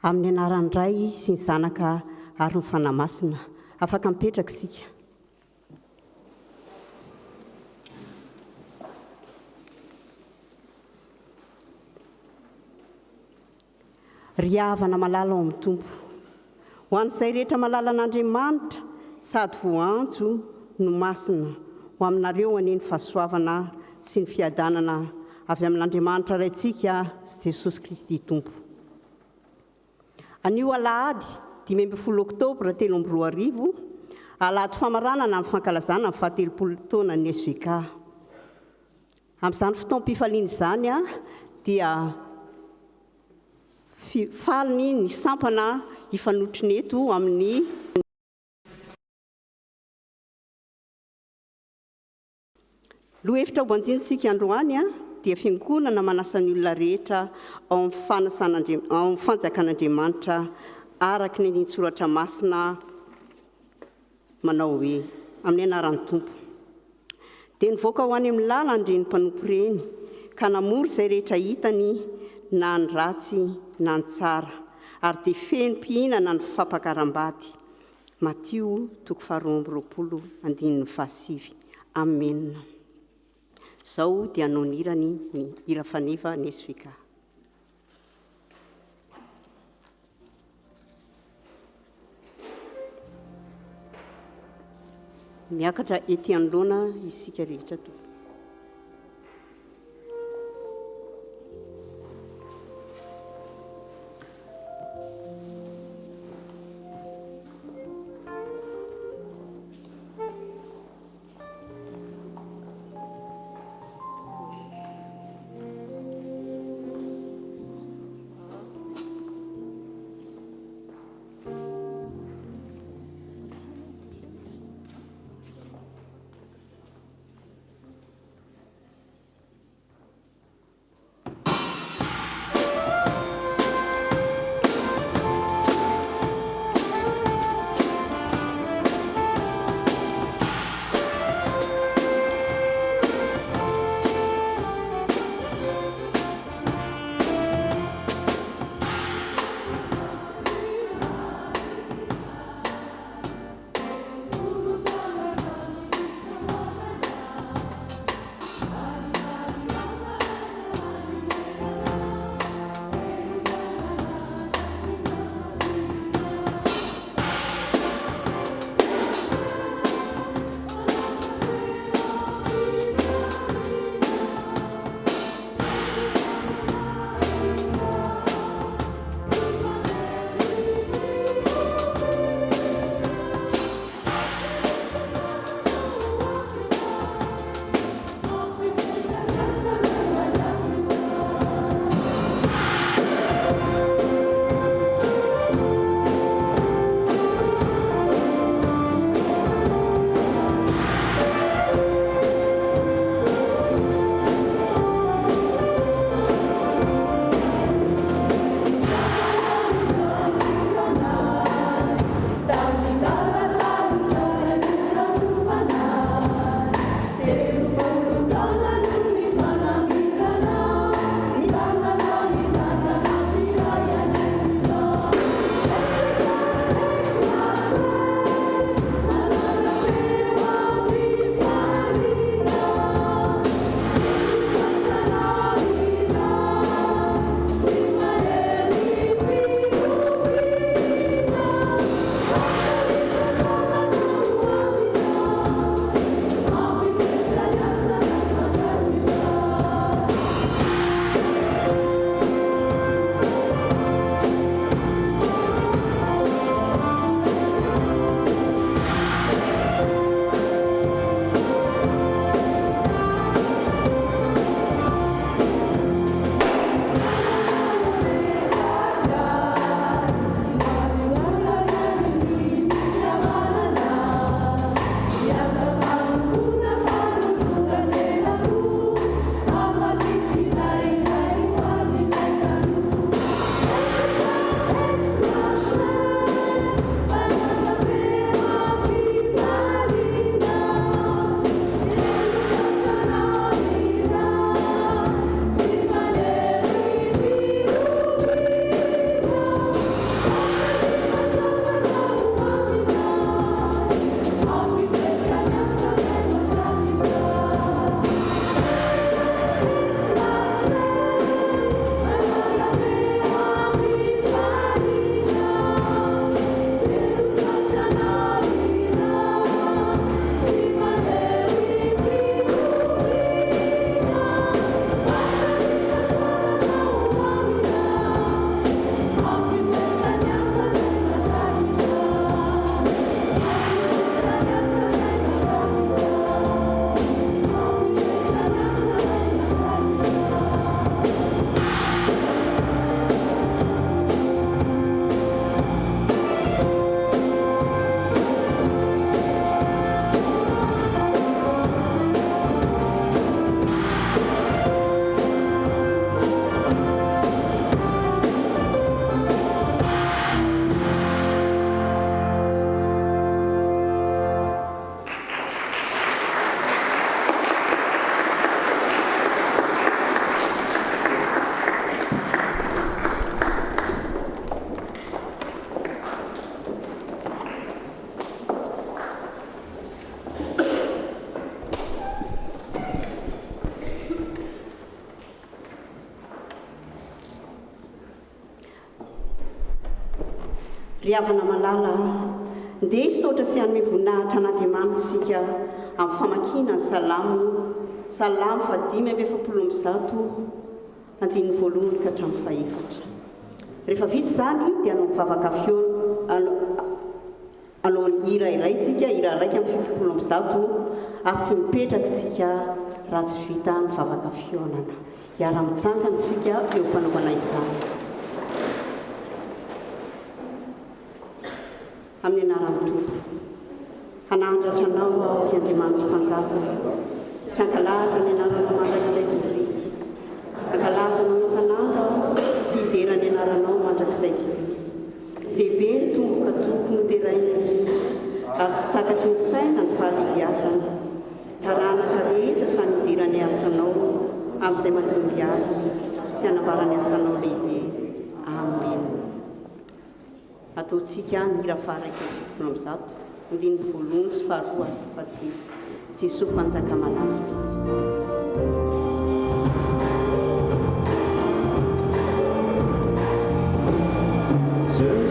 Amin'ny anaran'ny Ray sy ny Zanaka ary ny Fanamasina. Afaka mipetraka isika. Ry havana malala ao amin'ny Tompo, ho an'izay rehetra malala an'Andriamanitra sady voantso no masina, ho aminareo aneny fahasoavana sy ny fiadanana avy amin'Andriamanitra raintsika Jesosy Kristy Tompo. Anio Alahady 12 Oktobra 2022, Alahady famaranana amin'ny fankalazana amin'ny faha-telopolo taona ny SVK. Amin'izany fotoam-pifaliana izany dia faliny ny sampana hifanotry eto amin'ny lohevitra hobanjintsika androany dia fiangonana manasa ny olona rehetra ao amin'ny fanjakan'Andriamanitra araka ny andinin-tsoratra masina manao hoe amin'ny anaran'ny Tompo. Dia nivoaka ho any amin'ny lalany ireny mpanompo ireny ka namory izay rehetra hitany na ny ratsy na ny tsara ary dia feno mpihinana ny fampakaram-bady. Matio 2:20. Amen. Zao dia hanao ny hirany ny hira faneva ny SVK. Miakatra ety anoloana isika rehetra toa. riavana malala ndeha hisaotra sy hanome voninahitra an'Andriamanitra isika amin'ny famakiana ny salamo 5:7 andininy voalohany ka hatramin'ny faefatra. Rehefa vita izany dia hanao mivavaka feo hanao hira iray isika, hira raika amin'ny 7:7 ary tsy mipetraka isika raha tsy vita mivavaka feonana. Hiara-mitsangana isika eo am-panaovana izany. Amin'ny anaran'ny Tompo, hanandratra anao ao ry Andriamanitra mpanjaka, sy ankalaza ny anaranao mandrakizay kely, ankalazanao isan'andro sy hidera ny anaranao mandrakizay kely. Lehibe ny tomboka tokony hoteraina indrindra, ary tsy takatry ny saina ny fahalehibiazana. Taranaka rehetra samy hidera ny asanao amin'izay mahatonga azy sy hanambarany asanao lehibe. Amen. Ataontsika ny hira faharaiky amin'ny 7:7 andininy voalohany sy faharoa fahatelo. Jesosy mpanjaka malaza. Yeah.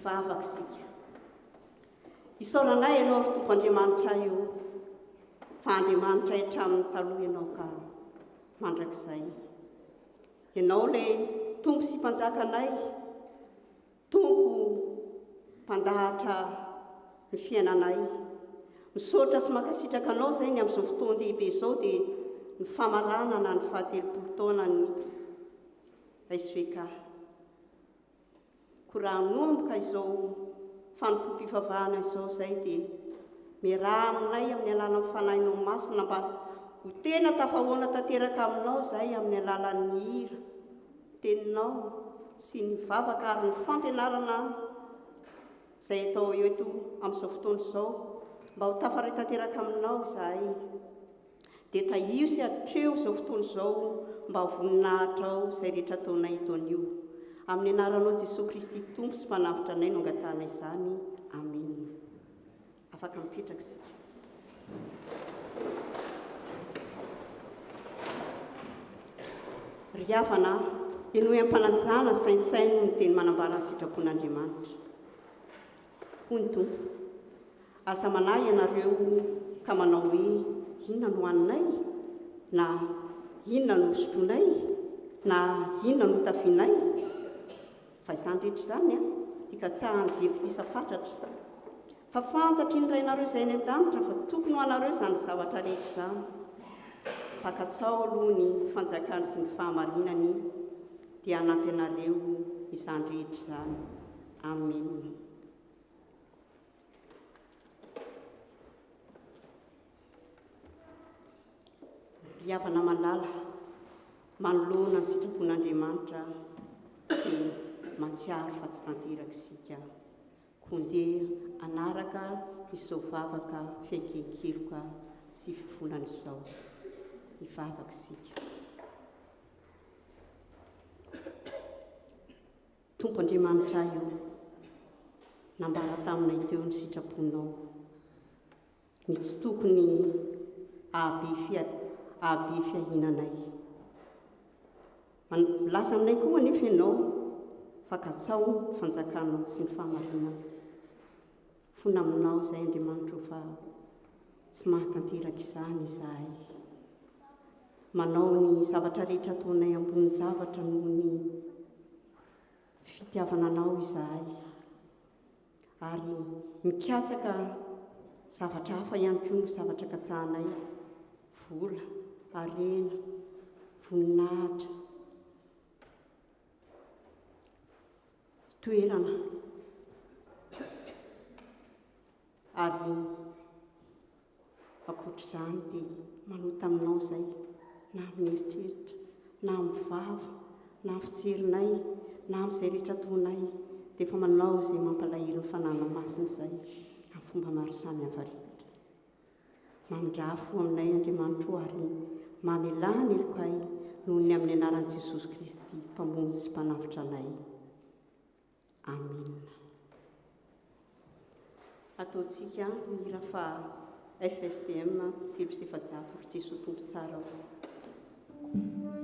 hivavaka sika. Isaoranay ianao ry tompo Andriamanitra io, fa Andriamanitra hatramin'ny taloha ianao ka mandrakizay. Ianao ilay tompo sy mpanjakanay, tompo mpandahatra ny fiainanay. Misaotra sy mankasitraka anao zay ny amin'izao fotoana lehibe izao dia ny famaranana ny 70 taona ny SVK. Koa raha nomboka izao fanompoam-pivavahana izao zay dia miaraha aminay amin'ny alalan'ny fanahinao masina mba ho tena tafahoana tanteraka aminao zay amin'ny alalan'ny hira, teninao sy ny vavaka ary ny fampianarana zay atao eto amin'izao fotoana izao mba ho tafaray tanteraka aminao zahay. Dia taio sy atreo izao fotoana izao mba ho voninahitra ao izay rehetra ataonay taon'io. Amin'ny anaranao Jesosy Kristy Tompo sy mpanavitra anay no angatahana izany. Amen. Afaka mipetraka isika. Ry havana, enohy am-panajana saintsaino ny teny manambara ny sitrapon'Andriamanitra. Hoy ny Tompo, aza manahy ianareo ka manao hoe inona no haninay, na inona no sotroinay, na inona no tafianay. Fa izany rehetra izany dia ka tsy hanjedika isa-fatratra. Fa fantatry ny rainareo izay any an-danitra fa tokony ho anareo izany zavatra rehetra izany. Fakatsao aloha ny fanjakany sy ny fahamarinany dia hanampy anareo izany rehetra izany. Amen. Ry havana malala, manoloana ny sitrapon'Andriamanitra dia matsiaro fa tsy tanteraka isika. Koa ndeha anaraka izao vavaka fiankenkeloka sy fivolana izao. Hivavaka isika. Tompo Andriamanitra io, nambara taminay teo ny sitraponao, ny tsy tokony ahabe fiahinanay. Lasa aminay koa anefa ianao, fakatsao fanjakanao sy ny fahamarinana. Fona aminao izay Andriamanitra fa tsy mahatanteraka izany izahay. Manao ny zavatra rehetra ataonay ambony zavatra noho ny fitiavana anao izahay. Ary mikatsaka zavatra hafa ihany koa, zavatra katsahanay, vola, harena, voninahitra, toerana. Ary ankoatr'izany dia manota aminao izay na amin'ny eritreritra, na amin'ny vava, na amin'ny fijerinay, na amin'izay rehetra ataonay, dia efa manao izay mampalahelo ny fanahina masina izay amin'ny fomba maro samihafa rehetra. Mamindrafo aminay Andriamanitra ary mamelany elokay noho ny amin'ny anaran'i Jesosy Kristy mpamony sy mpanavitra anay. Amen. Ataontsika mihira fa FFPM 300 ry Jesosy tompo tsara ao. Oh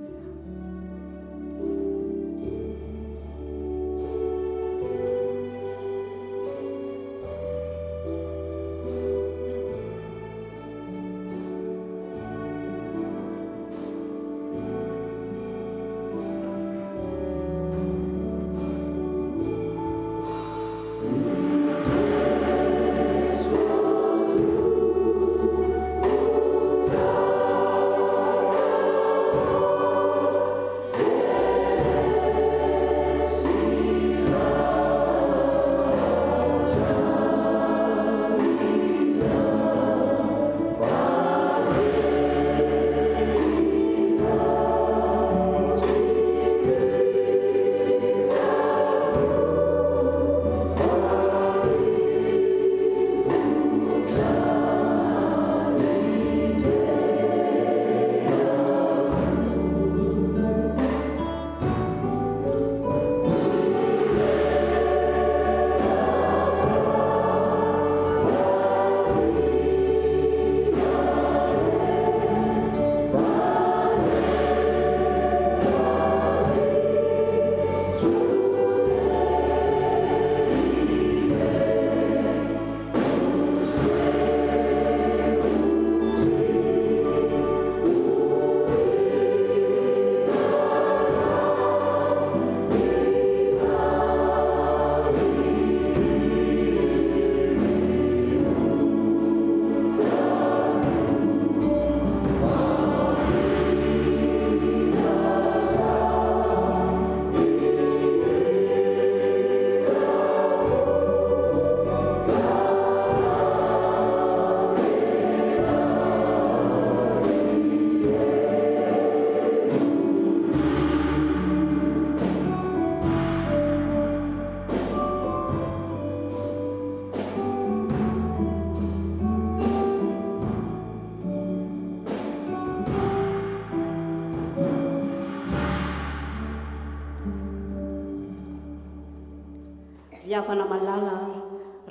ry havana malala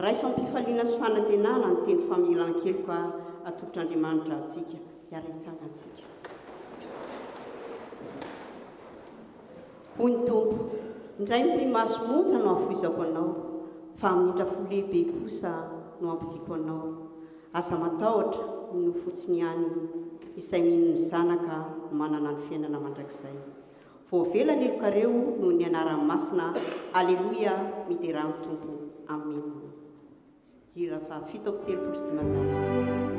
raiso ampifaliana sy fanantenana ny teny famelan-keliko a atotr'andriamanitra atsika hiaraitsanga antsika. hoy ny tompo, indray mpimaso monja no afoizako anao, fa amin'indra fo lehibe kosa no ampitiako anao. Aza matahotra no fotsiny ihany izay mino ny zanaka manana ny fiainana mandrakizay. Voavela ny elokareo no ny anaran'ny masina. Alleluia, miderany tompo. Amen. Hira fa 7:30.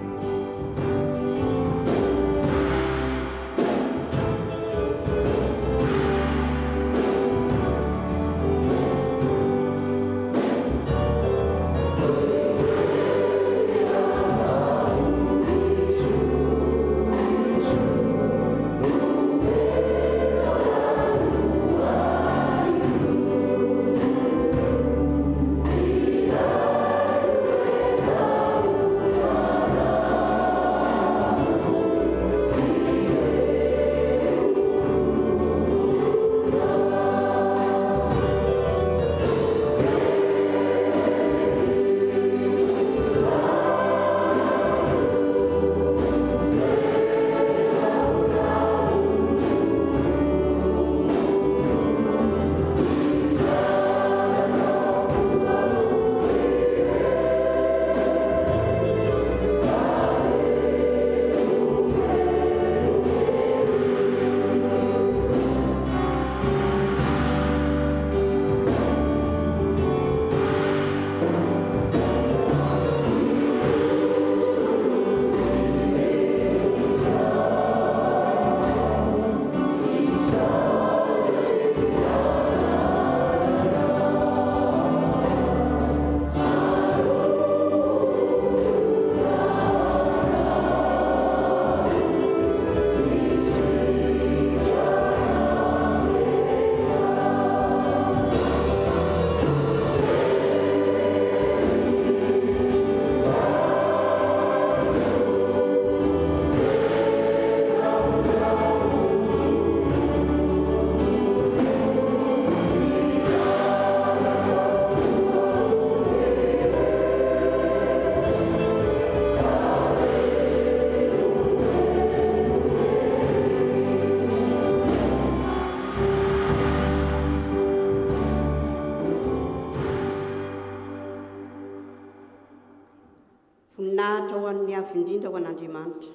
Voninahitra ho an'ny avy indrindra ho an'Andriamanitra.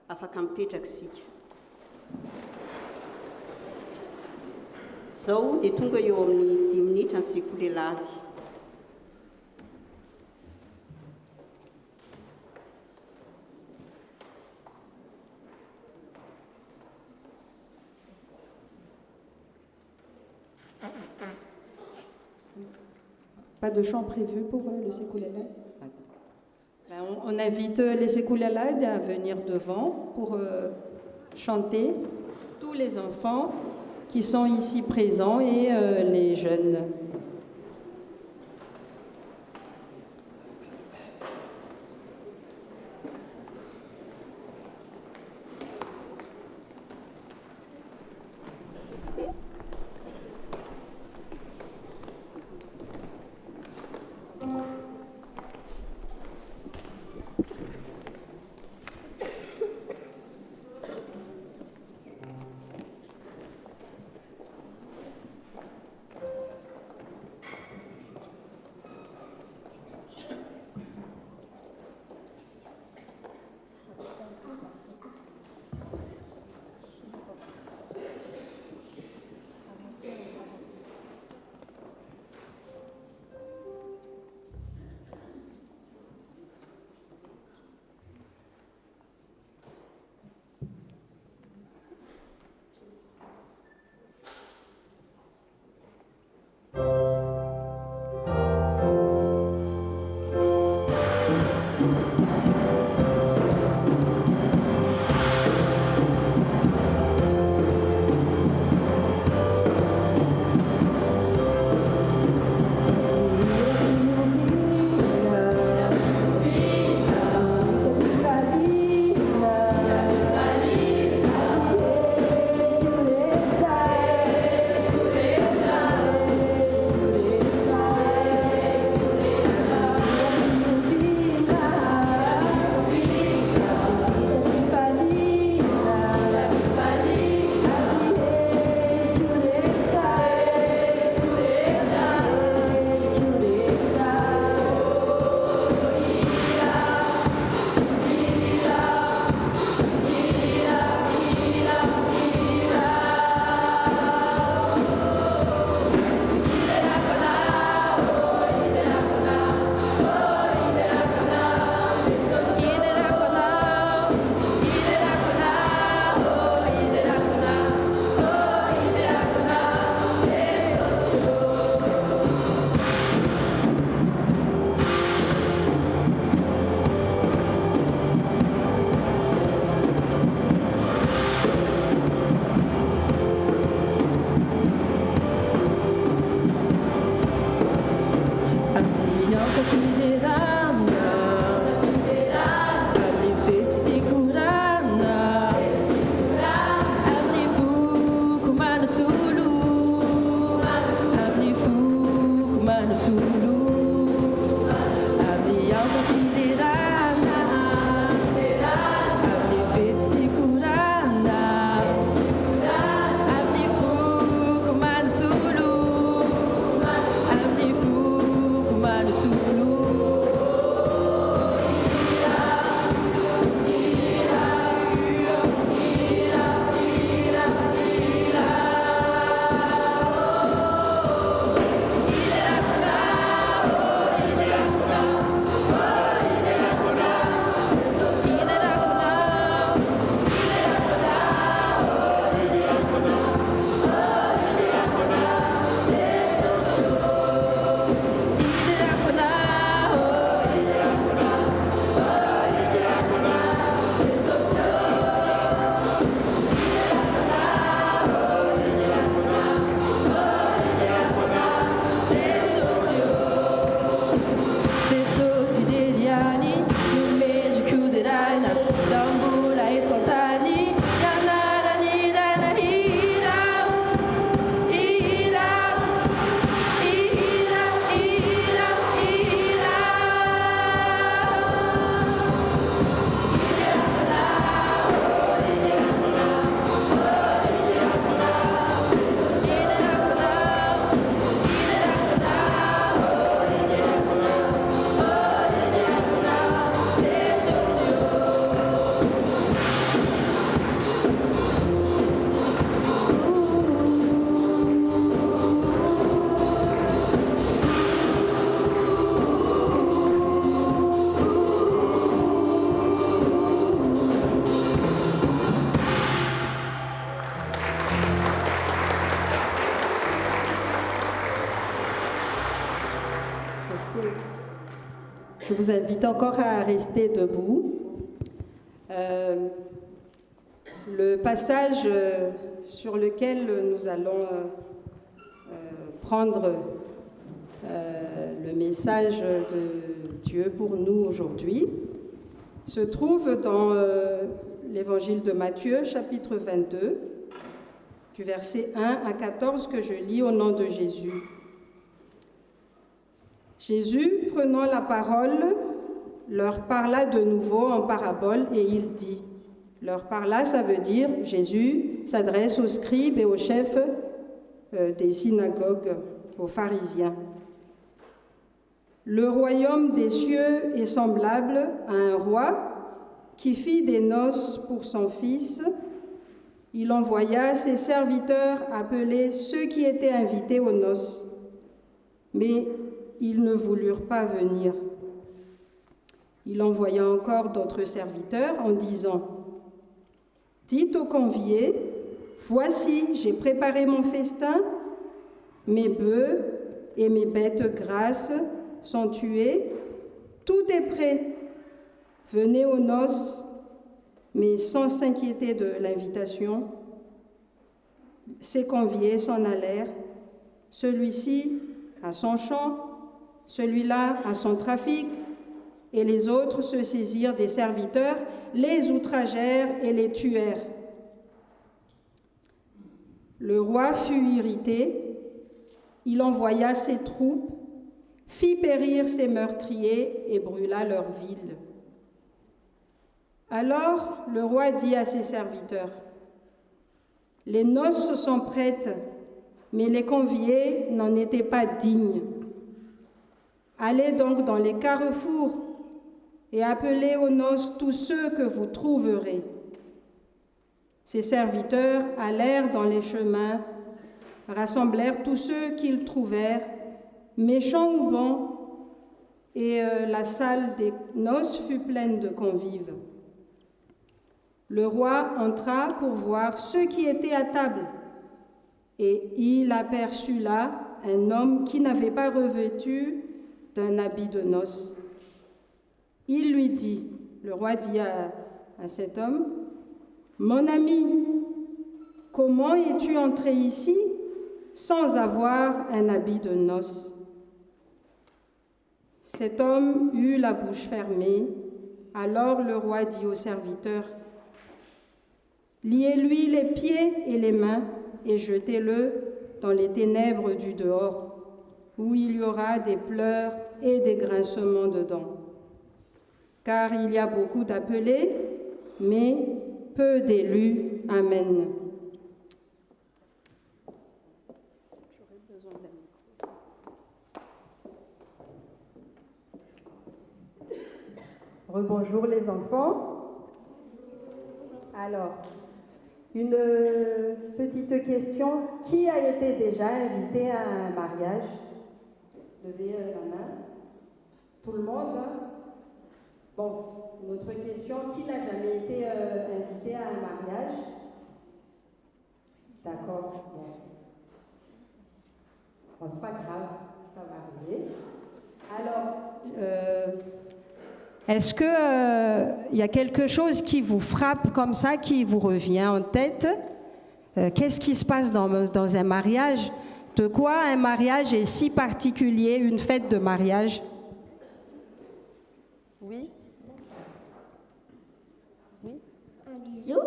Afaka mipetraka isika. Izao dia tonga eo amin'ny 10 minitra ny sekoly-alahady. Pas de chant prévu pour le Sékoulalad. On invite les Sékoulalad à venir devant pour chanter, tous les enfants qui sont ici présents et les jeunes. vous invite encore à rester debout. Le passage sur lequel nous allons prendre le message de Dieu pour nous aujourd'hui se trouve dans l'évangile de Matthieu, chapitre 22, du verset 1 à 14 que je lis au nom de Jésus. Jésus, prenant la parole, leur parla de nouveau en parabole et il dit, leur parla, ça veut dire Jésus s'adresse aux scribes et aux chefs des synagogues, aux pharisiens. Le royaume des cieux est semblable à un roi qui fit des noces pour son fils. Il envoya ses serviteurs appeler ceux qui étaient invités aux noces, mais ils ne voulurent pas venir. Il envoya encore d'autres serviteurs en disant, « Dites aux conviés, voici, j'ai préparé mon festin, mes bœufs et mes bêtes grasses sont tués, tout est prêt. Venez aux noces, mais sans s'inquiéter de l'invitation. » Ces conviés s'en allèrent, celui-ci à son champ, celui-là à son trafic, et les autres se saisirent des serviteurs, les outragèrent et les tuèrent. Le roi fut irrité, il envoya ses troupes, fit périr ses meurtriers et brûla leur ville. Alors le roi dit à ses serviteurs, « Les noces sont prêtes, mais les conviés n'en étaient pas dignes. Allez donc dans les carrefours et appelez aux noces tous ceux que vous trouverez. » Ses serviteurs allèrent dans les chemins, rassemblèrent tous ceux qu'ils trouvèrent, méchants ou bons, et la salle des noces fut pleine de convives. Le roi entra pour voir ceux qui étaient à table, et il aperçut là un homme qui n'avait pas revêtu d'un habit de noces. Il lui dit, le roi dit à cet homme, « Mon ami, comment es-tu entré ici sans avoir un habit de noces ?» Cet homme eut la bouche fermée. Alors le roi dit au serviteur, « Liez-lui les pieds et les mains et jetez-le dans les ténèbres du dehors, où il y aura des pleurs et des grincements de dents. Car il y a beaucoup d'appelés, mais peu d'élus. Amen. » Rebonjour les enfants. Alors, une petite question. Qui a été déjà invité à un mariage? Levez la main. Tout le monde, hein? Bon, une autre question. Qui n'a jamais été invité à un mariage? D'accord. Bon, c'est pas grave, ça va arriver. Alors, est-ce qu'il y a quelque chose qui vous frappe comme ça, qui vous revient en tête? Qu'est-ce qui se passe dans un mariage? De quoi un mariage est si particulier, une fête de mariage? Oui? Oui? Un bisou.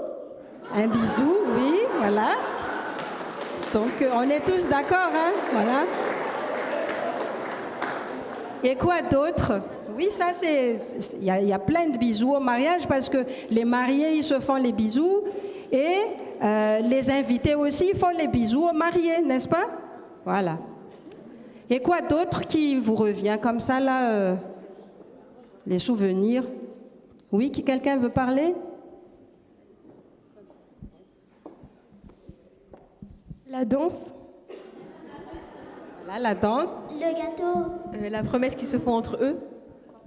Un bisou, oui, voilà. Donc, on est tous d'accord, hein? Voilà. Et quoi d'autre? Oui, ça, il y a plein de bisous au mariage parce que les mariés, ils se font les bisous et les invités aussi font les bisous aux mariés, n'est-ce pas? Voilà. Et quoi d'autre qui vous revient comme ça, là, les souvenirs? Oui, quelqu'un veut parler? La danse. Là, la danse. Le gâteau. La promesse qui se font entre eux.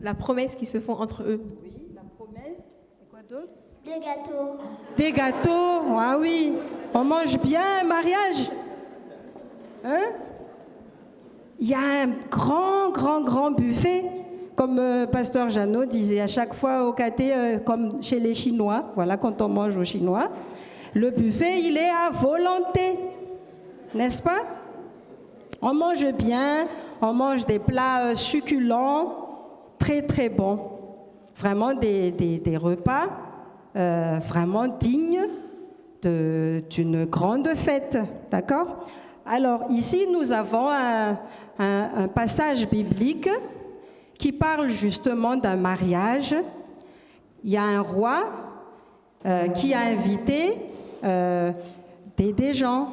La promesse qui se font entre eux. Oui, la promesse. Et quoi d'autre? Le gâteau. Des gâteaux, ah oui. On mange bien un mariage. Hein? Il y a un grand buffet. comme Pasteur Jeannot disait à chaque fois au caté, comme chez les Chinois, voilà, quand on mange au Chinois, le buffet, il est à volonté, n'est-ce pas? On mange bien, on mange des plats succulents, très très bons. Vraiment des repas vraiment dignes d'une grande fête, d'accord? Alors ici, nous avons un passage biblique qui parle justement d'un mariage. Il y a un roi qui a invité des gens.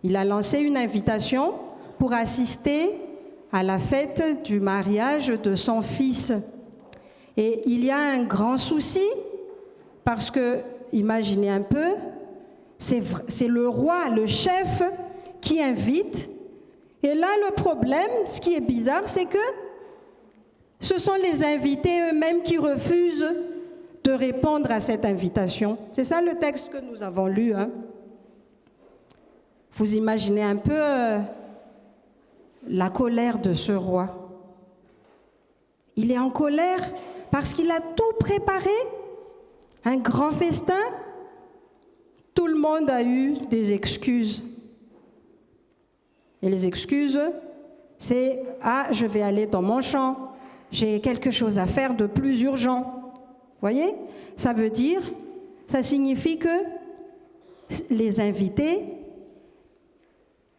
Il a lancé une invitation pour assister à la fête du mariage de son fils. Et il y a un grand souci parce que, imaginez un peu, c'est le roi, le chef qui invite. Et là, le problème, ce qui est bizarre, c'est que ce sont les invités eux-mêmes qui refusent de répondre à cette invitation. C'est ça le texte que nous avons lu, hein. Vous imaginez un peu la colère de ce roi. Il est en colère parce qu'il a tout préparé, un grand festin. Tout le monde a eu des excuses. Et les excuses, c'est « Ah, je vais aller dans mon champ, j'ai quelque chose à faire de plus urgent. » Voyez? Ça signifie que les invités,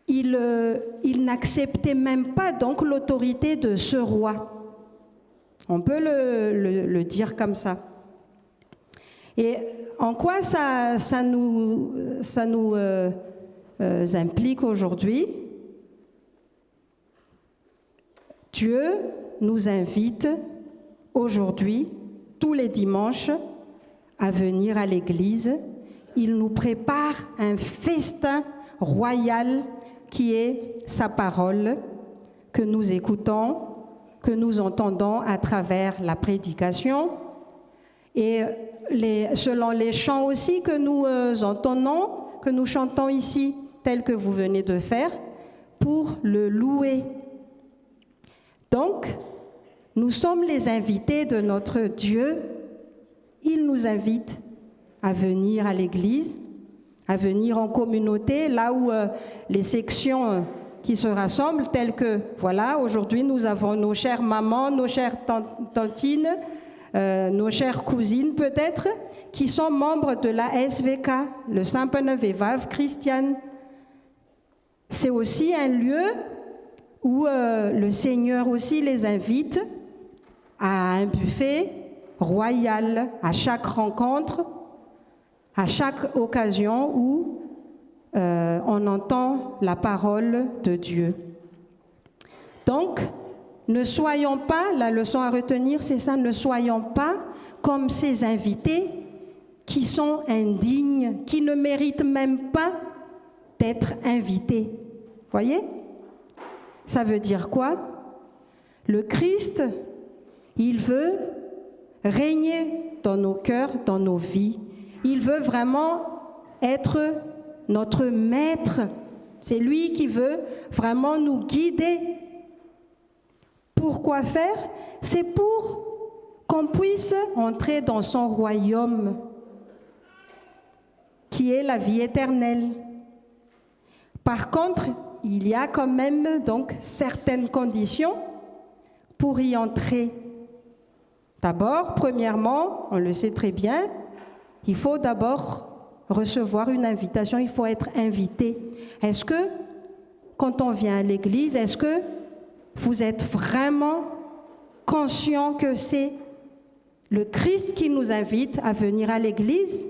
ils n'acceptaient même pas donc l'autorité de ce roi. On peut le dire comme ça. Et en quoi ça nous implique aujourd'hui? Dieu nous invite aujourd'hui, tous les dimanches, à venir à l'église. Il nous prépare un festin royal qui est sa parole, que nous écoutons, que nous entendons à travers la prédication. Et selon les chants aussi que nous entendons, que nous chantons ici, tels que vous venez de faire, pour le louer. Donc, nous sommes les invités de notre Dieu. Il nous invite à venir à l'église, à venir en communauté, là où les sections qui se rassemblent, telles que, voilà, aujourd'hui nous avons nos chères mamans, nos chères tantines, nos chères cousines peut-être, qui sont membres de la SVK, le Saint-Peneuve Christiane. C'est aussi un lieu où le Seigneur aussi les invite à un buffet royal, à chaque rencontre, à chaque occasion où on entend la parole de Dieu. Donc, ne soyons pas, la leçon à retenir, c'est ça, ne soyons pas comme ces invités qui sont indignes, qui ne méritent même pas d'être invités. Voyez? Ça veut dire quoi? Le Christ, il veut régner dans nos cœurs, dans nos vies. Il veut vraiment être notre maître. C'est lui qui veut vraiment nous guider. Pourquoi faire? C'est pour qu'on puisse entrer dans son royaume, qui est la vie éternelle. Par contre, il y a quand même donc certaines conditions pour y entrer. D'abord, premièrement, on le sait très bien, il faut d'abord recevoir une invitation, il faut être invité. Est-ce que, quand on vient à l'église, est-ce que vous êtes vraiment conscient que c'est le Christ qui nous invite à venir à l'église?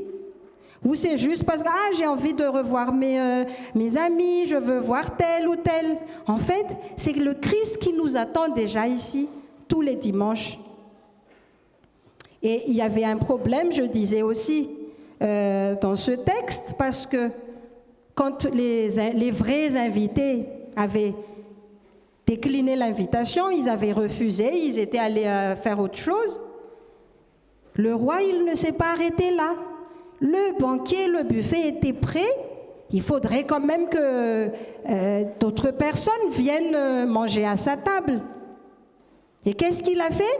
Ou c'est juste parce que j'ai envie de revoir mes amis, je veux voir tel ou tel. En fait, c'est le Christ qui nous attend déjà ici, tous les dimanches. Et il y avait un problème, je disais aussi, dans ce texte, parce que quand les vrais invités avaient décliné l'invitation, ils avaient refusé, ils étaient allés faire autre chose, le roi, il ne s'est pas arrêté là. Le banquet, le buffet était prêt. Il faudrait quand même que d'autres personnes viennent manger à sa table. Et qu'est-ce qu'il a fait?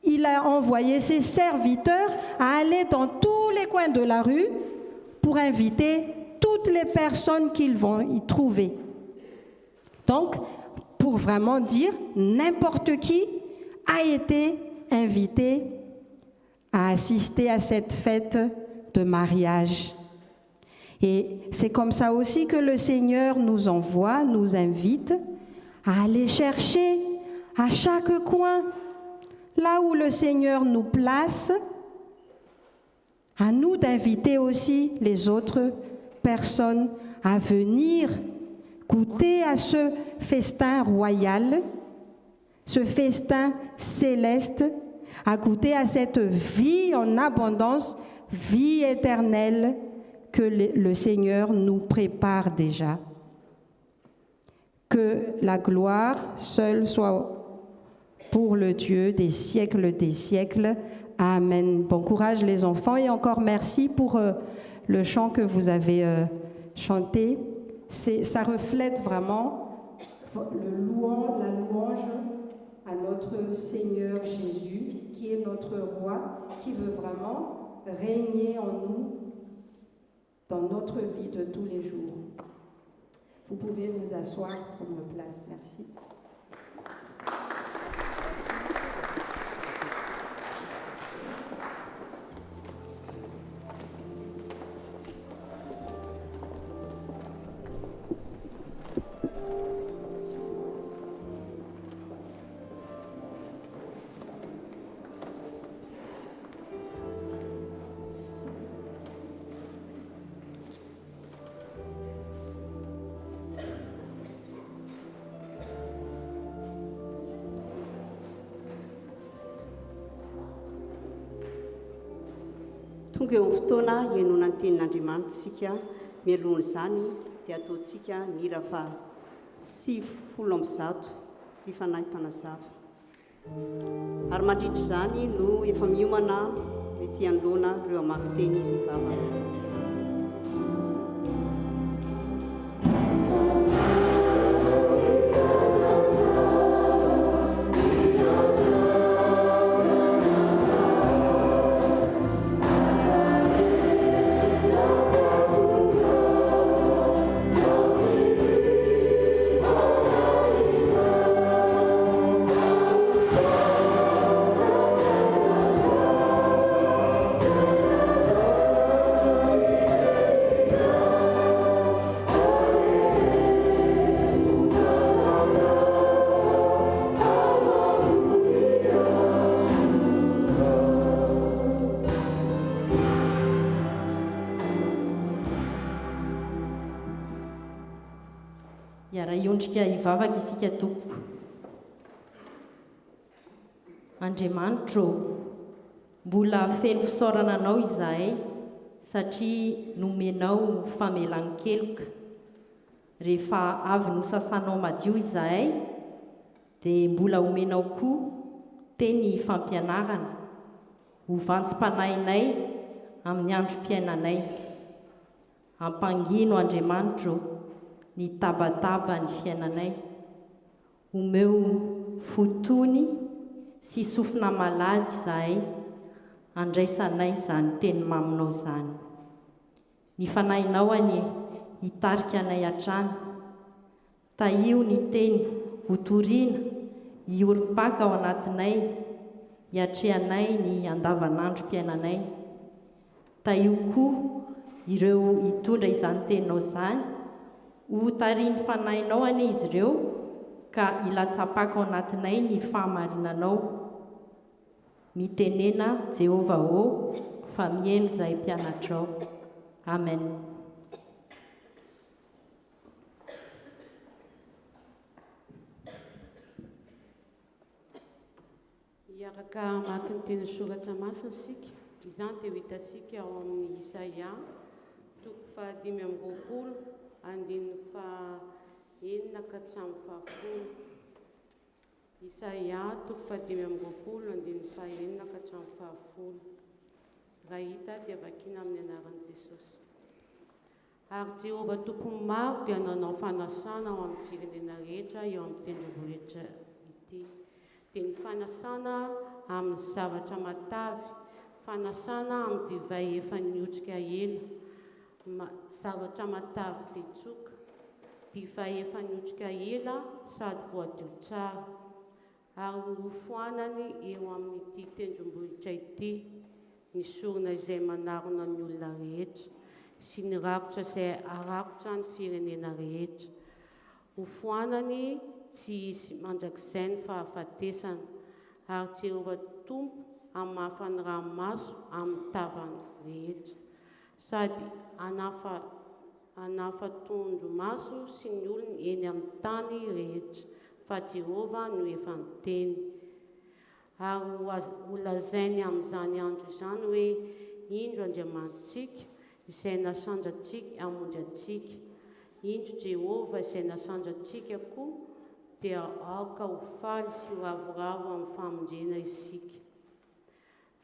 Il a envoyé ses serviteurs à aller dans tous les coins de la rue pour inviter toutes les personnes qu'ils vont y trouver. Donc, pour vraiment dire, n'importe qui a été invité à assister à cette fête de mariage. Et c'est comme ça aussi que le Seigneur nous envoie, nous invite à aller chercher à chaque coin, là où le Seigneur nous place, à nous d'inviter aussi les autres personnes à venir goûter à ce festin royal, ce festin céleste, à goûter à cette vie en abondance, vie éternelle que le Seigneur nous prépare déjà. Que la gloire seule soit pour le Dieu des siècles. Amen. Bon courage les enfants et encore merci pour le chant que vous avez chanté. Ça reflète vraiment la louange à notre Seigneur Jésus, qui est notre roi, qui veut vraiment régner en nous dans notre vie de tous les jours. Vous pouvez vous asseoir, prendre place. Merci. Tonga eo amin'ny fotoana hiainona ny tenin'Andriamanitra isika mialohan' izany dia ataontsika ny hira fa 700 ny fanahy mpanazava. Ary mandritra izany no efa miomana ety anoloana ireo amaky-teny sy vavana. Iara-iondrika hivavaka isika tompo. Andriamanitro, mbola feno fisaorana anao izahay satria nomenao famelan-keloka. Rehefa avy nosasanao madio izahay, dia mbola omenao koa teny fampianarana, ho vantsym-panahinay amin'ny androm-piainanay. Ampangino Andriamanitro ny tabataba ny fiainanay, omeo fotony sy sofina malady izahay, andraisanay izany teny maminao izany. Ny fanahinao any hitarika anay hatrany, tahio ny teny hotoriana, hiorim-paka ao anatinay, hiatrehanay ny andavanandrom-piainanay. Tahio koa ireo hitondra izany teninao izany, ho tariny fanahinao anie izy ireo, ka hilatsapaka ao anatinay ny fahamarinanao. Mitenena Jehova ô, fa mihaino izahay mpianatrao. Amen. Iaraka mamaky ny teny soratra masina isika, izany dia ho hitasika ao amin'ny Isaia, toko 5:20, andininy 9 ka hatramin'ny 10. Isaia toko 5:20, andininy 9 ka hatramin'ny 10. Raha hita dia vakina amin'ny anaran'i Jesosy. Ary Jehova tompony maro dia nanao fanasana ao amin'ny firenena rehetra eo amin'ny tendrombohitra ity. dia ny fanasana amin'ny zavatra matavy, fanasana amin'ny divay efa niotrika ela, zavatra matavy betsoka, divay efa niotrika ela sady voadio tsara, ary hofoanany eo amin'ity tendrombohitra ity, ny sorona izay manarona ny olona rehetra sy ny rakotra izay arakotra ny firenena rehetra. Hofoanany tsy hisy mandrakizay ny fahafatesana, ary Jehova Tompo hamafa ny ranomaso amin'ny tavany rehetra, sady hanafa tondro maso sy ny olona eny amin'ny tany rehetra, fa Jehova no efa niteny. Ary holazainy amin'izany andro izany hoe indro Andriamanitsika izay nasandra antsika hamonjy antsika, indro Jehova izay nasandra antsika koa dia aoka ho faly sy ho ravoravo amin'ny famonjena isika.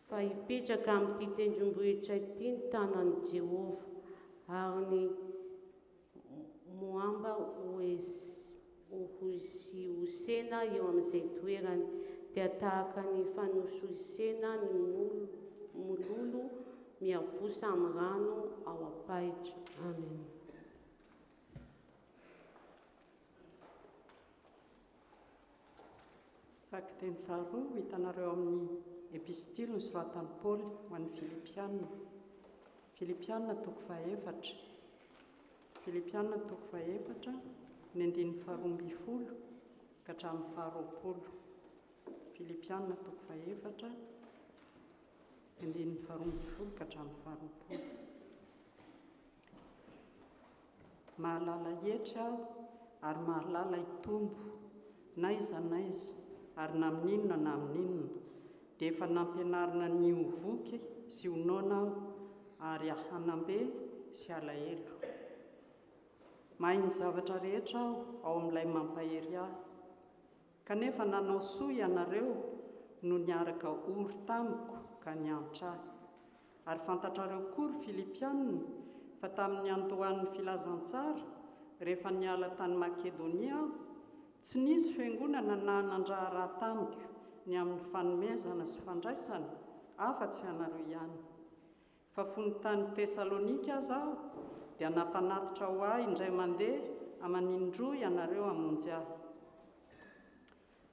Fa hipetraka amin'ity tendrombohitra ity ny tanan'i Jehova, ary ny moamba sy hosena eo amin'izay toerany, dia tahaka ny fanosoisena ny mololo miavosa amin'ny rano ao apahitra. Amen. Faky teny faharoa hitanareo amin'ny epistily nosoratan'i Paoly ho an'ny Filipianina. Filipianina toko fahaefatra. Filipianina toko fahaefatra ny andininy faharoambifolo ka hatramin'ny faharoapolo. Filipianina toko fahaefatra ny andininy faharoambifolo ka hatramin'ny faharoapolo. Mahalala hetra aho ary mahalala hitombo, naiza ary na amin'inona na amin'inona, dia efa nampianarina ny hovoky sy honaona aho, ary hanambe sy alahelo. Mahay ny zavatra rehetra aho ao amin'ilay mampahery ahy, kanefa nanao soa ianareo no niaraka ory tamiko ka niantra ahy. Ary fantatrareo kory Filipianina fa tamin'ny andohan'ny filazantsara rehefa niala tany Makedonia aho, tsy nisy fiangonana na nandraha raha tamiko ny amin'ny fanomezana sy fandraisana afa-tsy ianareo ihany. Fa fony tany Tesalonika aza aho dia nampanatitra ho ahy indray mandeha aman'indroa ianareo hamonjy ahy.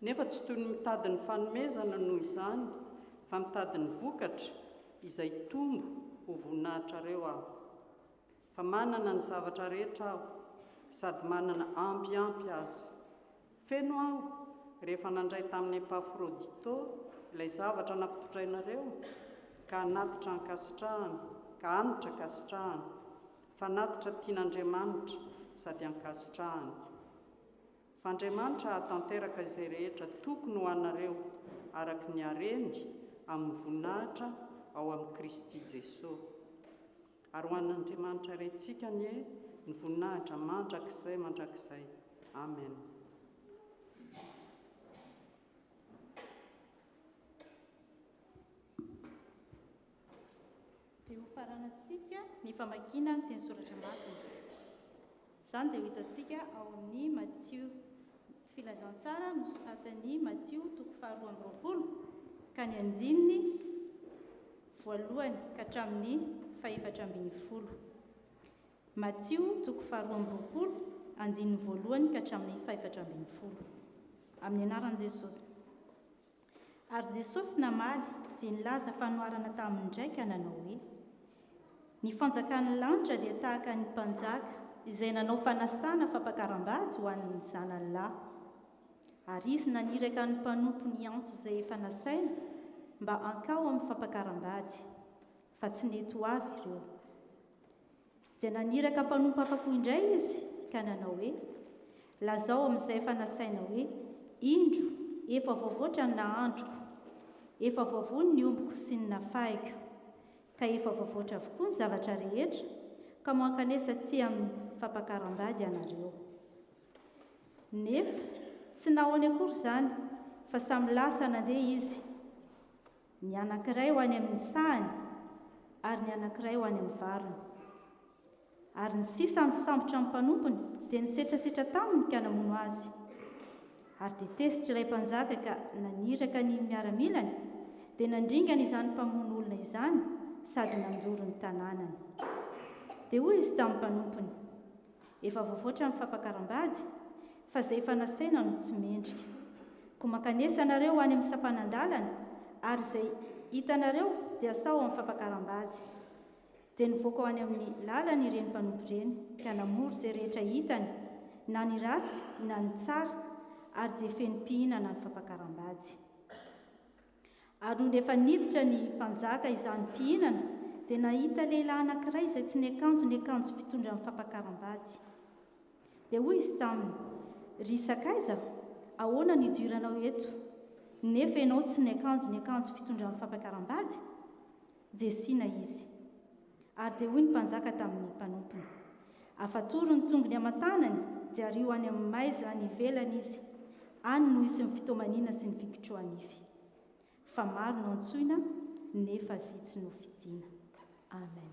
Nefa tsy toy ny mitady ny fanomezana noho izany, fa mitady ny vokatra izay tombo ho voninahitrareo aho. Fa manana ny zavatra rehetra aho, sady manana ambiampy azy. Feno aho rehefa nandray tamin'ny Epafrodito ilay zavatra nampitondrainareo, ka hanatitra hankasitrahana, fa hanatitra tian'Andriamanitra sady hankasitrahany. Fa Andriamanitra hahatanteraka izay rehetra tokony ho anareo araka ny hareny amin'ny voninahitra ao amin'ny Kristy Jesosy. Ary ho an'Andriamanitra rentsika ny voninahitra mandrakizay. Amen. Dia ho faranantsika ny famakiana ny teny soratra masina. Izany dia ho hitantsika ao amin'ny Matthieu, filazantsara nosoratan'i Matthieu toko faharoa amby roapolo ka ny andininy voalohany ka hatramin'ny fahaefatra ambin'ny folo. Matthieu toko faharoa amby roapolo andininy voalohany ka hatramin'ny fahaefatra ambin'ny folo. Amin'ny anaran'i Jesosy. Ary Jesosy namaly dia nilaza fanoharana tamin'ny ndraika nanao hoe: ny fanjakan'ny lanitra dia tahaka ny mpanjaka izay nanao fanasana fampakaram-bady ho an'ny zanany lahy. Ary izy naniraka ny mpanompo ny antso izay efa nasaina mba hankao amin'ny fampakaram-bady, fa tsy nety ho avy ireo. Dia naniraka mpanompo hafa-koa indray izy ka nanao hoe: lazao amin'izay efa nasaina hoe indro efa voavoatra ny nahandroko, efa voavony ny omboko sy ny nafahiko, ka efa voavoatra avokoa ny zavatra rehetra, ka moankanesa tsy amin'ny fampakaram-bady ianareo. Nefa tsy nahoany akory izany, fa samy lasa nandeha izy, ny anankiray ho any amin'ny sahany ary ny anankiray ho any amin'ny variny. Ary ny sisa ny sambotra amin'ny mpanompony dia nisetrasetra taminy ka namono azy. ary dia tesitra ilay mpanjaka ka naniraka ny miaramilany dia nandringana izany mpamono olona izany sady nanjoro ny tanànany. Dia hoy izy tamin'ny mpanompony, efa voavoatra ny fampakaram-bady fa izay efa nasaina no tsy mendrika. Ko makanesa anareo any amin'ny sampanandalana ary izay hitanareo dia asao amin'ny fampakaram-bady. Dia nivoaka any amin'ny lalana ireny mpanompo ireny ka namory izay rehetra hitany, na ny ratsy na ny tsara, ary dia feno mpihinana ny fampakaram-bady. Ary noho efa niditra ny mpanjaka izany mpihinana dia nahita lehilahy anankiray izay tsy niakanjo fitondra amin'ny fampakaram-bady. Dia hoy izy taminy, ry sakaiza, ahoana ny idiranao eto? Nefa ianao tsy niakanjo fitondra amin'ny fampakaram-bady? Jesina izy. Ary dia hoy ny mpanjaka tamin'ny mpanompony, afatoro ny tongony aman-tanany dia ario any amin'ny maiza any ivelany izy, any no isy ny fitomanina sy ny fipitroanify. Fa maro no antsoina nefa vitsy no fidiana. Amen.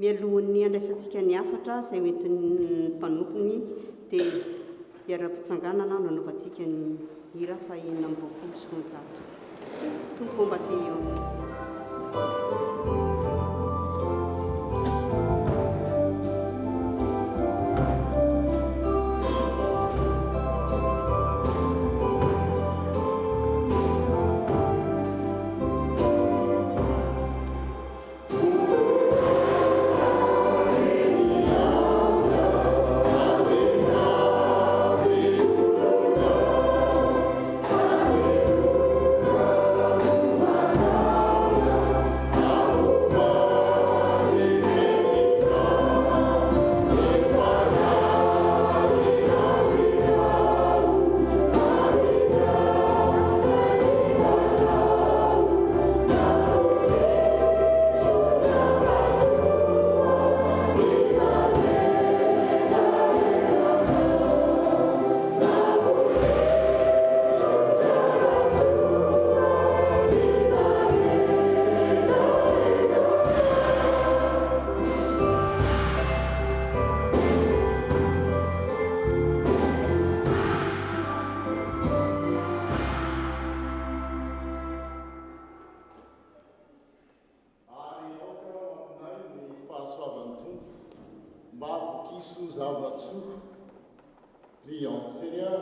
Mialohan'ny andraisantsika ny hafatra izay hoentin'ny mpanompony dia hiara-pitsanganana nanaovantsika ny hira fa 420 tompo mba eo. Prions, Seigneur,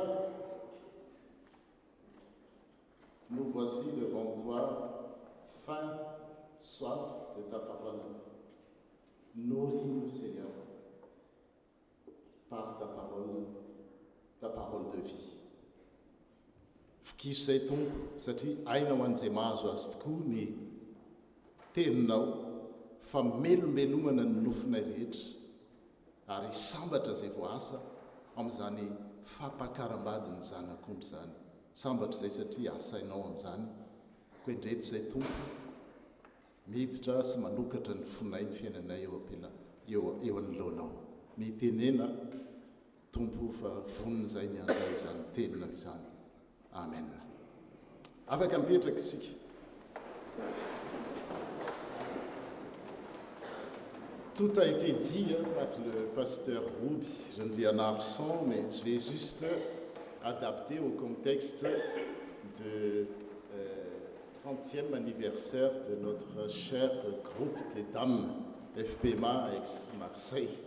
nous voici devant toi, faim, soif de ta parole. Nourris-nous, Seigneur, par ta parole de vie. Fikisay tompo satria ainao an'izay mahazo azy tokoa ny teninao fa melombelomana ny nofinay rehetra ary sambatra izay voasa amin'izany fampakaram-bady ny zanak'omby zany. Sambatra izay satria asainao amin'izany koa indreto izay tompo miditra sy manokatra ny fonay ny fiainanay eo anoloanao. Mitenena tompo fa vonina izay ny andray izany tenina izany. Amen. Afaka mipetraka isika. Tout a été dit par le pasteur Roubi, je ne dis en accent, mais je vais juste adapter au contexte du 30e anniversaire de notre cher groupe des dames FPMA ex-Marseille.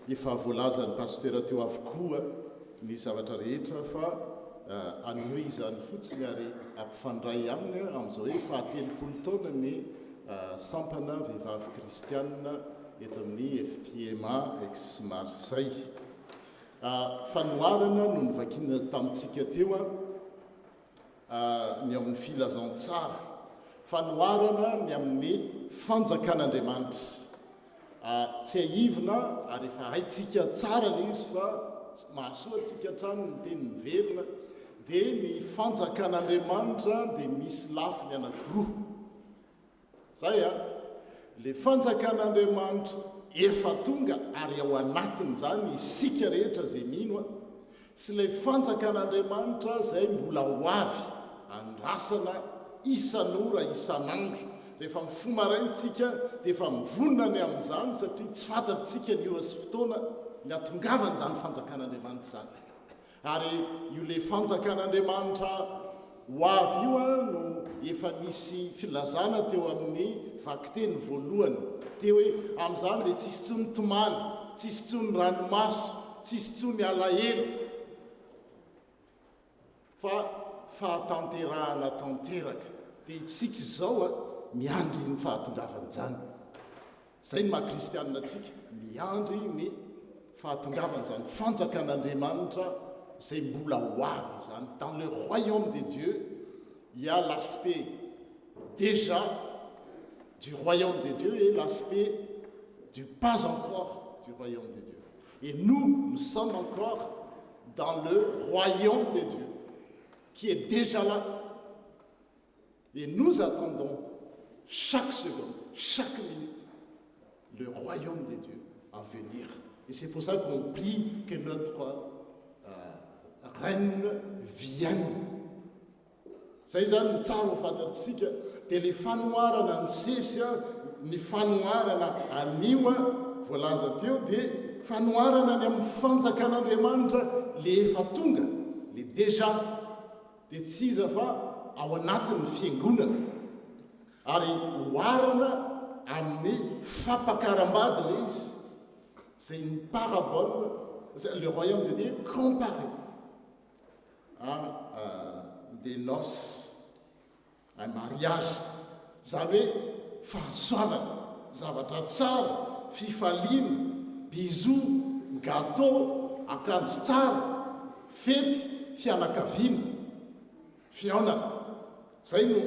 Efa voalazan'ny pasteur teo avokoa ny zavatra rehetra fa anohy izany fotsiny ary ampifandray aminy amin'izao hoe faha-telopolo taona ny sampana vehivavy kristianina eto amin'ny FPMA ex-Marseille. Fanoharana no nivakiana tamintsika teo ny amin'ny filazantsara, fanoharana ny amin'ny fanjakan'Andriamanitra tsy haivina ary efa haitsika tsara le izy fa mahasoa atsika trano ny teny miverina dia ny fanjakan'Andriamanitra dia misy lafiny anankiroa zay a le fanjakan'Andriamanitra efa tonga ary ao anatiny zany isika rehetra zay mino a sy ilay fanjakan'Andriamanitra zay mbola ho avy andrasana isan'ora isan'andro rehefa mifomaraintsika dia efa mivonona ny amin'izany satria tsy fantatritsika ny ora sy fotoana ny atongavany zany fanjakan'Andriamanitra zany ary io le fanjakan'Andriamanitra ho avy io a no efa misy filazana teo amin'ny vakiteny voalohany teo hoe amin'izany dia tsisy tsony tomany tsisy tsony ranomaso tsisy tsony alahelo fa fahatanterahana tanteraka dia itsika izao a miandry ny fahatongavany zany zay ny mahakristianina atsika miandry ny fahatongavany zany fanjakan'Andriamanitra zay mbola ho avy zany dans le royaume de Dieu il y a l'aspect déjà du royaume de Dieu et l'aspect du pas encore du royaume de Dieu et nous sommes encore dans le royaume de Dieu qui est déjà là et nous attendons chaque seconde, chaque minute, le royaume de Dieu à venir. Et c'est pour ça qu'on prie que notre reine vienne. Zay zany tsara ho fantatsika dia le fanoharana ny sesy a ny fanoharana anio a voalaza teo dia fanoharana ny amin'ny fanjakan'Andriamanitra le efa tonga le déjà dia tsy iza fa ao anatin'ny fiangonana ary hoarana amin'ny fampakaram-bady le izy c'est une parabole le royaume de Dieu comparé à des noces un mariage zany hoe fahasoavana zavatra tsara fifaliana bisou gâteau akanjo tsara fety fianakaviana fiaonana zay no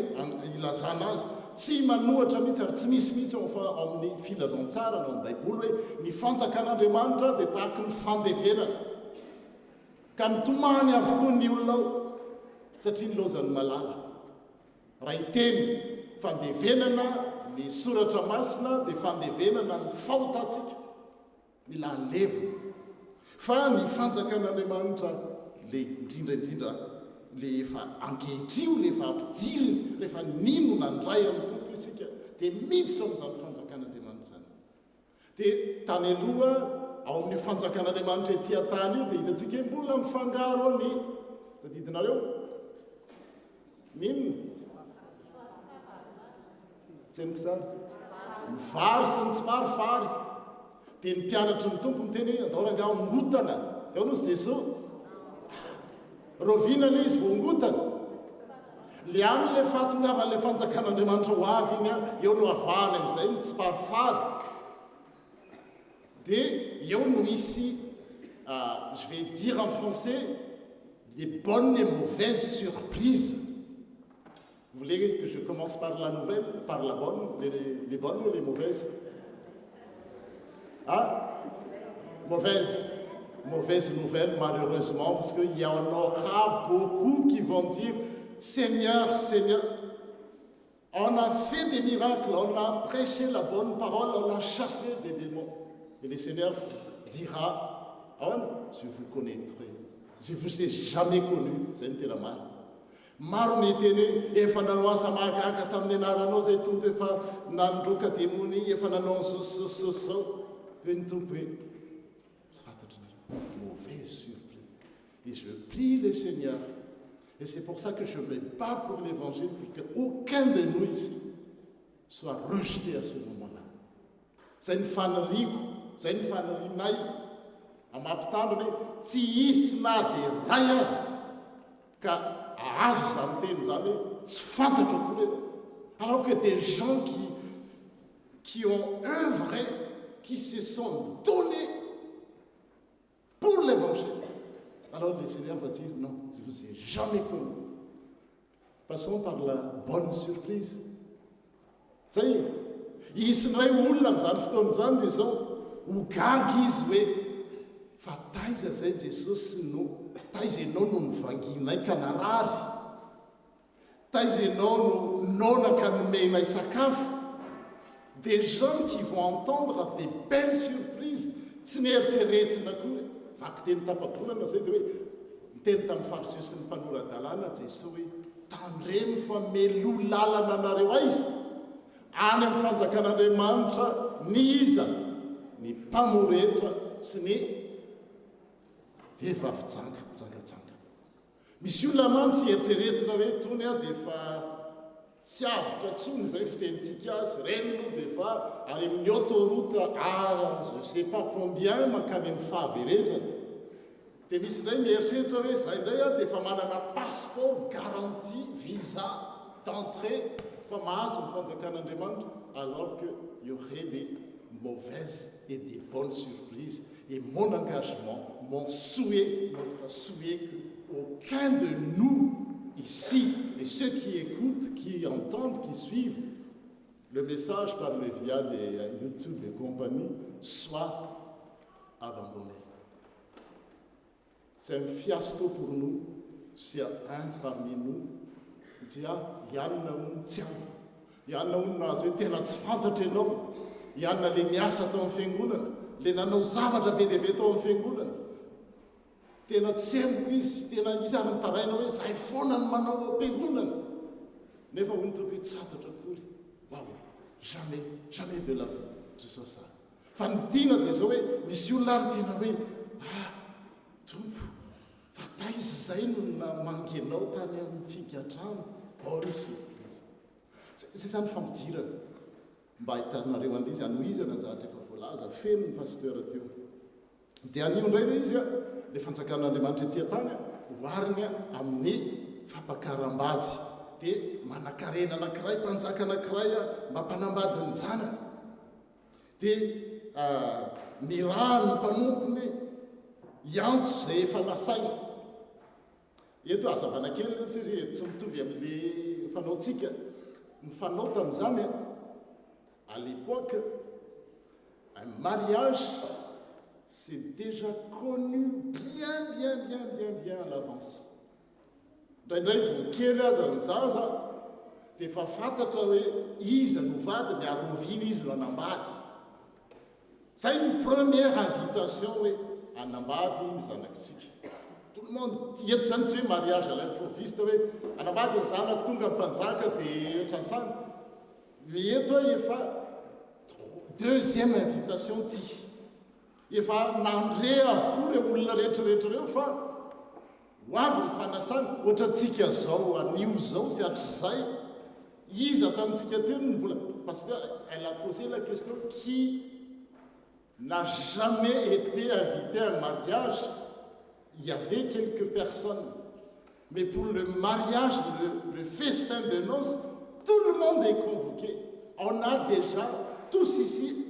ilazana azy tsy manohatra mihitsy ary tsy misy mihitsy amin'ny filazantsara no amin'ny baiboly hoe ny fanjakan'Andriamanitra dia tahaka ny fandevenana ka mitomany avokoa ny olona ao satria ny lozany malala raha hiteny fandevenana ny soratra masina dia fandevenana ny fahotatsika mila levona fa ny fanjakan'Andriamanitra le indrindraindrindra le efa ankehitrio le efa ampidiliny rehefa nino nandray amin'ny tompo isika dia miditra amin'izany fanjakan'Andriamanitra zany dia tany aloha ao amin'ny fanjakan'Andriamanitra ety an-tany io dia hitatsika mbola mifangaro ny tadidinareo ninona tseniko tsara ny vary sy ny tsy marifary dia ny mpianatry ny tompo miteny andao ngotana dia ao nosy Jesosy rovinana izy voangotana le am'le fahatongavan'le fanjakan'Andriamanitra ho avy iny a eo no avahany amin'izay ny tsy farifary dia eo no misy je vais dire en français des bonnes et mauvaises surprises. Vous voulez que je commence par la nouvelle, par la bonne, les bonnes ou les mauvaises? Ah, mauvaise nouvelle, malheureusement, parce qu'il y en aura beaucoup qui vont dire Seigneur, Seigneur, on a fait des miracles, on a prêché la bonne parole, on a chassé des démons. Et le Seigneur dira, oh, je vous connaîtrai, je ne vous ai jamais connu, c'est la mal. Maro metene efa nanao asa mahagaga tamin'ny anaranao zay tompo efa nandroka demony efa nanao sosososao toy ny tompo hoe tsy fantatry mauvaise surprise. Et je prie le Seigneur et c'est pour ça que je me bats pour l'évangile pour qu'aucun de nous ici soit rejeté à ce moment-là. Zay ny faniriako zay ny fanirinay amampitandrony hoe tsy hisy na dia ray azy ka azo zany teny zany hoe tsy fantatra akory alors que des gens qui ont œuvré, qui se sont donnés pour l'évangile, alors le Seigneur va dire non, je ne vous ai jamais connu. Passons par la bonne surprise. Ça y est, isy ndray olona amin'izany fotoan'izany dia zao ho gagy izy hoe fa taiza zay jesosy no taiza ianao no nivanginay ka narary, taiza ianao no nona ka nomenay sakafo. Des gens qui vont entendre des belles surprises, tsy nieritreretina kory vaky teny tapabolana zay dia hoe miteny tamin'ny fariseo sy ny mpanoradalàna Jesosy hoe tandremo fa melo lalana anareo aiza any amin'ny fanjakan'Andriamanitra ny iza ny mpamoretra sy ny vehivavy jangajanga. Misy olona mantsy eritreretina hoe tony a dia fa tsy avotra tsony zay fitenitsika azy reny aloha dia fa ary amin'ny autoroute je sais pas combien makany amin'ny fahaverezana. Dia misy indray mieritreritra hoe zay indray a dia fa manana passeport garantie visa d'entrée fa mahazo ny fanjakan'Andriamanitra, alors que y aurait des mauvaises et des bonnes surprises. Et mon engagement, mon souhait, notre souhait qu'aucun de nous ici, et ceux qui écoutent, qui entendent, qui suivent le message par le via des YouTube et compagnie, soit abandonné. C'est un fiasco pour nous s'il y a un parmi nous qui dit ianona hono tsy aho, ianona hono nahazo hoe tena tsy fantatra ianao, ianona le miasa tao amin'ny fiangonana, le nanao zavatra be dia be tao amin'ny fiangonana, tena tsy amiko izy, tena izy ary nitaraina hoe zahay foana no manao am-piangonana, nefa hono tompoko hoe tsy fantatra akory. Wow, jamais de la vie ce soit ça. Fa ny tiana dia zao hoe misy olona ary tena hoe tompo fa taiza zay no namangy anao tany amin'ny figatrano, bonne surprise. Zay zany fampidirana mba hitanareo an'izy anohizana ny zavatra efa voalaza feno ny pasteur teo. Dia anio indray le izy le fanjakan'Andriamanitra etỳ tany oharina amin'ny fampakaram-bady, dia manan-karena anankiray, mpanjaka anankiray mba mpanambady ny zanany. Dia ny raha ny mpanompony iantso zay efa nasaina. Eto azavana kely satria tsy mitovy amin'le fanaontsika. Ny fanao tamin'izany à l'époque, un mariage c'est déjà connu bien à l'avance. Indraindray voakely aza ny zaza dia efa fantatra hoe iza no vadiny ary novina izy no anambady. Zay ny première invitation hoe anambady ny zanakitsika. Tout le monde eto zany tsy hoe mariage à l'improviste hoe anambady ny zanako tonga mpanjaka dia ohatran'izany. Eto efa deuxième invitation ty. Efa nandre avokoa ireo olona rehetrarehetra reo fa ho avy ny fanasana ohatrantsika zao anio zao sy hatrizay. Iza tamintsika teo no mbola parce qu'elle a posé la question qui n'a jamais été invité à un mariage. Il y avait quelques personnes, mais pour le mariage, le festin de noces, tout le monde est convoqué. On a déjà tous ici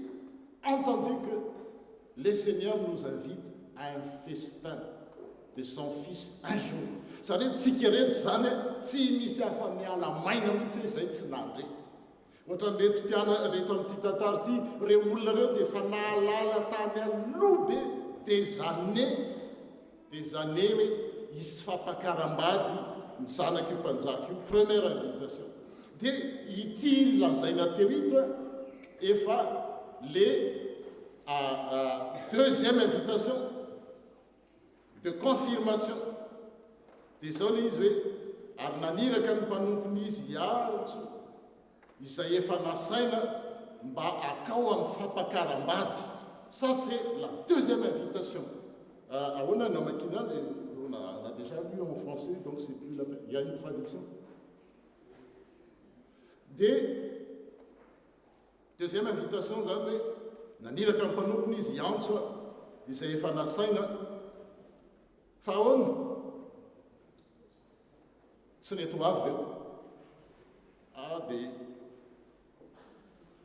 entendu que le Seigneur nous invite à un festin de son Fils un jour. Ça veut dire que si misy afa miala maina mihitsy izay tsy nandre. Ohatran'reto mpiana reto amin'ity tantara ity, reo olona reo dia efa nahalala tany aloha be des années hoe hisy fampakaram-bady ny zanaka io mpanjaka io. Première invitation. Dia ity lazaina teo ito efa le deuxième invitation de confirmation. Dia zao le izy hoe ary naniraka ny mpanompony izy hiantso izay efa nasaina mba akao amin'ny fampakaram-bady. Ça c'est la deuxième invitation. Ahoana no amakina azy, on a déjà lu en français, donc c'est plus la peine. Il y a une traduction. Des deuxième invitation zany hoe naniraka ny mpanompony izy hiantso izay efa nasaina fa ahoana tsy reto avy reo dia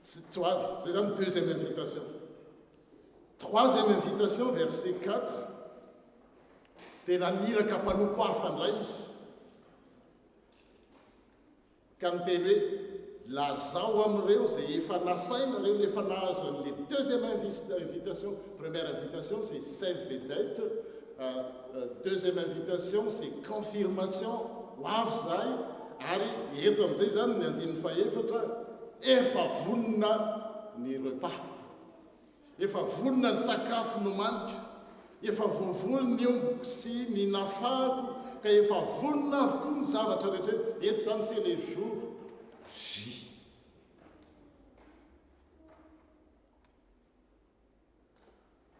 tsy ho avy. Zay zany deuxième invitation. Troisième invitation, verset 4. Dia naniraka mpanompo hafa indray izy ka miteny hoe lazao am'ireo zay efa nasaina reo le efa nahazo an'le deuxième invitation. Première invitation c'est save vedette, deuxième invitation c'est confirmation ho avy zay, ary eto am'izay zany ny andininy faefatra efa vonona ny repas, efa vonona ny sakafo nomaniko, efa voavolo ny omboko sy ny nafako, ka efa vonona avokoa ny zavatra rehetra. Eto zany c'est le jour J.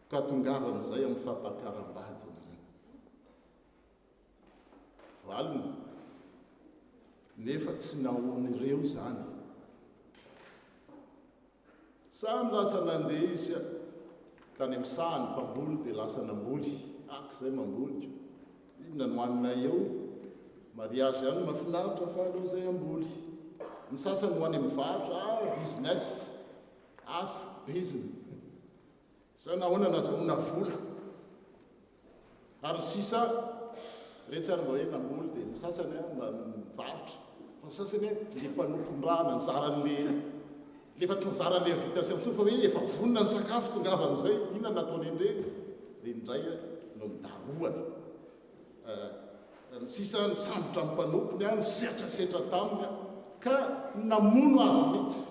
Ka tongava amin'izay amin'ny fampakaram-bady valona nefa tsy nahoan'ireo zany. Samy lasa nandeha izy tany amin'ny sahany mpamboly dia lasa namboly akizay mamboly. Inona no hanina eo mariage ihany mahafinaritra fa aleo zay amboly. Ny sasany ho any mivarotra business asa business sa nahoana nazahoana vola ary sisa rehetra ary mba hoe namboly dia ny sasany mivarotra fa ny sasany le mpanompon-drana lefa tsy nizaran'le invitation tso fa hoe efa vonona ny sakafo tongava amin'izay. Inona nataony indreny dia indray no midaroana. Ny sisa ny sambotra amin'ny mpanompony any setrasetra taminy ka namono azy mihitsy.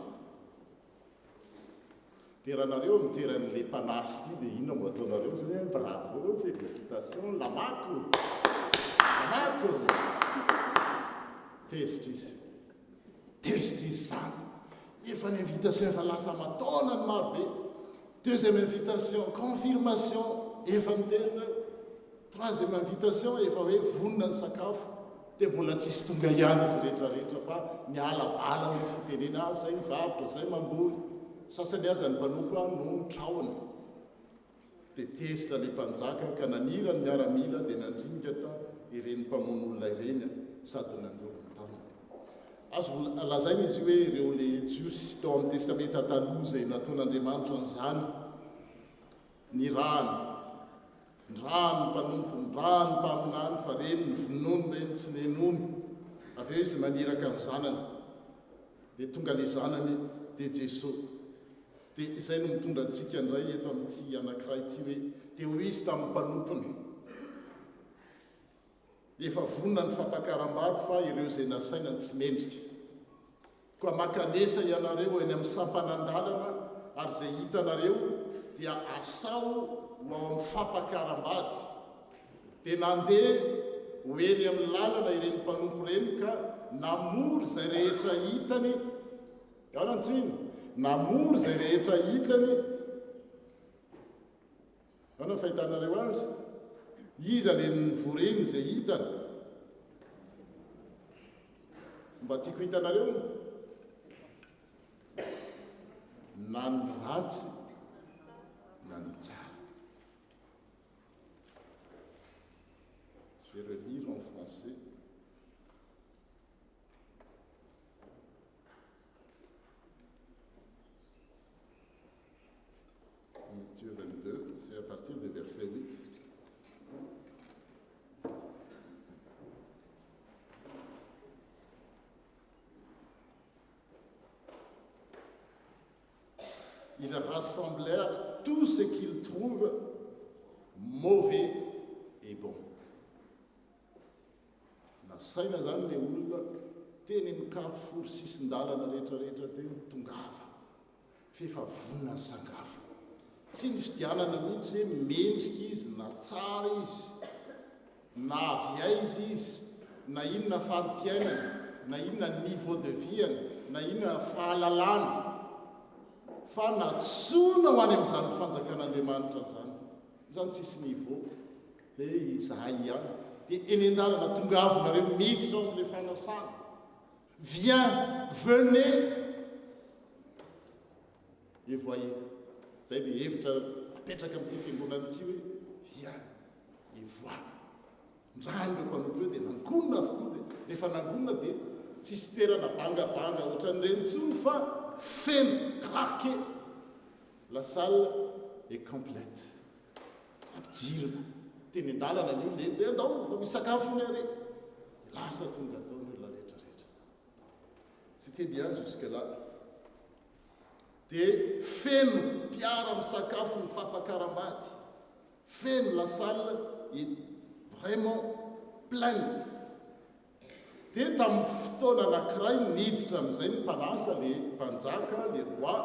Teranareo mitoeran'le mpanasy ty dia inona mbo ataonareo zay? Bravo, félicitation, lamako tezitra izy zany. Efa ny invitation efa lasa mataona ny marobe. Deuxième invitation confirmation efa miterina. Troisième invitation efa hoe vonona ny sakafo dia mbola tsisy tonga ihany izy rehetrarehetra fa miala bala ho fitenena zay mivarotra zay mamboly. Sasany aza ny mpanompo no traona dia tezitra le mpanjaka ka nanira ny miaramila dia nandringatra ireny mpamono olona ireny sady nandorony tany. Azo lazaina izy hoe ireo le jiosy tao amin'ny testamenta taloha zay nataon'Andriamanitra an'izany ny rano mpanompo, ny rano mpaminany fa reny ny vonony reny tsy nenony. Avy eo izy maniraka ny zanany dia tonga le zanany dia Jesosy. Dia izay no mitondra antsika indray eto amin'ity anankiray ity hoe dia ho izy tamin'ny mpanompony efa vonona ny fampakaram-bady fa ireo izay nasaina tsy mendrika. Koa makanesa ianareo eny amin'ny sampanandalana ary izay hitanareo dia asao ho ao amin'ny fampakaram-bady. Dia nandeha ho eny amin'ny lalana ireny mpanompo ireny ka namory izay rehetra hitany. Arantsiny namory izay rehetra hitany. Ana fahitanareo azy izy ale nivoreny izay hitany. Mba tiako hitanareo na ny ratsy na ny tsara. Je vais relire en français. Matthieu 22, c'est à partir du verset 8. Ils rassemblèrent tout ce qu'ils trouvent mauvais et bon. Nasaina zany le olona teny mikarofory sisin-dalana rehetrarehetra teny tongava fefa vonona ny sakafo. Tsy ny fidianana mihitsy hoe mendrika izy na tsara izy na aviaizy izy na inona farom-piainana na inona niveau de viany na inona fahalalana fa natsona ho any amin'izany fanjakan'Andriamanitra zany. Zany tsisy niveau hoe izahay ihany dia eny an-dalana tongavinareo miditra ao amin'ilay fanasana. Viens, venez et voyez. Zay le hevitra apetraka amin'ity fiangonana ity hoe viens et vois. Ndrano ireo mpanompo ireo dia nangonina avokoa dia rehefa nangonina dia tsisy toerana bangabanga ohatran'ireny intsony fa feno craqué. La salle est complète. Ampidirina teny an-dalana ny olona dia andao fa misy sakafo ny are. Lasa tonga ataony olona rehetrarehetra. Tsy C'était bien jusque-là. Dia feno mpiara misakafo mifampakaram-bady. Feno la salle est vraiment pleine. Dia tamin'ny fotoana anankiray niditra amin'izay ny mpanasa le mpanjaka, le roi,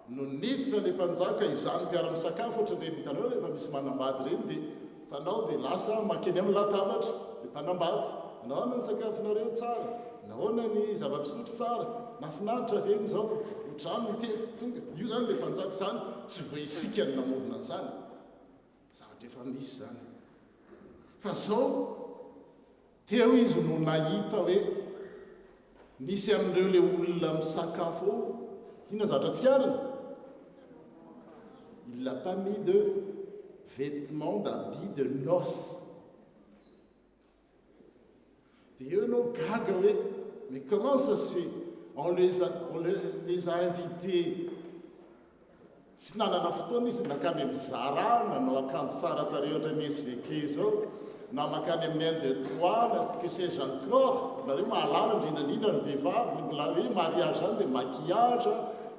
no niditra le mpanjaka izany mpiara-misakafo ohatran'ireny hitanao rehefa misy manambady reny dia fanao dia lasa makeny amin'ny latabatra le mpanambady. Nahoana ny sakafonareo tsara, nahoana ny zava-pisotro tsara, nafinaritra veny zao, ohatrany mitety tonga. Io zany le mpanjaka zany tsy voisika ny namorona an'izany. Zavatra efa nisy zany. Fa zao teo izy no nahita hoe nisy amin'ireo le olona misakafo ao, inona zavatra tsikariny? Il n'a pas mis de vêtements d'habits de noces. Et eux n'ont gaga, oui. Mais comment ça se fait? On les a invités. Tsy nanana fotoana izy nakany amin'ny zara, nanao akanjo tsara tare ohatra ny SVK zao, na makany amin'ny 1, 2, 3, na que sais-je encore. Nareo mahalala indrindrandrindra ny vehivavy, ny mbola hoe mariage zany dia maquillage,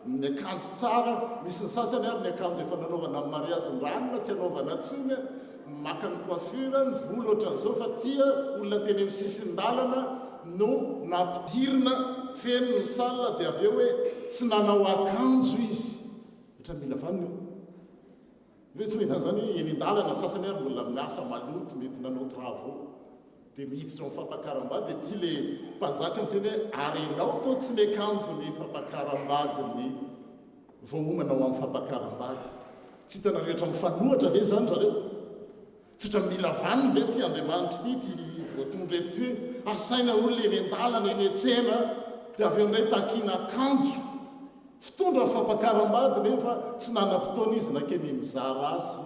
ny akanjo tsara, misy ny sasany ary ny akanjo efa nanaovana amin'ny mariage ranona, tsy anaovana tsiny, maka ny coiffure, ny volo ohatran'izao, fa tia olona teny amin'ny sisin-dalana no nampidirina feno ny salina dia avy eo hoe tsy nanao akanjo izy. Ohatra mila vanina io. Hoe tsy mety an'izany eny an-dalana, sasany ary mbola miasa maloto, mety nanao travaux, dia miditra amin'ny fampakaram-bady, dia tia le mpanjaka miteny hoe ary ianao to tsy miakanjo ny fampakaram-bady ny voahomanao amin'ny fampakaram-bady. Tsy hitanareo rehetra mifanohatra ve zany zareo? Tsy otra mila vaniny ve ty Andriamanitra ty voatondra eto hoe asaina olona eny an-dalana eny an-tsena dia avy eo indray takiana akanjo fitondra fampakaram-bady nefa tsy nanam-potoana izy nakeny mizara sy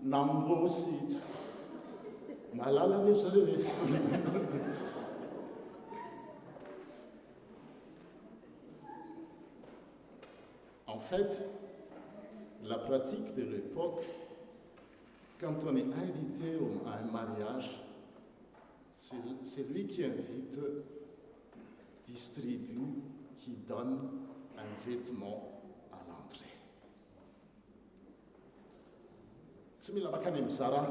namrosy malala netra zareo. En fait, la pratique de l'époque, quand on est invité à un mariage, c'est lui qui invite, distribue, qui donne un vêtement à l'entrée. Tsy mila makany mizara.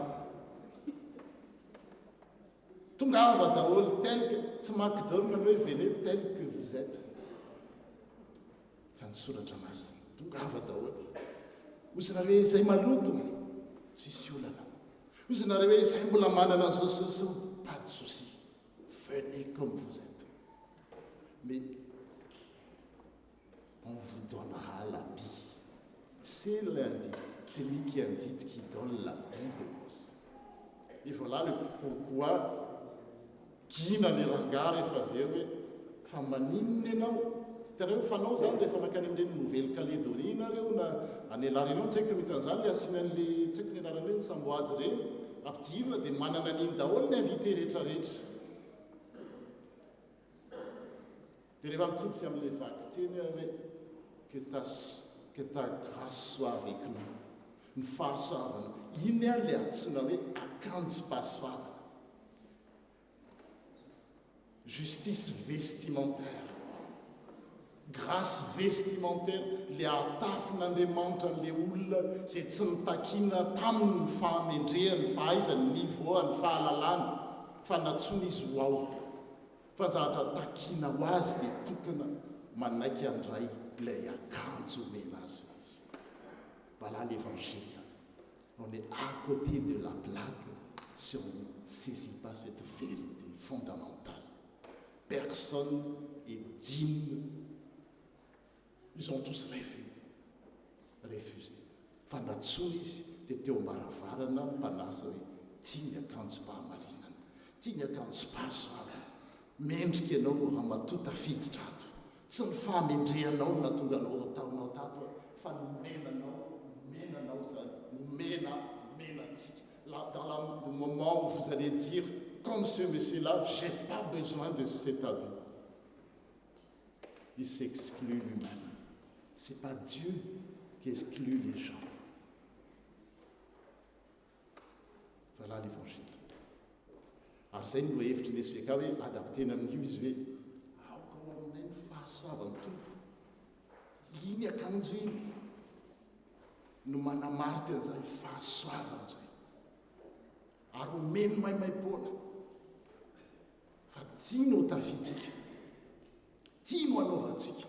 Tongava daholo tel que tsy makidorina hoe venez tel que vous êtes. Fa nisoratra masina. Tongava daholo. Ozinareo hoe izay maloto, tsisy olana. Ozinareo hoe izay mbola manana an'izao, pas de souci. Venez comme vous êtes. Mais on vous donnera l'habit. C'est lui qui invite, qui donne l'habit de noces. Et voilà le pourquoi kina ny rangaha rehefa avy eo hoe fa maninona ianao. Hitanareo fanao zany rehefa makany amin'ireny Nouvelle-Calédonie nareo na anelarenao tsy haiko mety an'izany le asianan'le tsy haiko ny anarany hoe ny samboady reny ampidirina dia manana an'iny daholo ny invité rehetrarehetra. Dia rehefa mitodika amin'ilay vaky teny hoe que ta grâce soit avec nous. Ny fahasoavana iny a le antsoina hoe akanjo-pahasoavana. Justice vestimentaire, grâce vestimentaire, le atafin'Andriamanitra n'le olona izay tsy nitakiana tamin'ny fahamendrehany, fahaizany, nivoany, fahalalany, fa natsony izy ho ao. Fa zavatra takiana ho azy dia tokana manaiky andray ilay akanjo omena azy. Voilà l'évangile. On est à côté de la plaque si on ne saisit pas cette vérité fondamentale. Personne est digne. Ils ont tous refusé. Fa natsony izy dia teo ambaravarana ny mpanasa hoe tia ny akanjo-pahamarinana, tia ny akanjo-pahasoavana. Mendrika ianao raha matota fiditra ato. Tsy ny fahamendrehanao no natonga anao taonao tato, fa menanao zany, menantsika. Dans le moment où vous allez dire, comme ce monsieur-là, je n'ai pas besoin de cet habit. Il s'exclut lui-même. Ce n'est pas Dieu qui exclut les gens. Voilà l'évangile. Alors, c'est une hevitra ny SVK hoe adaptena amin'io izy hoe aoka ho aminay ny iny akanjo iny no manamarika an'izay fahasoavana zay ary omeny maimaimpona fa tiano ho tafitsika, tiano anaovantsika,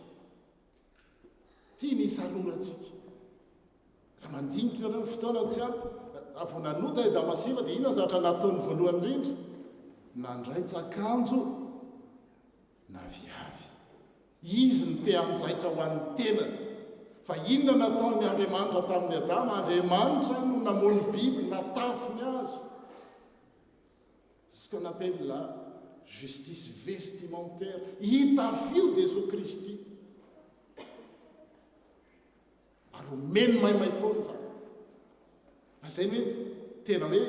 tiany isaloratsika. Raha mandinikina reo ny fotoana tsy ampy avo nanota e Damasiva dia inona zavatra nataony voalohany indrindra? Nandraitsy akanjo na viavy. Izy ny te hanjaitra ho an'ny tenany. Fa inona nataony Andriamanitra tamin'ny Adama? Andriamanitra no namono biby natafiny azy. Ce qu'on appelle la justice vestimentaire. Hitafio Jésus-Christ. Ary omeny maimaimpona zany. Zay hoe tena hoe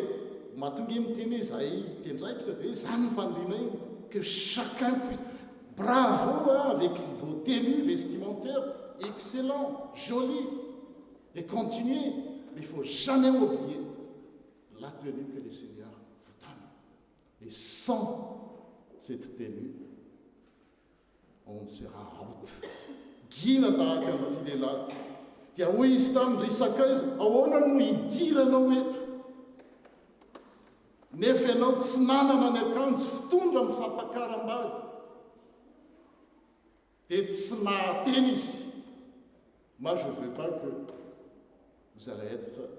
mahatonga miteny hoe zahay mpiandraikitra dia hoe zany ny faniriana iny que chacun puisse. Bravo avec vos tenues vestimentaires, excellent, joli, et continuez. Mais il ne faut jamais oublier la tenue que le Seigneur vous donne. Et sans cette tenue, on sera honte. Gina tahaka amin'ity lehilahy ty. Dia hoy izy tamin'ny resaka izy, ahoana no hidiranao eto? Nefa ianao tsy nanana ny akanjo fitondra mifampakaram-bady. Et tsy nahateny izy. Moi, je ne veux pas que vous allez être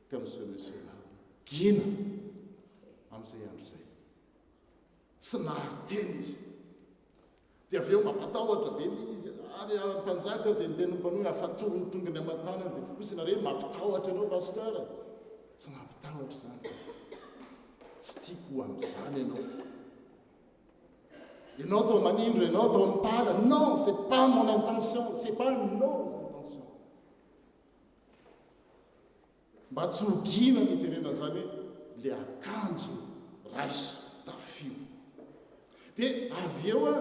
comme ce monsieur-là. Gina amin'izay andro zay. Tsy nahateny izy. Dia avy eo mampatahotra be izy. Ary mpanjaka dia nitenim-panohy afatoro ny tongony aman-tanany dia hozy nareo mampitahotra ianao pasteur. Tsy mampitahotra zany. Tsy tiako amin'izany ianao. Ianao atao manindro, ianao atao mipala. Non, c'est pas mon intention, c'est pas nos intentions. Mba tsy ho gina ny tenena zany hoe le akanjo raiso tafio. Dia avy eo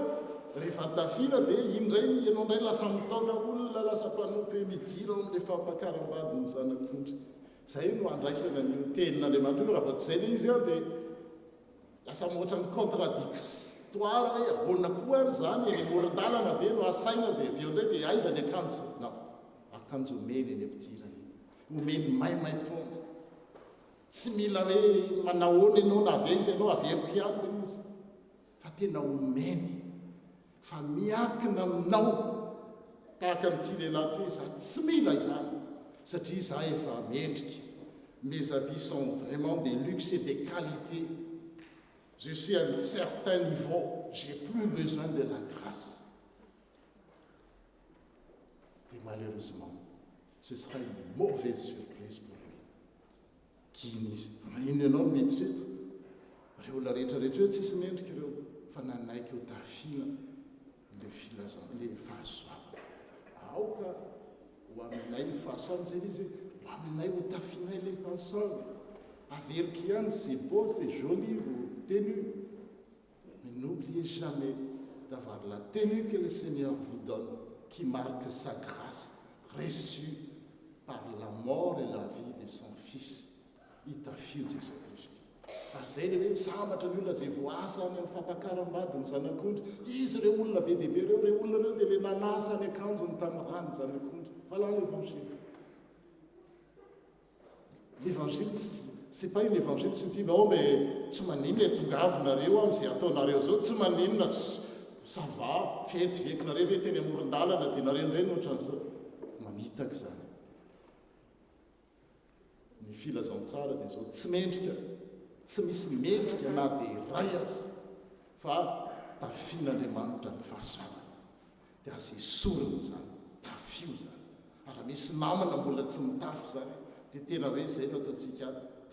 rehefa tafina dia indray ianao indray lasa mitaona olona, lasa mpanompo hoe midira ao amin'le fampakaram-bady ny zanak'ondry. Zay no andraisana ny tenin'Andriamanitra raha vao tsy zay le izy dia lasa ohatra ny contradictoire hoe ahoana koa ary zany eny moron-dalana ve no asaina dia avy eo indray dia aiza ny akanjo? Non, akanjo omeny eny ampidirany, omeny maimaimpona. Tsy mila hoe manahoana ianao na aveza ianao averiko ihany izy, fa tena omeny. Fa miakina aminao tahaka amin'ity lehilahy ty hoe za tsy mila izany satria za efa mendrika. Mes habits sont vraiment des luxes et des qualités. Je suis à un certain niveau, j'ai plus besoin de la grâce. Et malheureusement, ce sera une mauvaise surprise pour lui. Qui n'y ianao mety reto reo olona rehetrarehetra tsisy mendrika ireo fa nanaiky ho tafina le fahasoavana. Aoka ho aminay ny fahasoavana zay izy hoe ho aminay ho tafinay le fahasoavana. Averiko ihany, c'est beau, c'est joli, vos tenues. Mais n'oubliez jamais d'avoir la tenue que le Seigneur vous donne, qui marque sa grâce, reçue par la mort et la vie de son Fils. Hitafio Jésus-Christ. Ary zay le hoe misambatra ny olona zay voasa any amin'ny fampakaram-bady ny zanak'ondry. Izy reo olona be dehibe reo olona reo dia le nanasa ny akanjony tamin'ny rano ny zanak'ondry. Voilà l'évangile. L'évangile, c'est pas une évangile si on dit oh mais tsy maninona tongavinareo amin'izay ataonareo zao, tsy maninona ça va fietiviekinareo ve teny amoron-dalana dia nareo indray nohatran'izao. Manitaka zany. Ny filazantsara dia zao tsy mendrika, tsy misy mendrika na dia ray azy fa tafian'Andriamanitra ny fahasoavana. Dia azy esorina zany, tafio zany. Raha misy namana mbola tsy mitafy zany dia tena hoe izay no ataontsika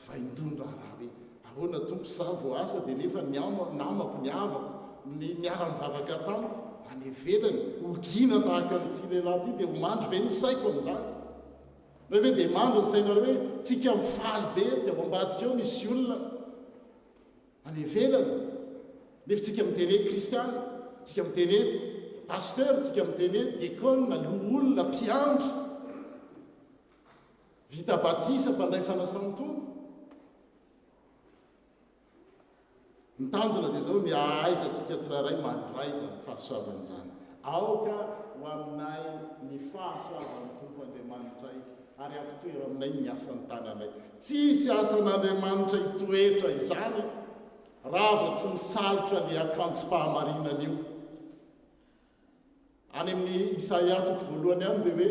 vaindondra raha hoe ahoana tompo sa voasa dia nefa namako, ny havako, ny ara-mivavaka tamiko any ivelany hogina tahaka n'ity lehilahy ty dia ho mandry ve ny saiko amin'izany. Rehave dia mandry ny sainareo hoe tsika mifaly be dia ao ambadika eo misy olona any ivelany. Nefa tsika miteny hoe kristiany, tsika miteny hoe pasteur, tsika miteny hoe diakona, olona mpiandry, vita batisa mpandray fanasany tompo. Ny tanjona dia zao ny ahaizantsika tsirairay mandray zany fahasoavana zany. Aoka ho aminay ny fahasoavan'ny tompo Andriamanitra ary ampitoera aminay ny asan'ny tananay. Tsisy asan'Andriamanitra hitoetra izany raha va tsy misalotra ny akanjo-pahamarinana io. Any amin'ny Isaia toko voalohany any dia hoe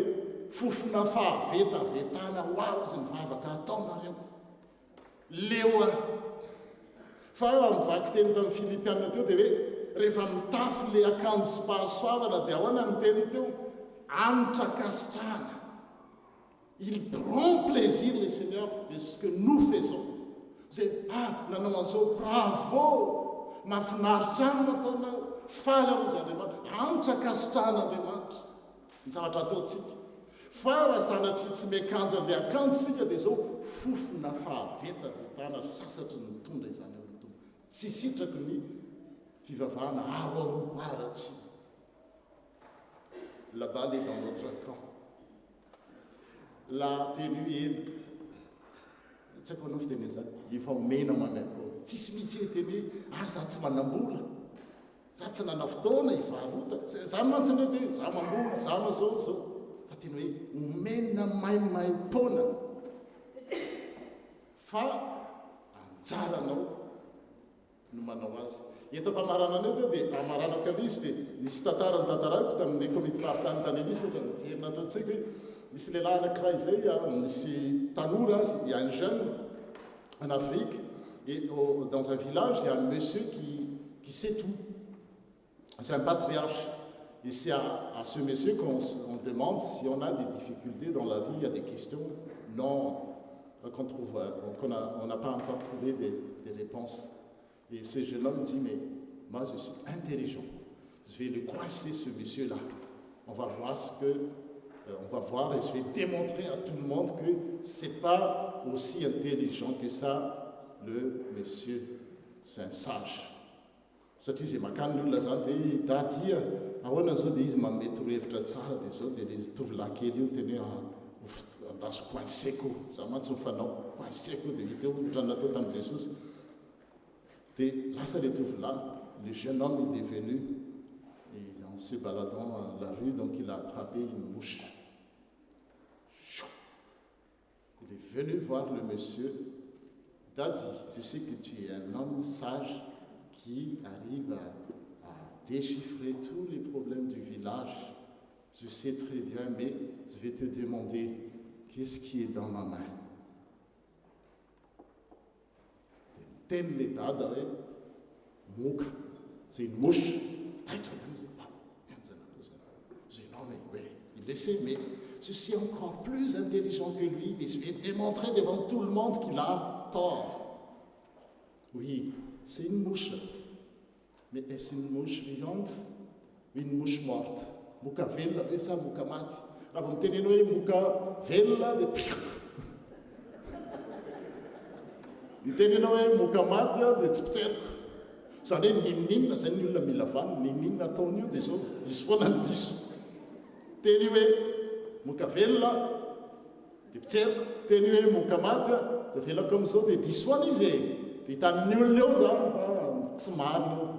fofona fahavetavetana ho azy ny vavaka ataonareo. Leo fa mivaky teny tamin'ny Filipianina teo dia hoe rehefa mitafy le akanjo sy pahasoavana dia ahoana ny teny teo? Anitra kasitrahana. Il prend plaisir le Seigneur de ce que nous faisons. C'est nanao an'izao, bravo, mahafinaritra any nataonao, faly aozy Andriamanitra, anitra kasitrahan'Andriamanitra ny zavatra ataontsika. Fa raha sanatria tsy miakanjo an'ilay akanjo sika dia izao fofona fahavetavetana ry sasatry ny mitondra izany ao ny tombo. Tsy sitraky ny fivavahana aroaroaparatsy. Là-bas, elle est dans notre camp. La tenue tsy haiko anao fiteny zany, efa omena manako. Tsisy mihitsy teny hoe za tsy manambola, za tsy nana fotoana hivarota, zany mantsy ny hoe za mambola, za mazao zao. Fa teny hoe omena maimaim-pona fa anjaranao no manao azy. Eto mpamarana anao teo dia amaranaka an'izy dia nisy tantarany tantarako tamin'ny komité maritany tany anisy oatra ny verina ataontsika hoe misy lehilahy anankiray izay misy tanora azy, il y a un jeune en Afrique et dans un village il y a un monsieur qui sait tout. C'est un patriarche. Et c'est à ce monsieur qu'on demande si on a des difficultés dans la vie, il y a des questions qu'on trouve, on n'a pas encore trouvé des réponses. Et ce jeune homme dit, mais moi je suis intelligent, je vais le coincer ce monsieur-là. On va voir on va voir et je vais démontrer à tout le monde que c'est pas aussi intelligent que ça, le monsieur, c'est un sage. Satria izay makany ny olona zany dia daty ahoana zao dia izy manome torohevitra tsara dia zao dia le tovolahy kely io teny hoe andaso coinceko, za mantsy mifanao coinceko dia hita eo raha natao tamin'i Jesosy. Dia lasa le tovolahy, le jeune homme il est venu et en se baladant dans la rue, donc il a attrapé une mouche. Il est venu voir le monsieur. Daddy, je sais que tu es un homme sage qui arrive à déchiffrer tous les problèmes du village. Je sais très bien, mais je vais te demander qu'est-ce qui est dans ma main. Telle l'état d'arrêt, mouka, c'est une mouche. C'est non, mais oui, il le sait, mais je suis encore plus intelligent que lui, mais je vais démontrer devant tout le monde qu'il a tort. Oui, c'est une mouche. Mais est-ce une mouche vivante ou une mouche morte? Mouka vella, et ça, mouka mati. Là, vous me tenez, mouka vella, de pire. Vous me tenez, mouka mati, de tsipter. Ça n'est ni c'est nul la milafan, ni la tonio, des autres, disponantis. Tenue, mouka vella, de pter, tenue, mouka mati, de vella comme ça, de disponisé. Tu t'as nul les autres, c'est marrant.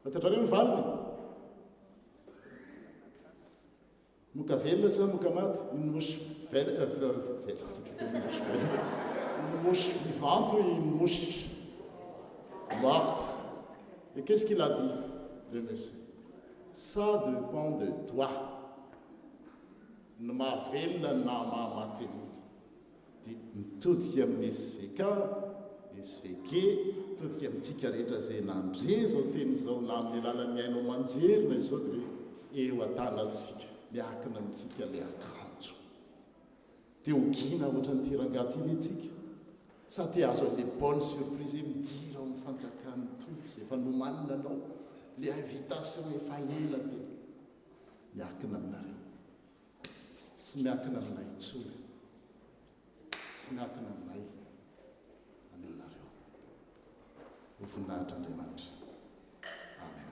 Atatrareo ny valiny moka velona sa moka maty une mouche une mouche vivante ou une mouche morte. Et qu'est-ce qu'il a dit le monsieur? Ça dépend de toi. Ma velona na mamatiny dia mitodika amin'izy feka izy feke todika amintsika rehetra zay nandre zao teny zao na amin'ny alalan'ny hainao manjery na izao dia eo an-tanatsika miakina amintsika le akanjo dia ogina ohatra ny tirangaty ivy itsika sa te azo le bonne surprise midira ao amin'ny fanjakan'ny tompo zay efa nomanina anao le invitation efa ela be miakina aminareo tsy miakina aminay intsony tsy miakina aminay aminareo ho voninahitra Andriamanitra. Amen.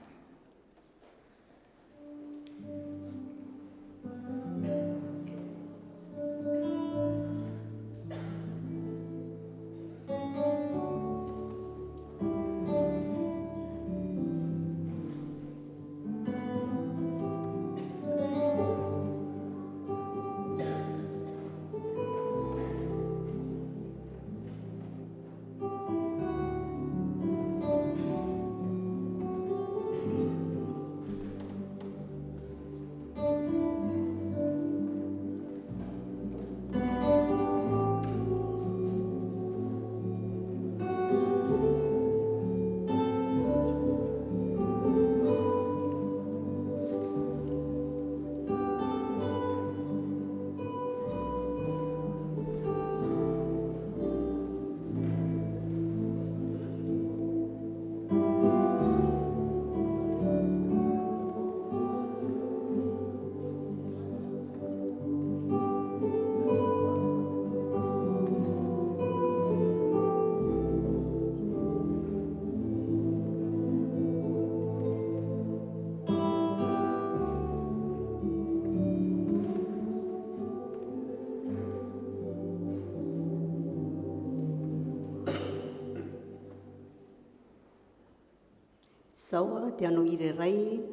Zao dia hanao ireray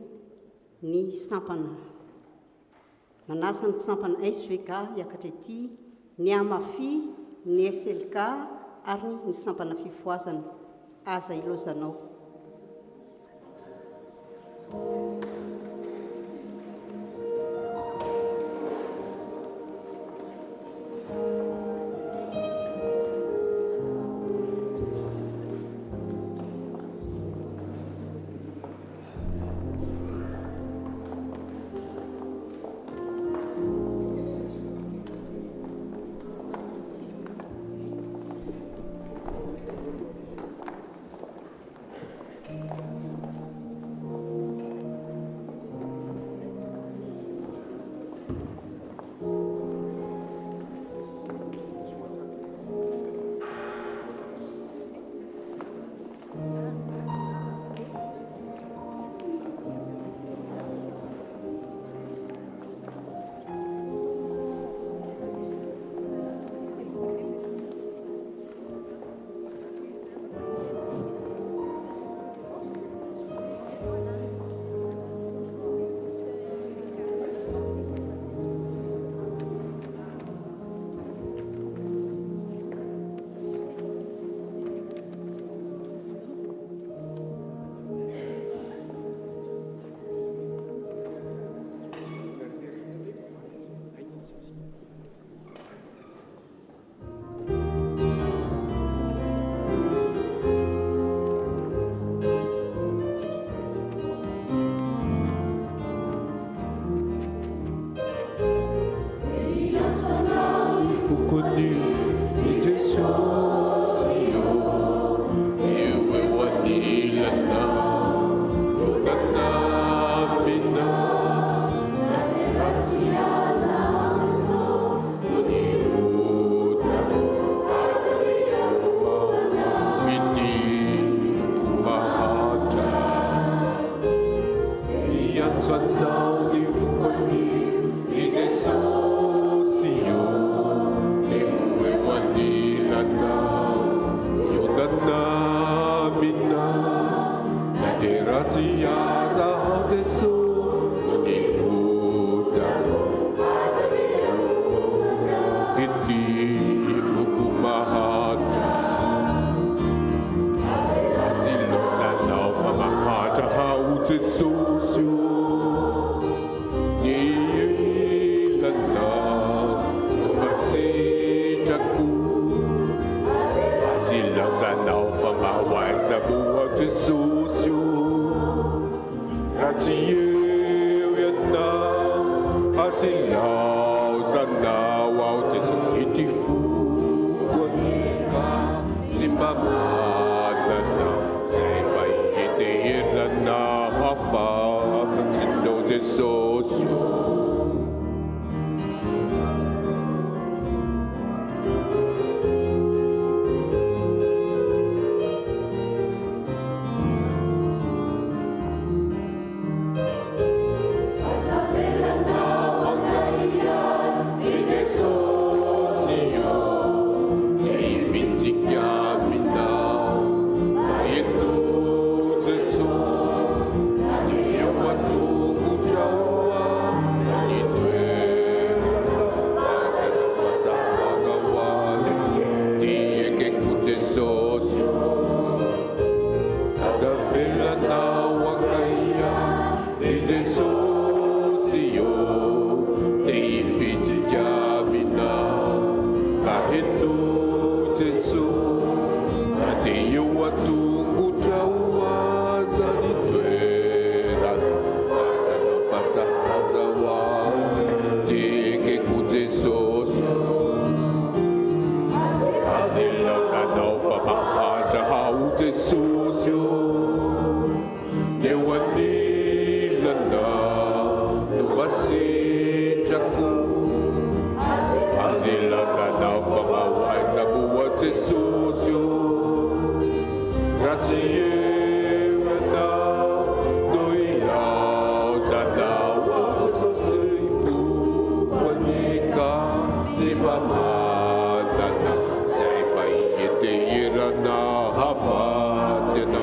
ny sampana. Manasa ny sampana SVK hiakatra ety, ny AMAFI, ny SLK ary ny sampana fifoazana. Aza ilozanao.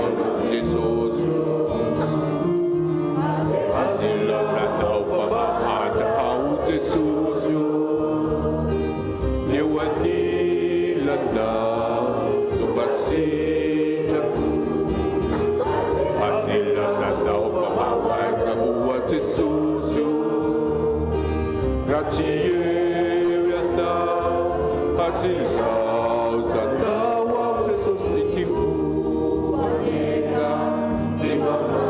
Jesus. Jesus eu anila na do basija anila zadau famawa zamua Jesus gratie eu na asilau zadau Jesus sikifu anila zimama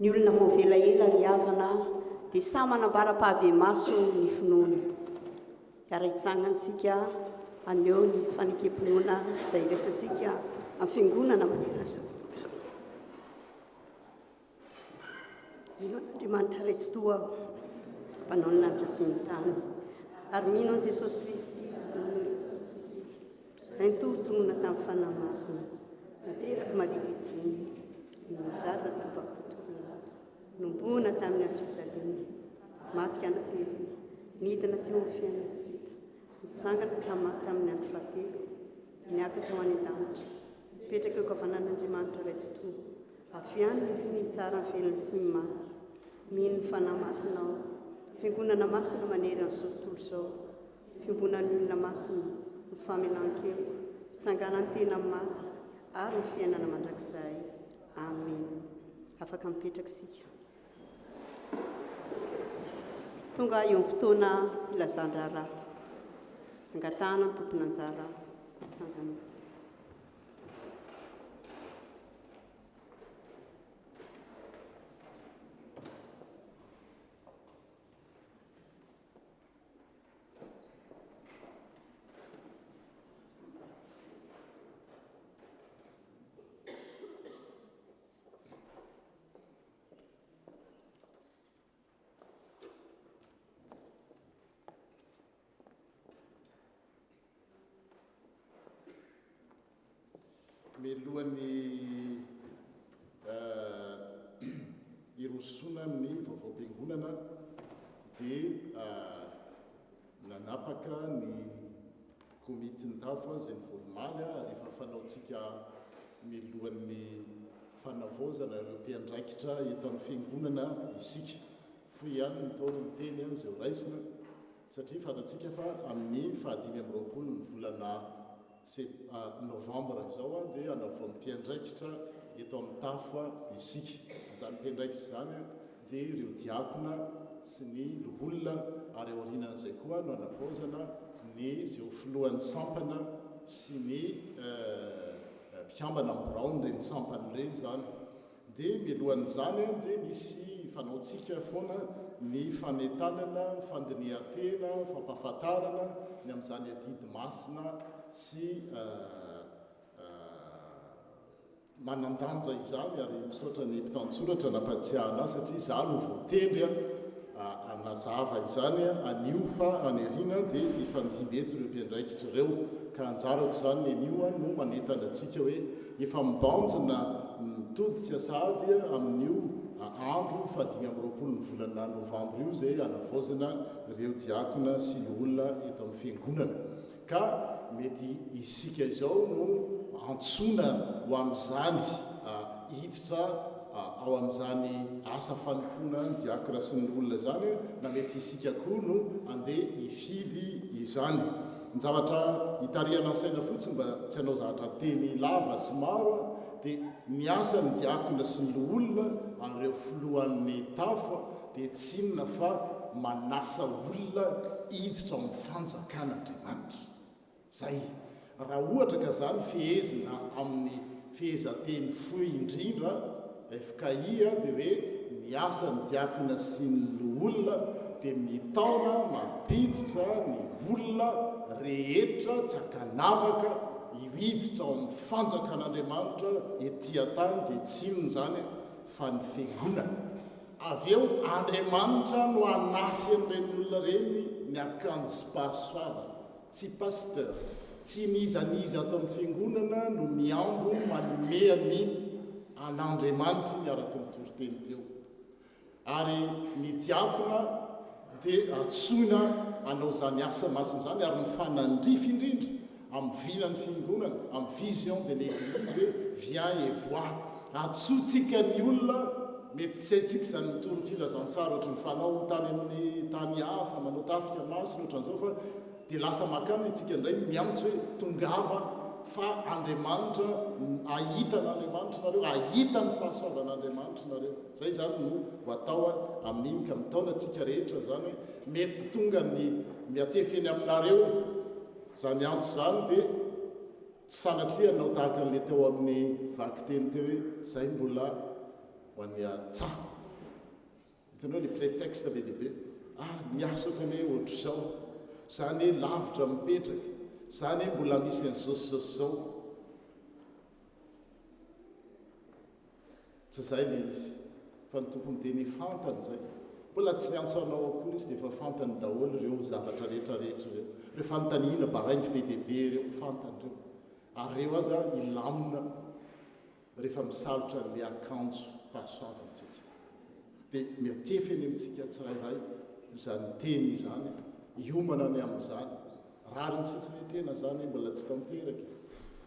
Ny olona voavela ela ry havana dia samy manambara-pahabe maso ny finoana. Hiara-hitsangana sika aneo ny fanekempinoana izay resantsika amin'ny fiangonana manerana mino an'Andriamanitra retsi-toa mpanao ny lanitra sy ny tany ary mino an' Jesosy Kristy izay nitovitonona tamin'ny fanahy masina nateraka marivitsiny nijara tampakotolona nombona tamin'ny Jerusalema matika anapevina nidina teo amin'ny fiainantsika nitsangana tamin'ny andro fahatelo niakatra ho any an-danitra mipetraka eo kavanan'Andriamanitra retsi-toa avy any ny finitsara ny velona sy ny maty mino ny fanahy masina ao fiangonana masina manery an'izao tontolo izao fiangonan'ny olona masina ny famelan-keloko fitsanganan'ny tena amin'ny maty ary ny fiainana mandrakizay. Amen. Afaka mipetraka sika. Tonga eo amin'ny fotoana filazan-draharaha. Angatahana ny tompona anjara fitsanganana. Melohan'ny irosona amin'ny vaovao-piangonana dia nanapaka ny komitiny tafo izay nyvolomaly ary efa fanaontsika melohan'ny fanavaozana ireo mpiandraikitra eto amin'ny fiangonana isika foy ihany ny tao ny teny izay ho raisina satria fantatsika fa amin'ny 25 ny volana novembre izao dia anaovao ny mpiandraikitra eto amin'ny tafo isika izany mpiandraikitra izany dia ireo diakona sy ny loholona ary aorianan'izay koa no anavaozana ny izay filohan'ny sampana sy ny mpiambana amin'ny braon reny sampany ireny izany dia mialohan'izany dia misy fanaontsika foana ny fanetanana fandinihan-tena fampahafantarana ny amin'izany adidy masina sy manandanja izany ary misaotra ny mpitantsoratra nampatsiahana satria izany ho voatendry anazava izany anio fa anyarina dia efa nidimety ireo mpiandraikitra ireo ka anjarako izany anio no manentana antsika hoe efa mibanjina mitodika sady amin'io andro 25 ny volana novambra io zay anavaozana ireo diakona sy ny olona eto amin'ny fiangonana ka mety isika izao no antsona ho amin'izany hiditra ao amin'izany asa fanompona ny diakona sy ny olona zany na mety isika koa no andeha hifidy izany. Ny zavatra hitariana ny saina fotsiny mba tsy hanao zavatra teny lava sy maro dia ny asa ny diakona sy ny olona areo filohan'ny tafo dia tsy inona fa manasa olona hiditra amin'ny fanjakan'Andriamanitra. Zay raha ohatra ka zany fehezina amin'ny fehezanteny fohy indrindra FKI dia hoe ny asa ny diakona sy ny olona dia mitaona mampiditra ny olona rehetra tsy akanavaka hiditra ao amin'ny fanjakan'Andriamanitra etỳ tany dia tsy inona zany fa ny fiangonana. Avy eo Andriamanitra no anafy an'ireny olona reny ny akanjo-pahasoavana, tsy pasteur, tsy nizaniza ato amin'ny fiangonana no miambo manome an'iny an'Andriamanitra miaraka ny toriteny teo. Ary ny diakona dia atsoina hanao zany asa masina zany ary mifanandrify indrindra amin'ny vinan'ny fiangonana, amin'ny vision de l'église hoe viens et vois. Atsotsika ny olona mety tsy haintsika zany mitoro filazantsara ohatra ny fanao tany amin'ny tany hafa manao tafika masina ohatran'izao fa dia lasa makany itsika indray miantso hoe tongava fa Andriamanitra ahita n'Andriamanitra nareo, ahita ny fahasoavan'Andriamanitra nareo. Zay zany no ho atao amin'iny ka mitaona antsika rehetra zany hoe mety tonga ny miatefeny aminareo zany antso zany dia tsy sanatria anao tahaka an'le teo amin'ny vakiteny teo hoe zay mbola ho an'ny tsaha. Hitanao le prétexte be dehibe miasako ane ohatr'izao, zany hoe lavitra mipetraka, zany hoe mbola misy an'izao zao. Tsy zay le izy fa ny tompony teny fantany zay. Mbola tsy niantso anao akory izy dia efa fantany daholo ireo zavatra rehetrarehetra ireo. Ireo fanontaniana baraingy be dehibe ireo fantany ireo. Ary ireo aza ilamina rehefa misalotra le akanjo pahasoavantsika. Dia miatefeny amintsika tsirairay izany teny izany, hiomana ny amin'izany. Rariny sitsiny tena zany mbola tsy tanteraka.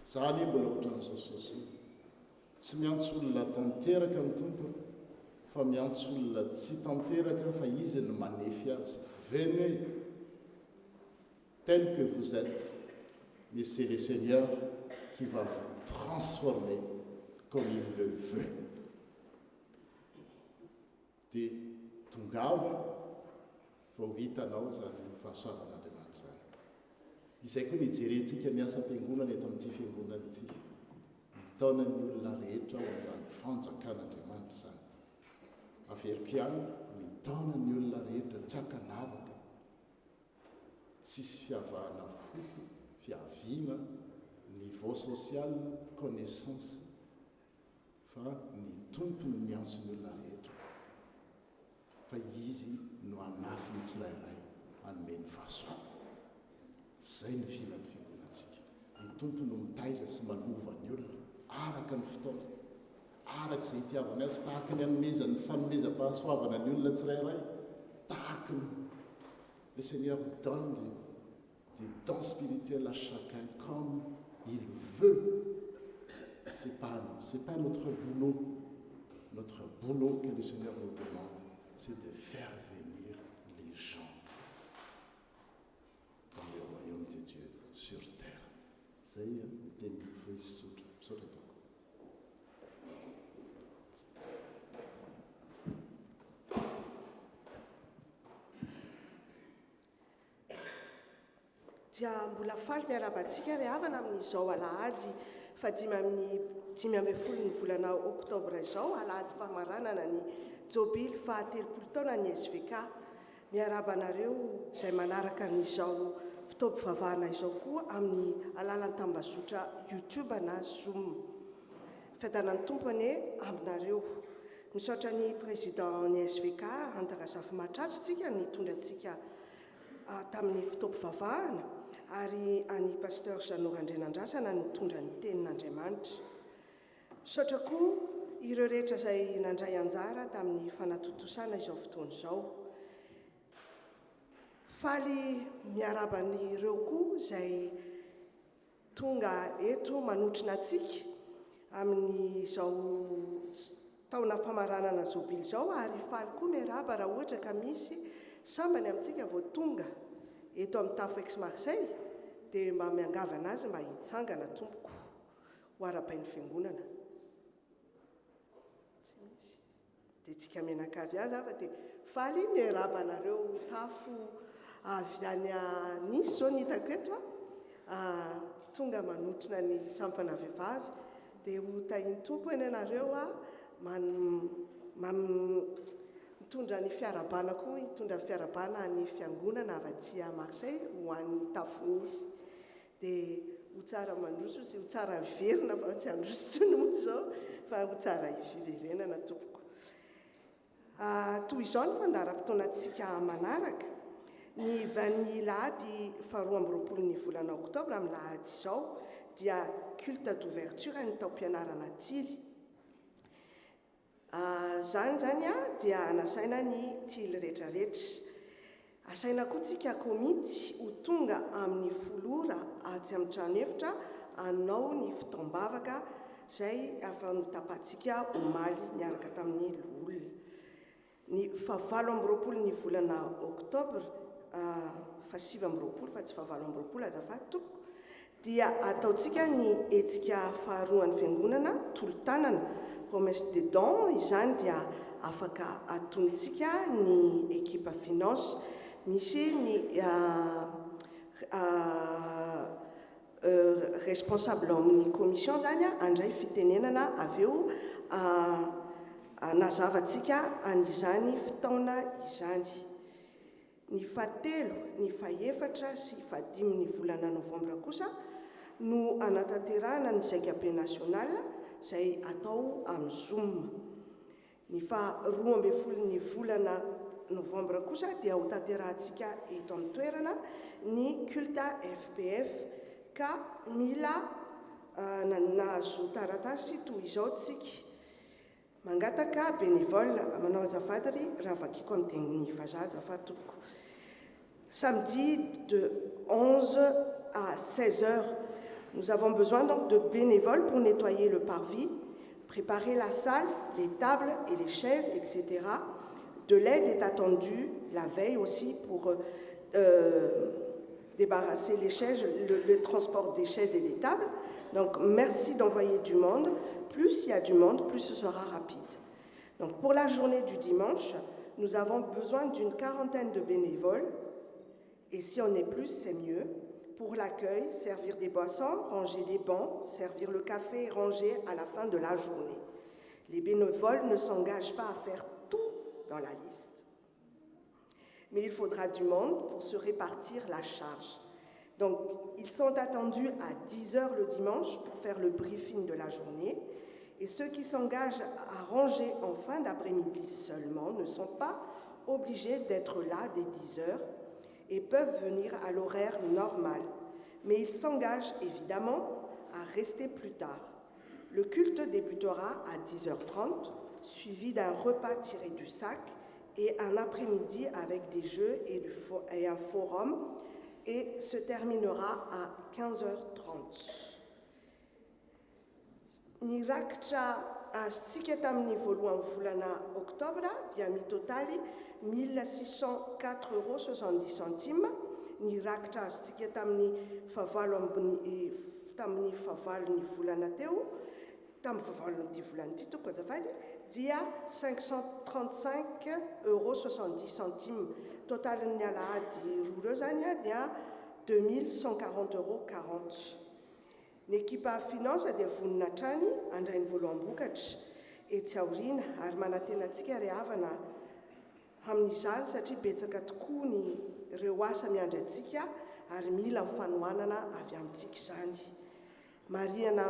Zany mbola ohatran'izao soso. Tsy miantso olona tanteraka ny tompony fa miantso olona tsy tanteraka fa izy no manefy azy. Venez tel que vous êtes, mais c'est le Seigneur qui va vous transformer comme il le veut. Dia tongava fa ho hitanao zany fahasoavan'Andriamanitra zany. Izay koa nijerentsika ny asam-piangonana eto amin'ity fiangonana ity. Mitaona ny olona rehetra ao amin'izany fanjakan'Andriamanitra zany. Averiko ihany mitaona ny olona rehetra tsy akanavaka, tsisy fiavahana foko, fiaviana, niveau social, connaissance, fa ny tompony miantso ny olona rehetra. Fa izy no anafiny tsirairay hanome ny fahasoavana. Zay ny filan'ny fiangonantsika. Ny tompony no mitaiza sy manova ny olona araka ny fotoana, araka izay itiavany azy, tahaka ny hanomezany fanomezam-pahasoavana ny olona tsirairay, tahaka le Seigneur donne des dons spirituels à chacun comme il veut. C'est pas notre boulot. Notre boulot que le Seigneur nous demande, c'est de faire venir les gens dans le royaume de Dieu sur terre. Ça y est, c'est une fausse soute. Dia mbola faly miarabantsika ry havana amin'izao alahady fa 15 ny volana oktobra izao, alahady famaranana ny jobily faha-30 taona ny SVK. Miarabanareo izay manaraka n'izao fitaovam-pivavahana izao koa amin'ny alalan'ny tambazotra YouTube na Zoom. Fiadanany tompony aminareo. Misaotra ny président ny SVK Antakazafy Mahatratritsika nitondrantsika tamin'ny fitaovam-pivavahana ary any pasteur Janora Andrenandrasana nitondra ny tenin'Andriamanitra. Misaotra koa ireo rehetra izay nandray anjara tamin'ny fanatotosana izao fotoana izao. Faly miaraban'ireo koa izay tonga eto manotrina antsika amin'izao taona famaranana zobily zao ary faly koa miaraba raha ohatra ka misy sambany amintsika vao tonga eto amin'ny Tafax Marseille dia mba miangavana azy mba hitsangana tompoko ho ara-bain'ny fiangonana. Tsy misy dia tsika menakavy azy fa dia faly miaraba anareo tafo avy any Nice zao ny hitako eto tonga manotrina ny sampana vehivavy dia ho tahiny tompo eny ianareo mitondra ny fiarabana koa hitondra fiarabana ny fiangonana avy aty Marseille ho an'ny tafo Nice dia ho tsara mandroso sy ho tsara hiverina fa tsy handrosotsony moa zao fa ho tsara hiverenana tompoko. Toy izao ny fandaharam-potoanantsika manaraka ny lahady 12 ny volana oktobra amin'ny lahady izao dia culte d'ouverture ny taom-pianarana tily. Zany dia anasaina ny tily rehetrarehetra. Asaina koa tsika komity ho tonga amin'ny 10 ora aty amin'ny trano efitra anao ny fitaombavaka izay afa-tapatsika omaly miaraka tamin'ny olona. Ny 17 ny volana oktobra fa 7 fa tsy 17 azafady tompoko dia ataontsika ny hetsika faharoan'ny fiangonana tolo-tanana promesse des dons. Izany dia afaka atontsika ny ekipa finance misy ny responsable amin'ny commission zany andray fitenenana avy eo nazavatsika an'izany fotoana izany. Ny 7, ny 8 sy 15 ny volana novambra kosa no anatanterahana ny zakabe national izay atao amin'ny Zoom. Ny 12 ny volana novambra kosa dia ho tanterahantsika eto amin'ny toerana ny culte FPF ka mila nahazo taratasy toy izao tsika mangataka bénévole manao azafady raha vakiko amin'ny teny vazaha azafady tompoko. Samedi de 11 à 16 heures, nous avons besoin donc de bénévoles pour nettoyer le parvis, préparer la salle, les tables et les chaises, etc. De l'aide est attendue la veille aussi pour débarrasser les chaises, le transport des chaises et des tables. Donc merci d'envoyer du monde. Plus il y a du monde, plus ce sera rapide. Donc pour la journée du dimanche, nous avons besoin d'une 40aine de bénévoles. Et si on est plus, c'est mieux. Pour l'accueil, servir des boissons, ranger les bancs, servir le café et ranger à la fin de la journée. Les bénévoles ne s'engagent pas à faire tout dans la liste. Mais il faudra du monde pour se répartir la charge. Donc, ils sont attendus à 10 heures le dimanche pour faire le briefing de la journée. Et ceux qui s'engagent à ranger en fin d'après-midi seulement ne sont pas obligés d'être là dès 10 heures et peuvent venir à l'horaire normal. Mais ils s'engagent évidemment à rester plus tard. Le culte débutera à 10h30, suivi d'un repas tiré du sac et un après-midi avec des jeux et un forum, et se terminera à 15h30. Nirakitra asitsika tamin'ny voalohany volana oktobra dia mitôtaly 1604,70 €. Nirakitra asitsika tamin'ny tamin'ny fahavalon'ny volana teo, tamin'ny fahavalon'ny volana ity toko azafady, dia 535,70 €. Totalin'ny alahady roa ireo zany dia 2140,40 €. Ny ekipa finance dia vonina hatrany andrainy voaloam-bokatra etsy aoriana ary manatenantsika ry havana amin'izany satria betsaka tokoa ny ireo asa miandry antsika ary mila fanohanana avy amintsika izany. Marihana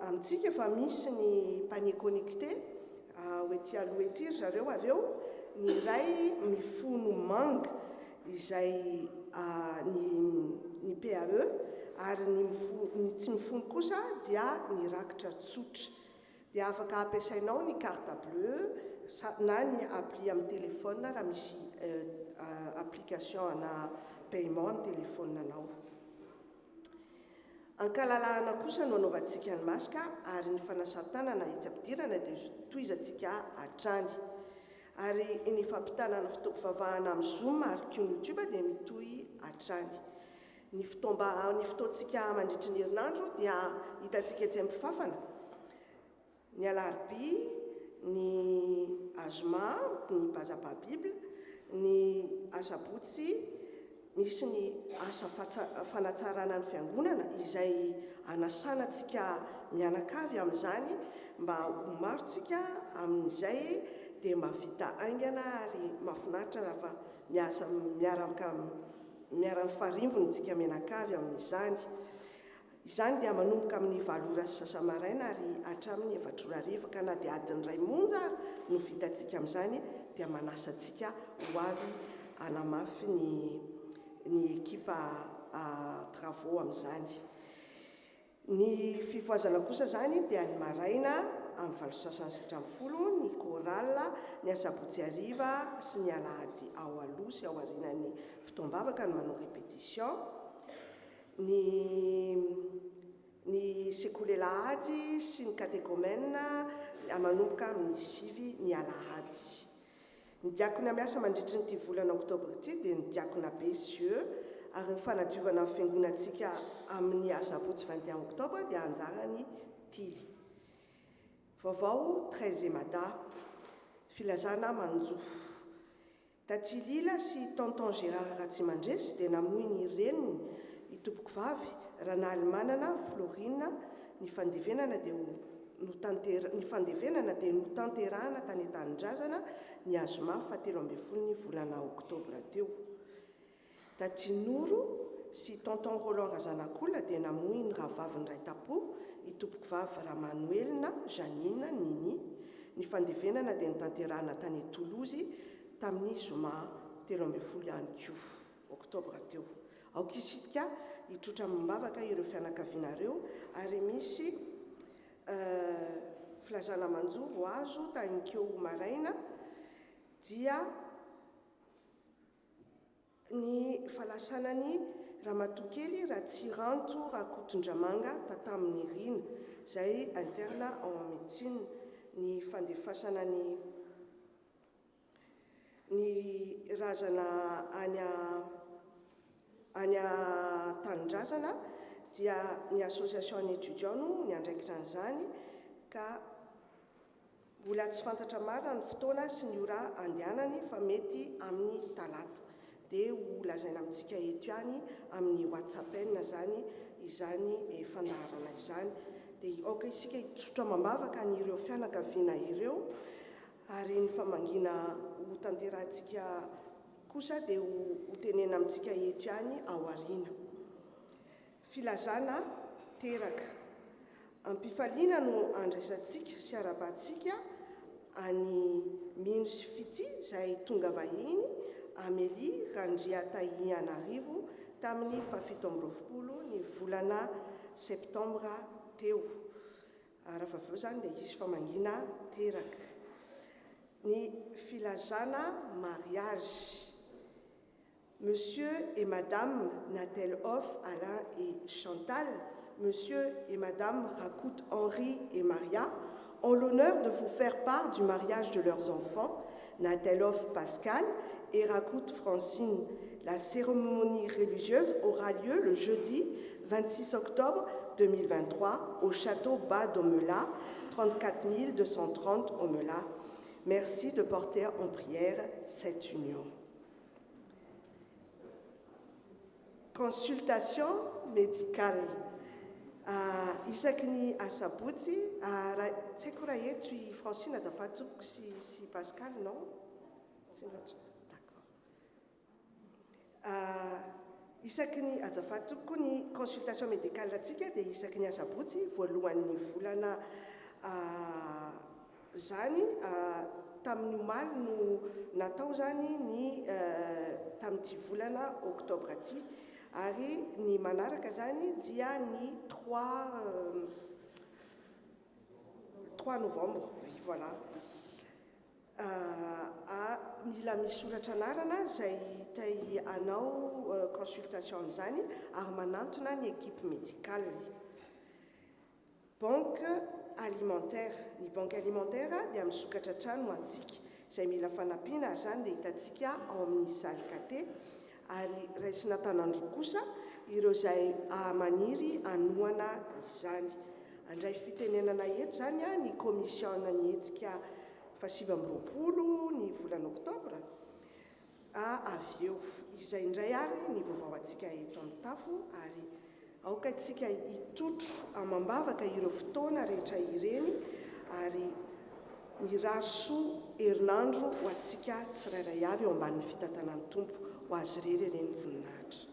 amintsika fa misy ny panier connecté ety aloha ety ry zareo avy eo ny iray mifono manga izay ny PAE ary ny tsy mifono kosa dia ny rakitra tsotra. Dia afaka ampiasainao ny carte bleue na ny appli amin'ny téléphone raha misy application ana paiement amin'ny téléphone anao. Ankalalahana kosa no anaovantsika ny masika ary ny fanasan-tanana itsy ampidirana dia toizantsika hatrany. Ary ny fampitanana fotoam-pivavahana amin'ny Zoom ary YouTube dia mitohy hatrany. Ny fotoantsika mandritry ny herinandro dia hitantsika etsy amin'ny mpifafana. Ny alarobia, ny azoma, ny bazaba Bible, ny asabotsy, misy ny asa fanatsarana ny fiangonana izay anasanantsika mianakavy amin'izany mba ho marotsika amin'izay dia mahavita aingana ary mahafinaritra raha miasa miara-mifarimbony tsika mianakavy amin'izany. Izany dia manomboka amin'ny 7 ora sy sasa-maraina ary hatramin'ny 4 ora hariva ka na dia adiny 2 monja no vitantsika amin'izany dia manasantsika ho avy anamafy ny ekipa travaux amin'izany. Ny fifoazana kosa zany dia ny maraina amin'ny 7:30, ny chorale, ny asabotsy hariva sy ny alahady ao aloha sy ao aorianan'ny fotoam-bavaka no manao répétition. Ny sekoly alahady sy ny catéchomène manomboka amin'ny 9 ny alahady. Ny diakona miasa mandritry nyty volana oktobra ity dia ny diakona Besieux ary ny fanadiovana amin'ny fiangonantsika amin'ny asabotsy 21 oktobra dia anjarany Tily. Vaovao 13 Mada, filazana manjofo. Tatilila sy tonton Gérard Ratsimandresy dia namoy ny reniny itopoko vavy Ranalimanana Florina ny fandevenana dia notanterahana tany an-tanindrazana ny azoma 17 ny volana oktobra teo. Tatinoro sy tonton Roland Razanakola dia namoy ny rahavaviny ray tapo itopoko vavy Ramanuelina Janine Nini ny fandevenana dia notanterahana tany Toulouse tamin'ny zoma 17 ihany koa oktobra teo. Aokisika hitrotra mibavaka ireo fianakavianareo ary misy filazana manjovo azo tanikeo maraina dia ny falasanany Ramatokely Ratsiranto Rakotondramanga tatamin'ny rina izay interna ao en médecine. Ny fandefasana ny razana any tanindrazana dia ny association ny étudiant no ny andraikitra an'izany ka mbola tsy fantatra marina ny fotoana sy ny ora andehanany fa mety amin'ny talata dia ho lazaina amintsika eto ihany amin'ny WhatsApp izany fandaharana izany dia aoka isika hitrotra mambavaka n'ireo fianakaviana ireo ary ny famangina ho tanterahantsika kosa dia ho tenena amintsika eto ihany ao aoriana. Filazana teraka ampifaliana no andraisantsika sy arabantsika any Mino sy Fity izay tonga vahiny Amélie Randria Tahianarivo tamin'ny 17 ny volana septambra teo. Raha vaveo zany dia izy famangina teraka. Ny filazana mariage. Monsieur et Madame Natelhoff, Alain et Chantal, Monsieur et Madame Racout Henri et Maria ont l'honneur de vous faire part du mariage de leurs enfants, Natelhoff Pascal et Racout Francine. La cérémonie religieuse aura lieu le jeudi 26 octobre 2023 au château Bas d'Omela, 34 230 Omela. Merci de porter en prière cette union. Consultation médicale. Isaky asabotsy tsy haiko raha eto i Francine azafady tsopoko sy Pascal non? D'accord. Isaky ny azafady tsopoko ny consultation médicale atsika dia isaky ny asabotsy voalohan'ny volana zany tamin'ny omaly no natao zany ny tamin'ity volana oktobra ty ary ny manaraka zany dia ny 3 novembre, oui, voilà. mila misy soratra anarana izay tay anao consultation zany ary manantona ny équipe médicale. Banque alimentaire, ny banque alimentaire dia misokatra trano antsika izay mila fanampiana ary zany dia hitantsika ao amin'ny Zalikate ary raisina tanandro kosa ireo izay maniry anoana izany. Andray fitenenana eto zany ny commission ny hetsika fa20 ny volana oktobra avy eo izay indray ary ny vaovao antsika eto amin'ny tafo ary aoka antsika hitotro amambavaka ireo fotoana rehetra ireny ary mirary soa herinandro ho antsika tsirairay avy eo ambanin'ny fitantanan'ny tompo ho azy irery ireny voninahitra.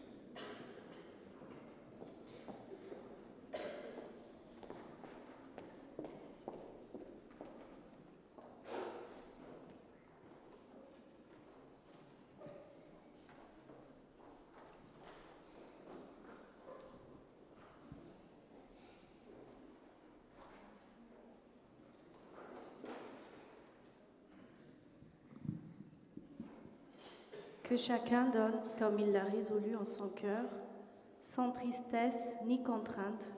Que chacun donne comme il l'a résolu en son cœur, sans tristesse ni contrainte,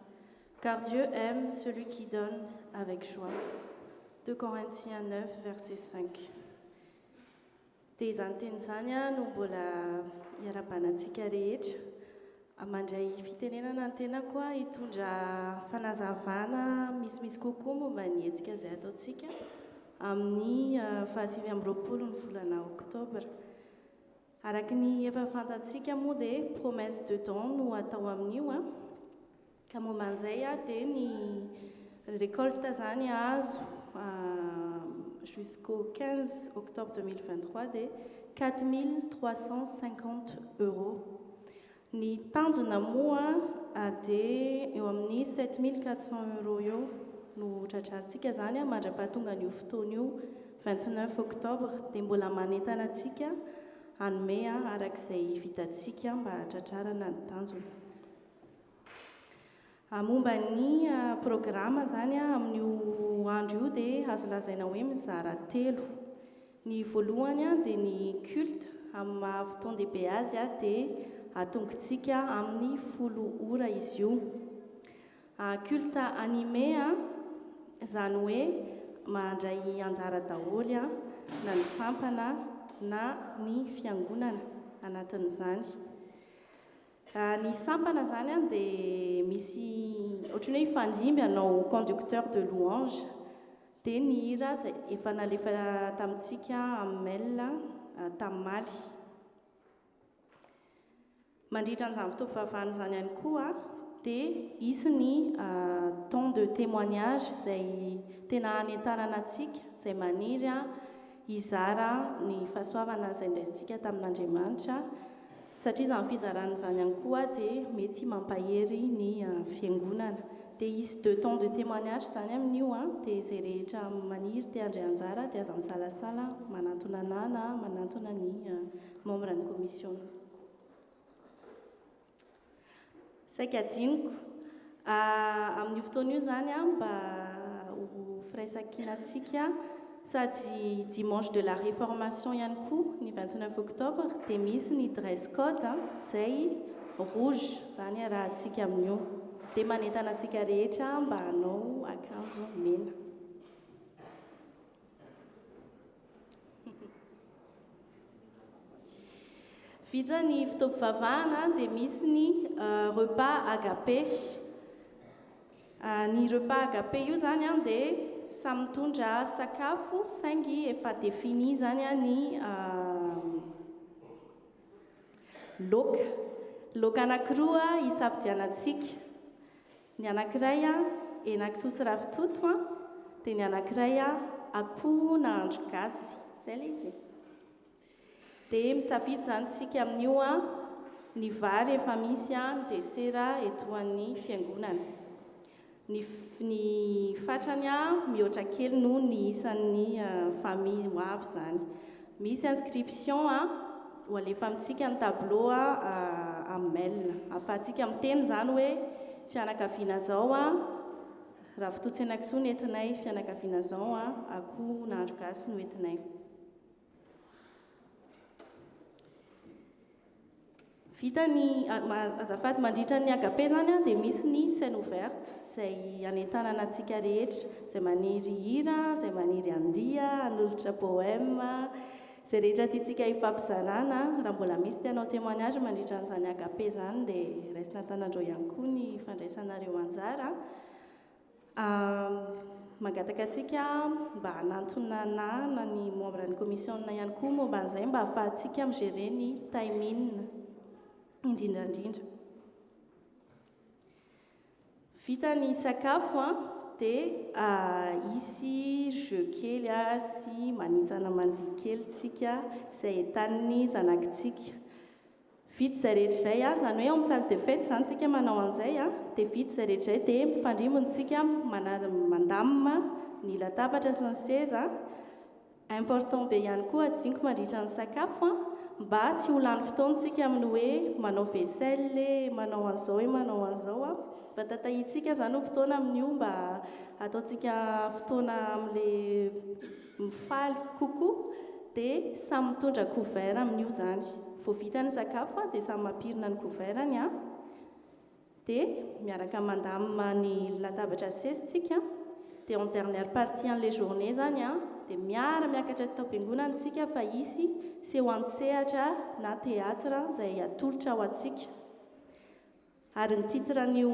car Dieu aime celui qui donne avec joie. 2 Corinthiens 9, verset 5. Des antenzania no mbola iarabanantsika rehetra amandray fitenenana ny tena koa hitondra fanazavana misimisy kokoa momba ny hetsika izay ataontsika amin'ny 25 ny volana oktobra. Araka ny efa fantatsika moa dia promesse de don no atao amin'io ka momban'izay dia ny récolte zany azo jusqu'au 15 octobre 2023 dia 4 350 €. Ny tanjona moa dia eo amin'ny 7 400 € eo no tratrarintsika zany mandra-pahatonga n'io fotoana io 29 octobre dia mbola manentana antsika anome arak'izay vitantsika mba hatratrarana ny tanjona. Momba ny programme zany amin'io andro io dia azo lazaina hoe mizara 3. Ny voalohany dia ny culte amin'ny mahaviton-dehibe azy dia atongontsika amin'ny 10 ora izy io. Culte animé zany hoe mandray anjara daholo na ny sampana na ny fiangonana anatin'izany. Ny sampana zany dia misy ohatrany hoe ifandimby anao conducteur de louange dia ny hira izay efa nalefa tamintsika amin'ny mail tamimaly. Mandritra an'izany fotoam-pivavahana izany ihany koa dia isy ny temps de témoignage izay tena hanentanana antsika izay maniry hizara ny fahasoavana izay ndraisintsika tamin'Andriamanitra satria izany fizarana izany ihany koa dia mety mampahery ny fiangonana. Dia isy 2 temps de témoignage zany amin'io dia izay rehetra maniry dia handray anjara dia aza misalasala manantona anahy na manantona ny membre ny commission. Saika adiniko amin'io fotoana io zany mba ho firaisankinantsika sady dimanche de la réformation ihany koa ny 29 octobre dia misy ny dress code izay rouge zany arahantsika amin'io dia manentana antsika rehetra mba hanao akanjo mena. Vita ny fotoam-pivavahana dia misy ny repas agapé. Ny repas agapé io zany dia samy mitondra sakafo saingy efa défini zany ny laoka anankiroa hisafidianantsika. Ny anankiray henan-kisoa ravitoto dia ny anankiray akoho nahandro gasy. Zay ilay izy. Dia misafidy zany tsika amin'io ny vary efa misy ny desera eto amin'ny fiangonana. Ny fatrany mihoatra kely noho ny isan'ny famille ho avy zany. Misy inscription ho alefa amintsika ny tableau amin'ny mail. Ahafahantsika miteny zany hoe fianakaviana zao ravitoto sy henan-kisoa nentinay, fianakaviana zao akoho nahandro gasy no entinay. Vita ny azafady mandritra ny agape zany a dia misy ny scène ouverte izay anentanana antsika rehetra izay maniry hira, izay maniry andia, hanolotra poème, izay rehetra tiantsika hifampizarana. Raha mbola misy tianao témoignage mandritra an'izany agape zany dia raisina tanandreo ihany koa ny fandraisanareo anjara. Mangataka antsika mba hanantona na ny membre ny commission ihany koa momba an'izay mba ahafahantsika migérer ny timing indrindrandrindra. Vita ny sakafo dia hisy jeu kely sy manintsana mandihy kely tsika izay entan'ny zanakitsika. Vita izay rehetra izay zany hoe amin'ny salle de fête zany tsika manao an'izay dia vita izay rehetra izay dia mifandrimontsika mandamina ny latabatra sy ny seza. Important be ihany koa adiniko mandritra ny sakafo mba tsy ho lany fotoantsika amin'ny hoe manao vaisselle, manao an'izao manao an'izao mba tatahitsika zany ho fotoana amin'io mba ataontsika fotoana amin'ilay mifaly kokoa dia samy mitondra couvert amin'io zany. Vao vita ny sakafo dia samy mampirina ny couvertany dia miaraka mandamina ny latabatra sy sezitsika dia en dernière partie an'ilay journée zany dia miakatra tao-piangonana tsika fa hisy seho an-tsehatra na théâtre izay atolotra ao antsika. Ary ny titran'io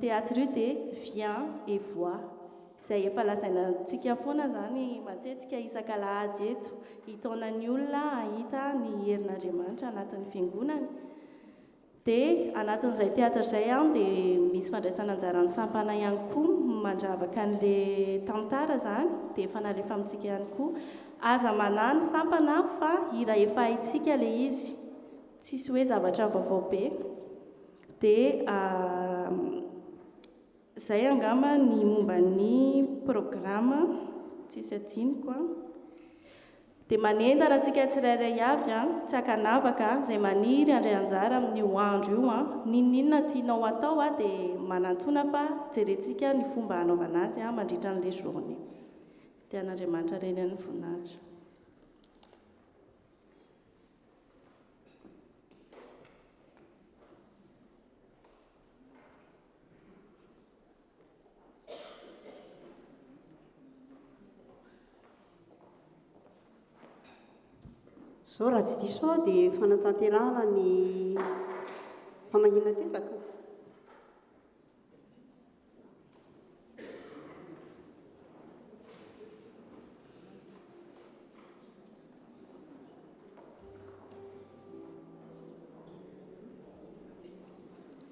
théâtre io dia Viens et vois, izay efa lazainantsika foana zany matetika isan-kalahady eto, hitaonany olona ahita ny herin'Andriamanitra anatin'ny fiangonana. Dia anatin'izay théâtre izay dia misy fandraisana anjaran'ny sampana ihany koa mandravaka an'ilay tantara zany dia efa nalefa amintsika ihany koa. Aza manano sampana fa hira efa haitsika ilay izy, tsisy hoe zavatra vaovao be. Dia izay angamba ny momba ny programme, tsisy adiniko dia manentana antsika tsirairay avy tsy hakanavaka izay maniry andray anjara amin'io andro io ninona tianao atao dia manantona fa jerentsika ny fomba hanaovana azy mandritra an'ilay journée. Dia an'Andriamanitra reny ny voninahitra. Zao raha tsy diso dia fanatanterahana ny famahina teraka.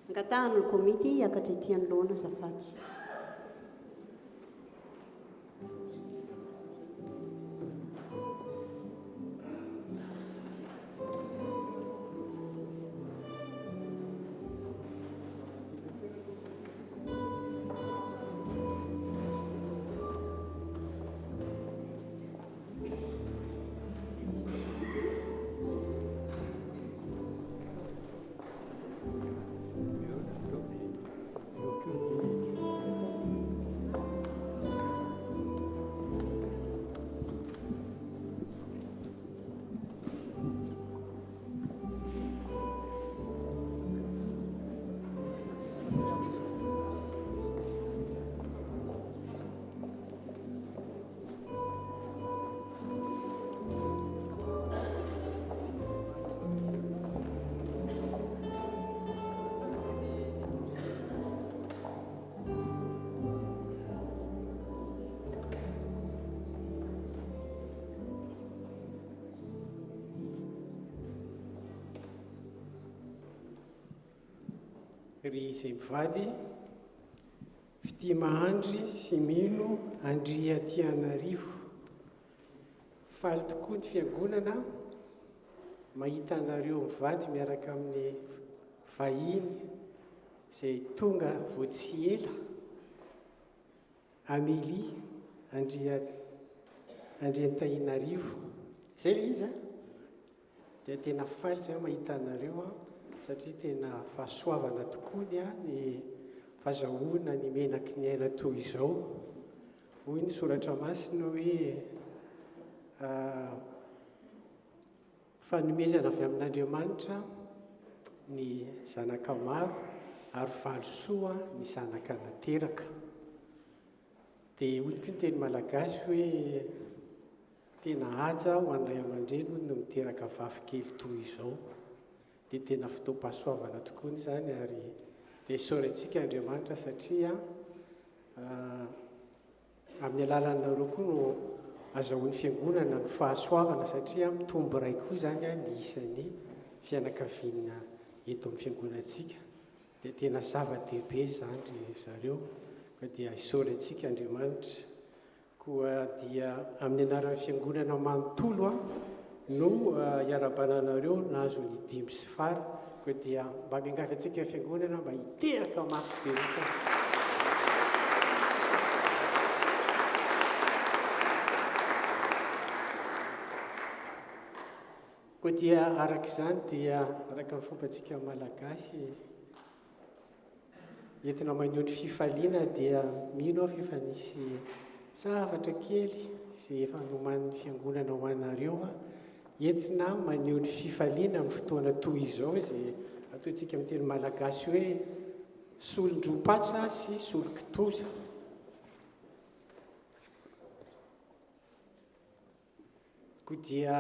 Angatahana ny komity hiakatra ety anoloana azafady. Ry izay mivady fitia mahandry sy mino andry aty Anarivo. Faly tokoa ny fiangonana mahita anareo mivady miaraka amin'ny vahiny izay tonga vao tsy ela. Amélie andry Antainarivo izay le izy dia tena faly zay mahita anareo satria tena fahasoavana tokoa ny fahazahoana ny menaky ny aina toy izao. Hoy ny soratra masina hoe fanomezana avy amin'Andriamanitra ny zanaka maro ary valosoa ny zanaka nateraka. Dia hoy koa ny teny malagasy hoe tena haja ho an'ilay aman-dreny no miteraka vavikely toy izao. Dia tena fotoam-pahasoavana tokoa izany ary dia isaorantsika Andriamanitra satria amin'ny alalanareo koa no azahoan'ny fiangonana ny fahasoavana satria mitombo ray koa izany ny isan'ny fianakaviana eto amin'ny fiangonantsika. Dia tena zava-dehibe izany zareo ka dia isaorantsika Andriamanitra. Koa dia amin'ny anaran'ny fiangonana manontolo no iarabananareo nahazo ny 5 sy fara. Koa dia mba miangavy antsika fiangonana mba hiteraka mafy be mihitsy. Koa dia araka izany dia araka ny fombantsika malagasy entina maneho ny fifaliana dia mino aho efa nisy zavatra kely izay efa noman'ny fiangonana ho anareo entina maneho ny fifaliana amin'ny fotoana toy izao izay ataontsika amin'ny teny malagasy hoe solondrom-patra sy solon-kitoza. Koa dia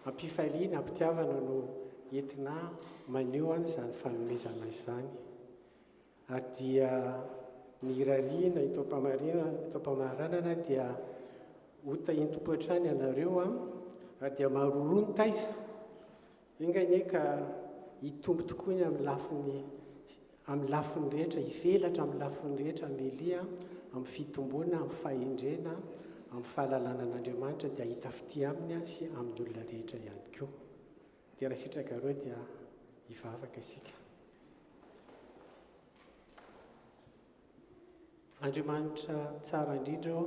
ampifaliana ampitiavana no entina maneho an'izany fanomezana izany. Ary dia ny rariana itao mpamaranana dia hotahiny tompo hatrany ianareo ary dia maroroa ny taiza engany ka hitombo tokoa ny amin'ny lafiny rehetra, hivelatra amin'ny lafiny rehetra amelia amin'ny fitomboana, amin'ny fahendrena, amin'ny fahalalana an'Andriamanitra dia hita fity aminy sy amin'ny olona rehetra ihany koa. Dia raha sitraka reo dia hivavaka isika. Andriamanitra tsara indrindra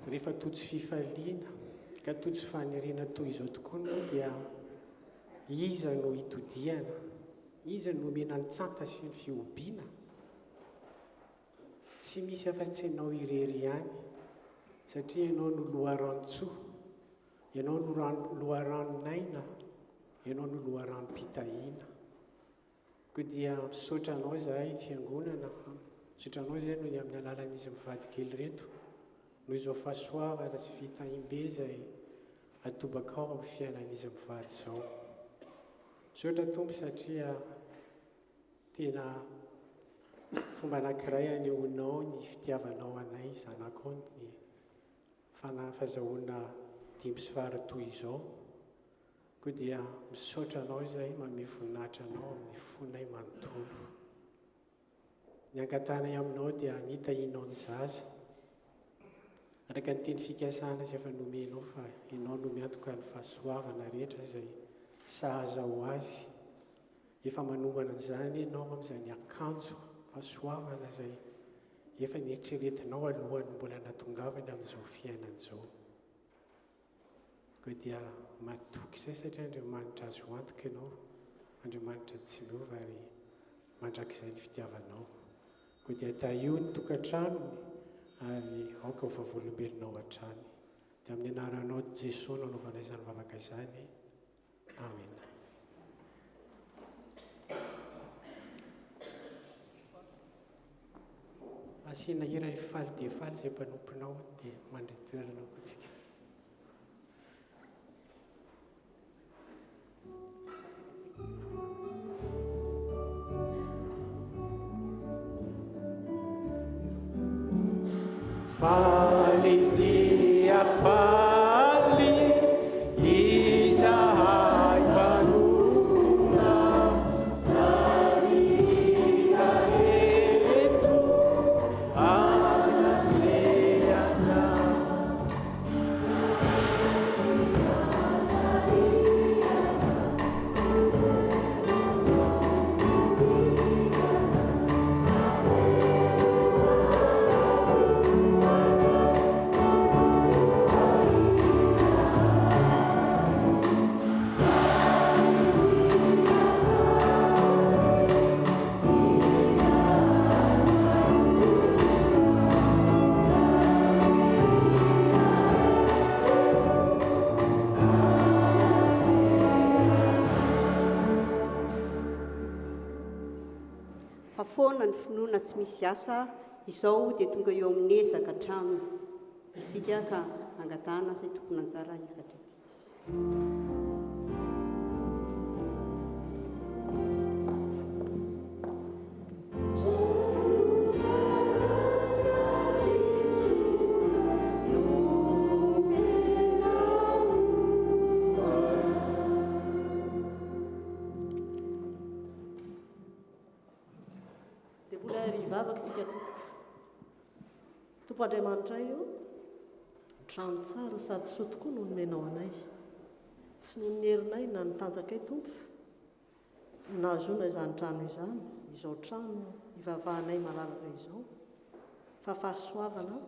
rehefa totsy fifaliana ka totsy faniriana toy izao tokoa dia iza no hitodiana, iza no omena ny tsanta sy ny fiobiana. Tsy misy afa-tsy ianao irery ihany satria ianao no loharano-tsoa, ianao no loharano-naina, ianao no loharano-pitahiana. Koa dia misaotra anao zahay fiangonana, misaotra anao zay no amin'ny alalan'izy mivady kely reto no izao fahasoavana sy fitahim-be izay atobaka ao amin'ny fiainan'izy mivady izao. Misaotra Tompo satria tena fomba anankiray anehoanao ny fitiavanao anay zanakao ny fahazahoana 5 sy fara toy izao. Koa dia misaotra anao izay manome voninahitra anao amin'ny fonay manontolo. Ny ankatanay aminao dia nitahinao ny zaza araka ny teny fikasana sy efa nomenao fa ianao no miantoka ny fahasoavana rehetra izay sahaza ho azy. Efa manomana an'izany ianao amin'izany akanjo fahasoavana izay efa nieritreretinao alohany mbola natongavany amin'izao fiainan'izao. Koa dia matoky izay satria Andriamanitra azo antoka ianao, Andriamanitra tsy miova ary mandrakizay ny fitiavanao. Koa dia tahio ny tokantranony ary aoka ho vavolombelonao hatrany. Dia amin'ny anaranao Jesosy nanaovana izany vavaka izany. Amen. Asiana hira faly dia faly izay mpanomponao dia mandray toerana koa tsika. Faly dia faly izahay mpanompona zanita eto anasehana foana ny finoana tsy misy asa izao dia tonga eo amin'ny ezaka trano isika ka angatahana izay tokony anjara efatra ity. Tompo Andriamanitra io trano tsara sady soa tokoa no nomenao anay, tsy no nyherinay na nitanjakay tompo nahazoana izany trano izany, izao trano ivavahanay malalaka izao, fa fahasoavana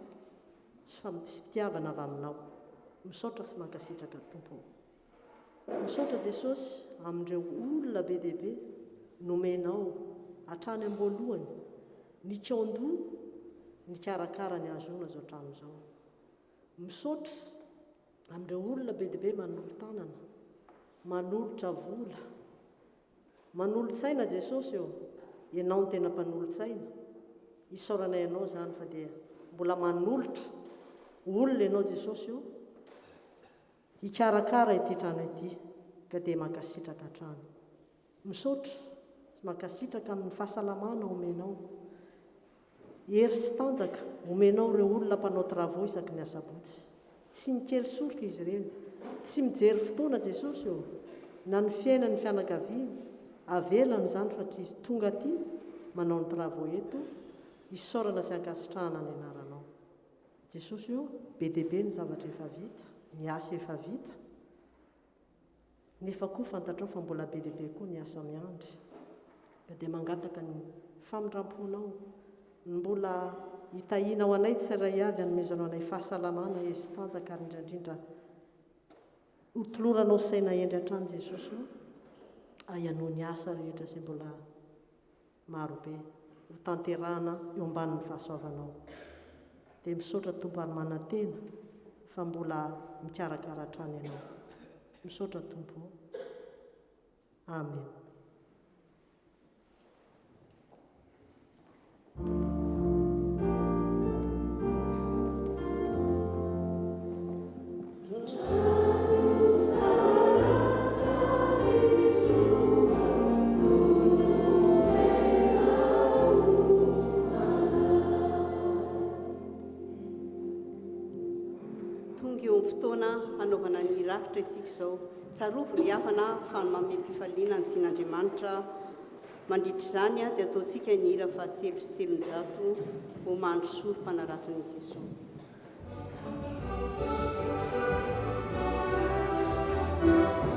sy fitiavana avy aminao. Misaotra sy mankasitraka tompo. Misaotra Jesosy amin'ireo olona be dia be nomenao hatrany am-boalohany ny kaondoa ny karakara ny ahazoana izao trano izao. Misaotra amin'ireo olona be dia be manolo tanana, manolotra vola, manolo-tsaina Jesosy eo, ianao ny tena mpanolotsaina. Isaoranay ianao izany fa dia mbola manolotra olona ianao Jesosy eo, hikarakara ity trano ity, ka dia mankasitraka trano. Misaotra sy mankasitraka amin'ny fahasalamana omenao, hery sy tanjaka omenao ireo olona mpanao travaux isaky ny asabotsy. Tsy mikely soroka izy ireny, tsy mijery fotoana Jesosy eo, na ny fiainany fianakaviana avelany izany fatria izy tonga aty manao ny travaux eto, isaorana sy ankasitrahana ny anaranao. Jesosy eo be dia be ny zavatra efa vita, ny asa efa vita, nefa koa fantatrao fa mbola be dia be koa ny asa miandry, ka dia mangataka ny famindramponao, mbola hitahiana ao anay tsirairay avy hanomezanao anay fahasalamana sy tanjaka ary indrindra hotoloranao saina endry hatrany Jesosy io, ahanoa ny asa rehetra izay mbola marobe ho tanterahana eo ambanin'ny fahasoavanao. Dia misaotra Tompo ary manantena fa mbola mikarakara hatrany ianao. Misaotra Tompo. Amen. Fotoana hanaovana ny rafitra isika izao, tsarovo ry havana fa mamem-pifaliana ny tian'Andriamanitra. Mandritra izany dia ataontsika ny hira fahatelo sy telonjato ho mandro soa mpanaraton'i Jesosy. Thank you.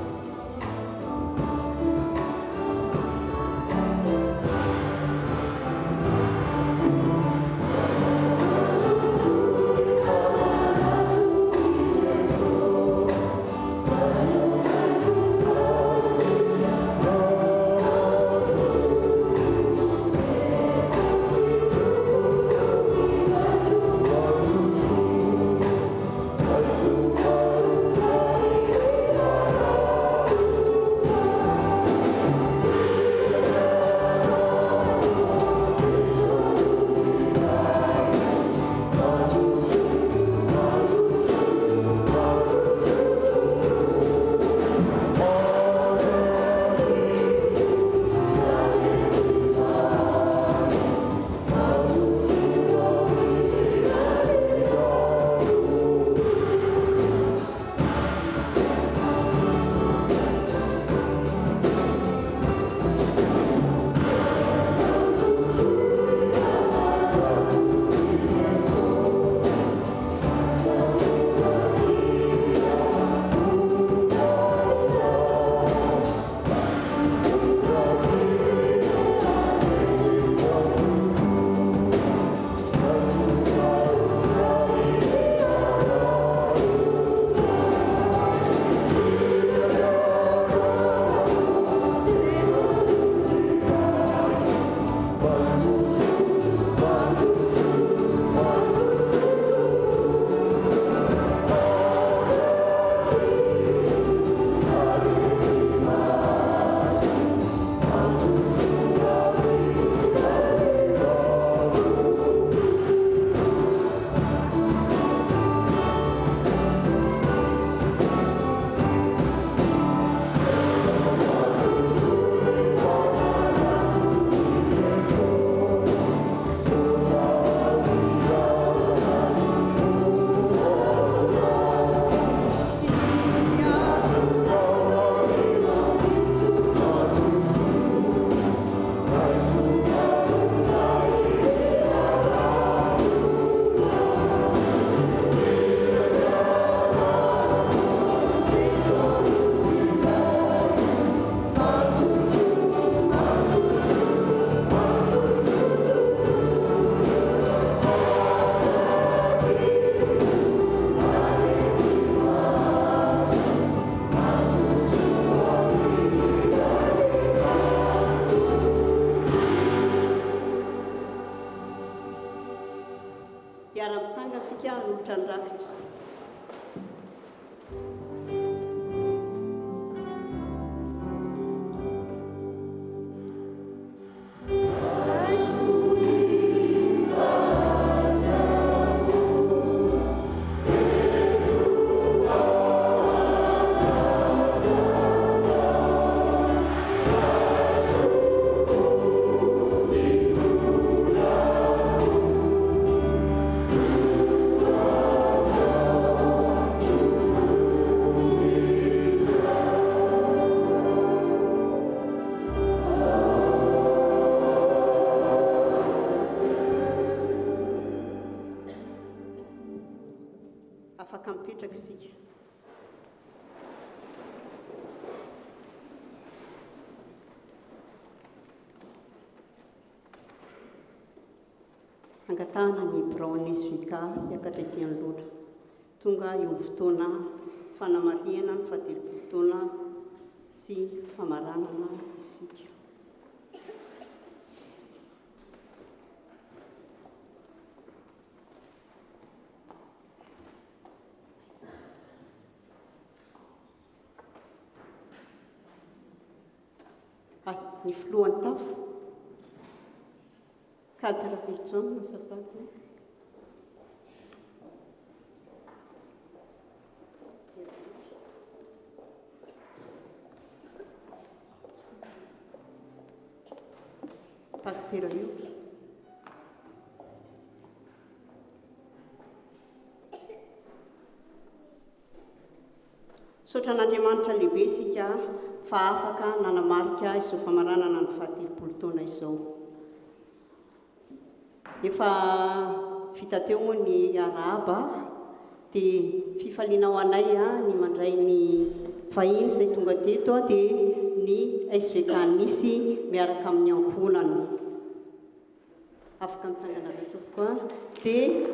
mipetraka isika. Angatahana ny Braon SVK hiakatra ety Andola. Tonga eo fotoana fanamariana ny fahatelopolo taona sy famaranana isika. Ny filohan'ny tafo Kajara Velitsona na Sapata. Pastera Iopi. Saotra n'Andriamanitra lehibe isika fa afaka nanamarika izao famaranana ny fahatelopolo taona izao. Efa vita teo moa ny arahaba dia fifaliana ho anay ny mandray ny vahiny izay tonga teto dia ny SVK nisy miaraka amin'ny ankohonany. Afaka mitsangana avy tompoko dia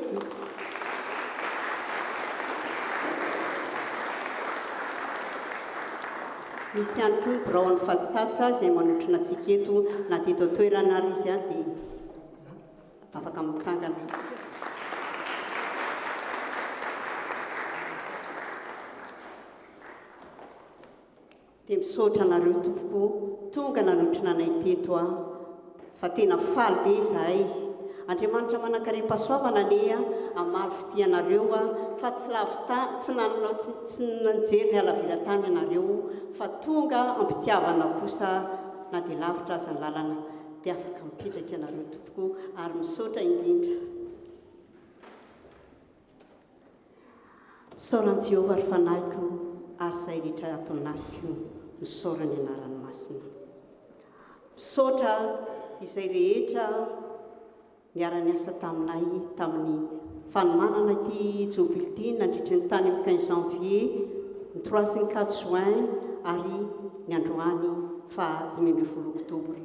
misy ihany koa ny Braon Fatsatsa izay manotrina antsika eto na teto toerana ary izy dia afaka mitsangana. Dia misaotra anareo tompoko tonga nanotrina anay teto fa tena faly be izahay. Andriamanitra manankarem-pahasoavana ane amaro fitianareo fa tsy nananao tsy nanjery ny alaviran-tany ianareo fa tonga ampitiavana kosa na dia lavitra aza ny lalana. Dia afaka mipetraka ianareo tompoko ary misaotra indrindra. Misaoran'i Jehovah ary fanahiko ary izay rehetra ato anatiko misaora ny anarany masina. Misaotra izay rehetra niara-niasa taminay tamin'ny fanomanana ity jobilty nandritra ny tany amin'ny 15 janvier ny 3 sy ny 4 juin ary ny androany fa 15 oktobra.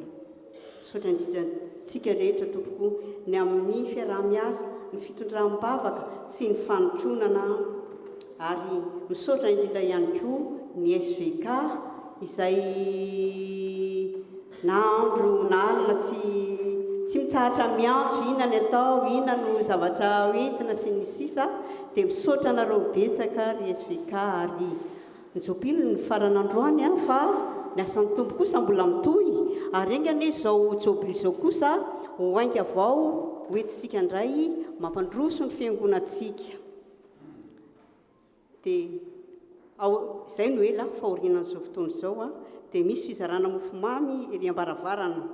Misaotra indrindra tsika rehetra tompoko ny amin'ny fiaraha-miasa ny fitondram-bavaka sy ny fanotronana ary misaotra indrindra ihany koa ny SVK izay naandro nalina tsy mitsahatra miantso inona ny atao, inona no zavatra hoentina sy ny sisa. Dia misaotra anareo betsaka ry SVK ary ny jobily ny faran'androany fa ny asan'ny tompo kosa mbola mitohy ary engany izao jobily izao kosa hoainga avao hoentintsika indray mampandroso ny fiangonantsika. Dia izay no ela fa orinan'izao fotoana izao dia misy fizarana mofomamy ery ambaravarana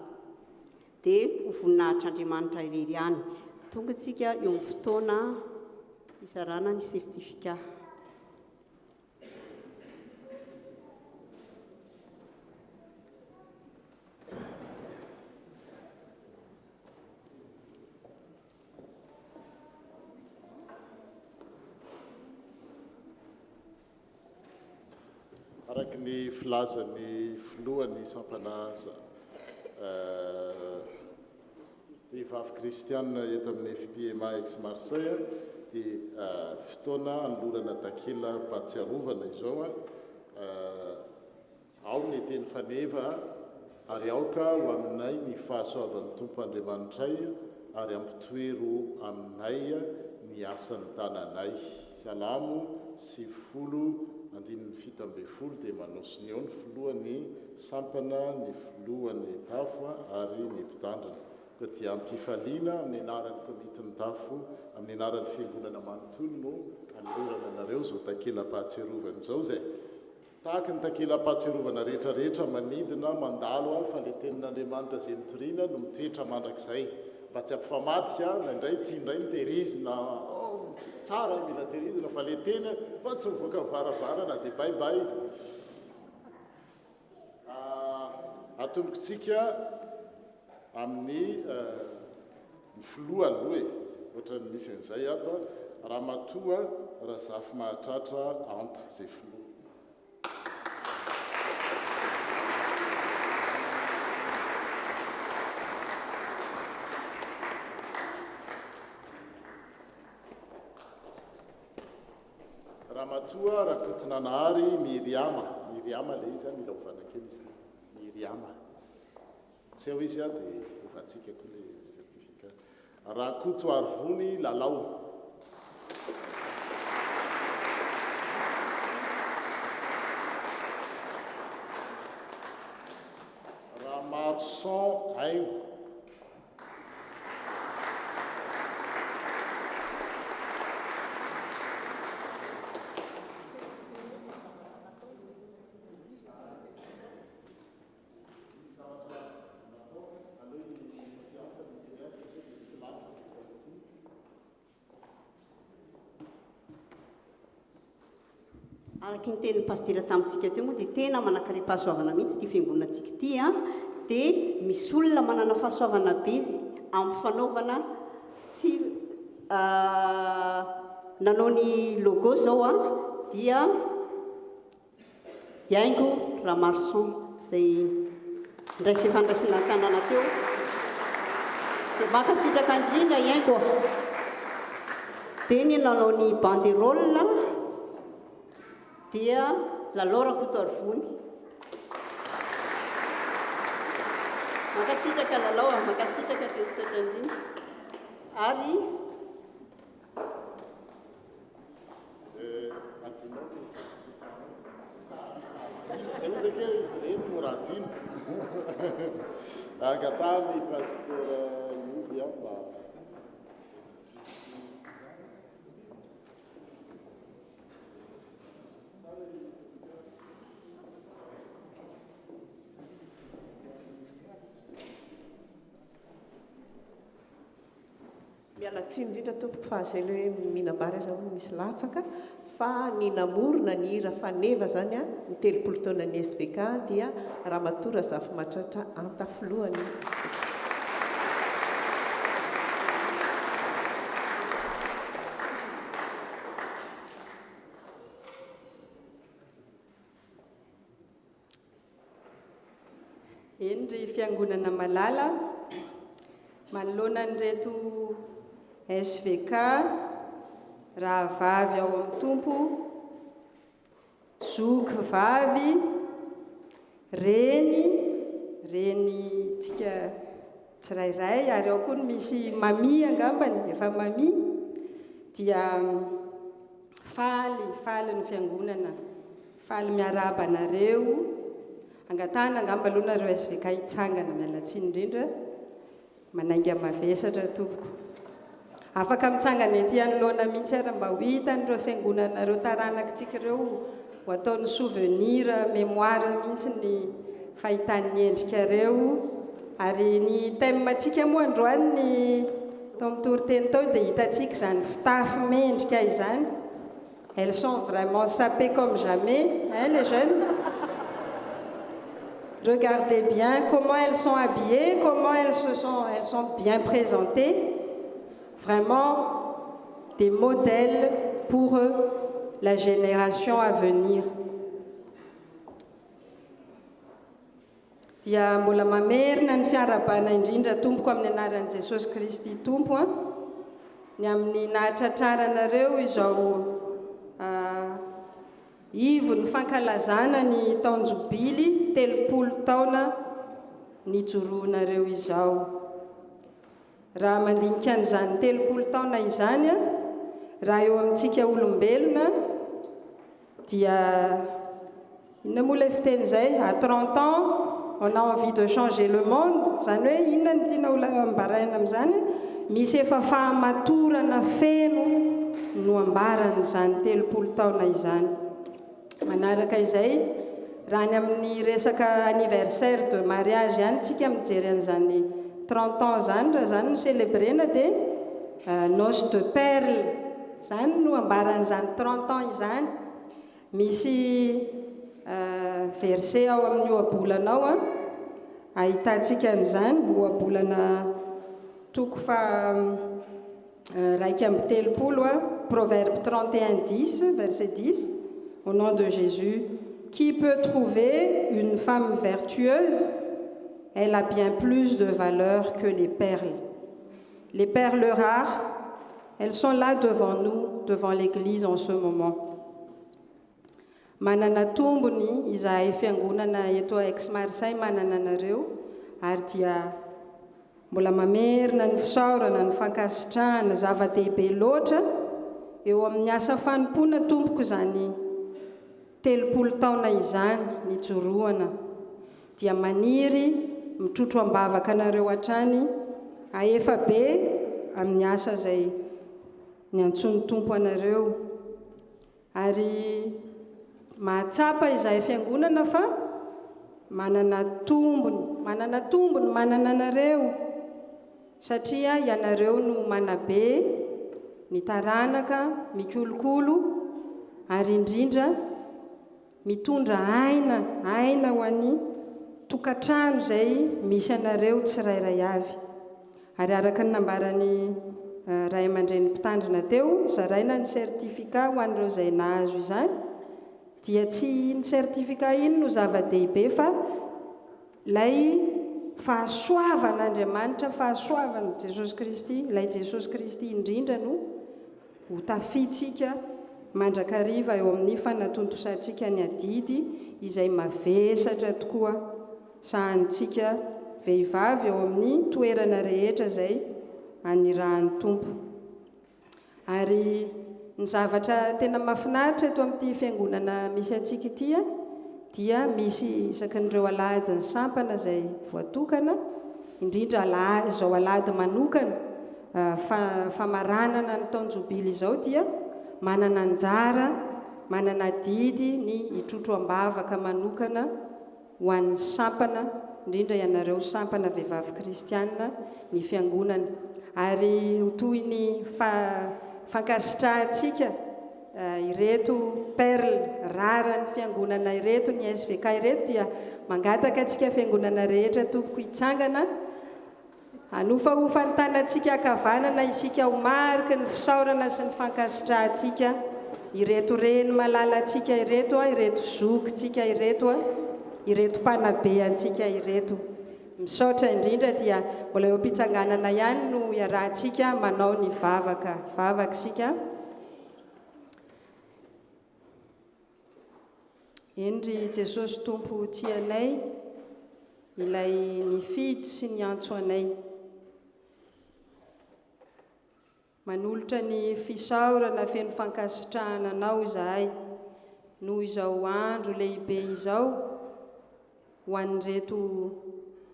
dia ho voninahitr'Andriamanitra irery ihany. Tonga tsika eo amin'ny fotoana fizarana ny sertifika. Araka ny filazan'ny filohan'ny sampanaza vehivavy kristianina eto amin'ny FPMA ex Marseille dia fotoana anolorana takela patsiarovana izao ao ny teny faneva ary aoka ho aminay ny fahasoavan'ny tompo Andriamanitray ary ampitoero aminay ny asan'ny tananay. Salamo sy folo andininy 17 dia manosony eo ny filohan'ny sampana, ny filohan'ny tafo ary ny mpitandrina. Ka dia ampifaliana amin'ny anaran'ny komitin'ny tafo amin'ny anaran'ny fiangonana manontolo no anolorana anareo izao takela-pahatsiarovana izao zay. Tahaka ny takela-pahatsiarovana rehetrarehetra manidina mandalo fa ilay tenin'Andriamanitra izay mitoriana no mitoetra mandrakizay mba tsy ampifamaty indray tiandray mitehirizina tsara mila tehirizina fa ilay teny fa tsy mivoaka mivaravarana dia baibay. Atonokontsika amin'ny filohany hoe ohatrany misy an'izay ato Ramatoa Razafy Mahatratra entre zay filoha. Ramatoa Rakotonanahary Miriama ilay izy mila ovana kely izy Miriama. Tsy eo izy dia ovantsika koa le certificat. Rakoto Arvony Lalao. Ramarson Haio. Araka ny tenin'ny pastera tamintsika teo moa dia tena manakare fahasoavana mihitsy ity fiangonantsika ity a, dia misy olona manana fahasoavana be amin'ny fanaovana sy nanao ny logo zao a dia Yaingo Ramarson izay ndraisy efa ndraisina tanàna teo dia mankasitraka indrindra Yaingo dia ny nanao ny banderole dia Lalao Rakoto Arvony. Makasitraka Lalao, makasitraka teo Satrandriny. Ary zay moa zakely izy reny mora adino. Angatany pasteur Moby mba miala tsiny indrindra tompoko fa zay le mihinam-bary aza hoe misy latsaka fa ny namorona ny hira faneva zany a ny 30 taona ny SVK dia Ramatoa Razafy Mahatratra antafilohany. Endry fiangonana malala manoloana ny reto SVK raha vavy ao amin'ny tompo, zoky vavy, reny tsika tsirairay ary ao koa ny misy mami angambany efa mami dia faly ny fiangonana, faly miaraba anareo angatana angamba aloha nareo SVK hitsangana mialatsiny indrindra manainga mavesatra tompoko. Afaka mitsangana ety anoloana mihitsy ary mba ho hitan'ireo fiangonanareo taranakitsika ireo ho ataon'ny souvenir mémoire mihitsy ny fahitan'ny endrikareo. Ary ny thème tsika moa androany ny tao amin'ny toriteny tao dia hitantsika izany fitafy mendrika izany. Elles sont vraiment sapées comme jamais, hein, les jeunes. Regardez bien comment elles sont habillées, comment elles sont bien présentées. Vraiment des modèles pour la génération à venir. Dia mbola mamerina ny fiarabana indrindra tompoko amin'ny anaran'i Jesosy Kristy tompo ny amin'ny nahatratraranareo izao ivo ny fankalazana ny taonjobily 30 taona nijoroanareo izao. Raha mandinika an'izany 30 taona izany raha eo amintsika olombelona dia inona moa ilay fiteny izay à 30 ans on a envie de changer le monde, zany hoe inona ny tiana ambaraina amin'izany misy efa fahamatorana feno no ambaran'izany 30 taona izany. Manaraka izay raha ny amin'ny resaka anniversaire de mariage ihany tsika mijery an'izany 30 ans zany raha zany no célébrena dia noce de perle zany no ambaran'izany 30 ans izany. Misy verset ao amin'ny ohabolanao ahitantsika an'izany ohabolana toko fa 1:30 Proverbe 31, 10, verset 10, au nom de Jésus. Qui peut trouver une femme vertueuse? Elle a bien plus de valeur que les perles. Les perles rares, elles sont là devant nous, devant l'Église en ce moment. Manana tombony izahay fiangonana eto Aix-Marseille manana anareo ary dia mbola mamerina ny fisaorana ny fankasitrahana zava-dehibe loatra eo amin'ny asa fanompoana tompoko izany 30 taona izany nijoroana dia maniry mitrotro ambavaka anareo hatrany ahefa be amin'ny asa izay niantsony tompo anareo ary mahatsapa izahay fiangonana fa manana tombony manana anareo satria ianareo no manabe ny taranaka mikolokolo ary indrindra mitondra aina ho an'ny tokatrano izay misy anareo tsirairay avy ary araka ny nambarany ray aman-dreny mpitandrina teo zaraina ny sertifika ho an'ireo izay nahazo izany dia tsy ny sertifika iny no zava-dehibe fa lay fahasoavan'Andriamanitra fahasoavan'i Jesosy Kristy ilay Jesosy Kristy indrindra no ho tafitsika mandrakariva eo amin'ny fanatontosantsika ny adidy izay mavesatra tokoa sahantsika vehivavy eo amin'ny toerana rehetra izay anirahan'ny tompo ary ny zavatra tena mahafinaritra eto amin'ity fiangonana misy antsika ity dia misy isakan'ireo alahady ny sampana izay voatokana indrindra izao alahady manokana famaranana ny taonjobily izao dia manana anjara manana didy ny hitrotro ambavaka manokana ho an'ny sampana indrindra ianareo sampana vehivavy kristianina ny fiangonana ary toy ny fankasitrahantsika ireto perle rara ny fiangonana ireto ny SVK ireto dia mangataka antsika fiangonana rehetra tompoko hitsangana hanofahofa ny tanantsika hakavanana isika ho mariky ny fisaorana sy ny fankasitrahantsika ireto reny malala antsika ireto ireto zokintsika ireto ireto mpanabe antsika ireto misaotra indrindra dia mbola eo am-pitsanganana ihany no iarahantsika manao ny vavaka sika endry Jesosy tompo tianay ilay nifidy sy niantso anay manolotra ny fisaorana feno fankasitrahana anao izahay noho izao andro lehibe izao ho an'ireto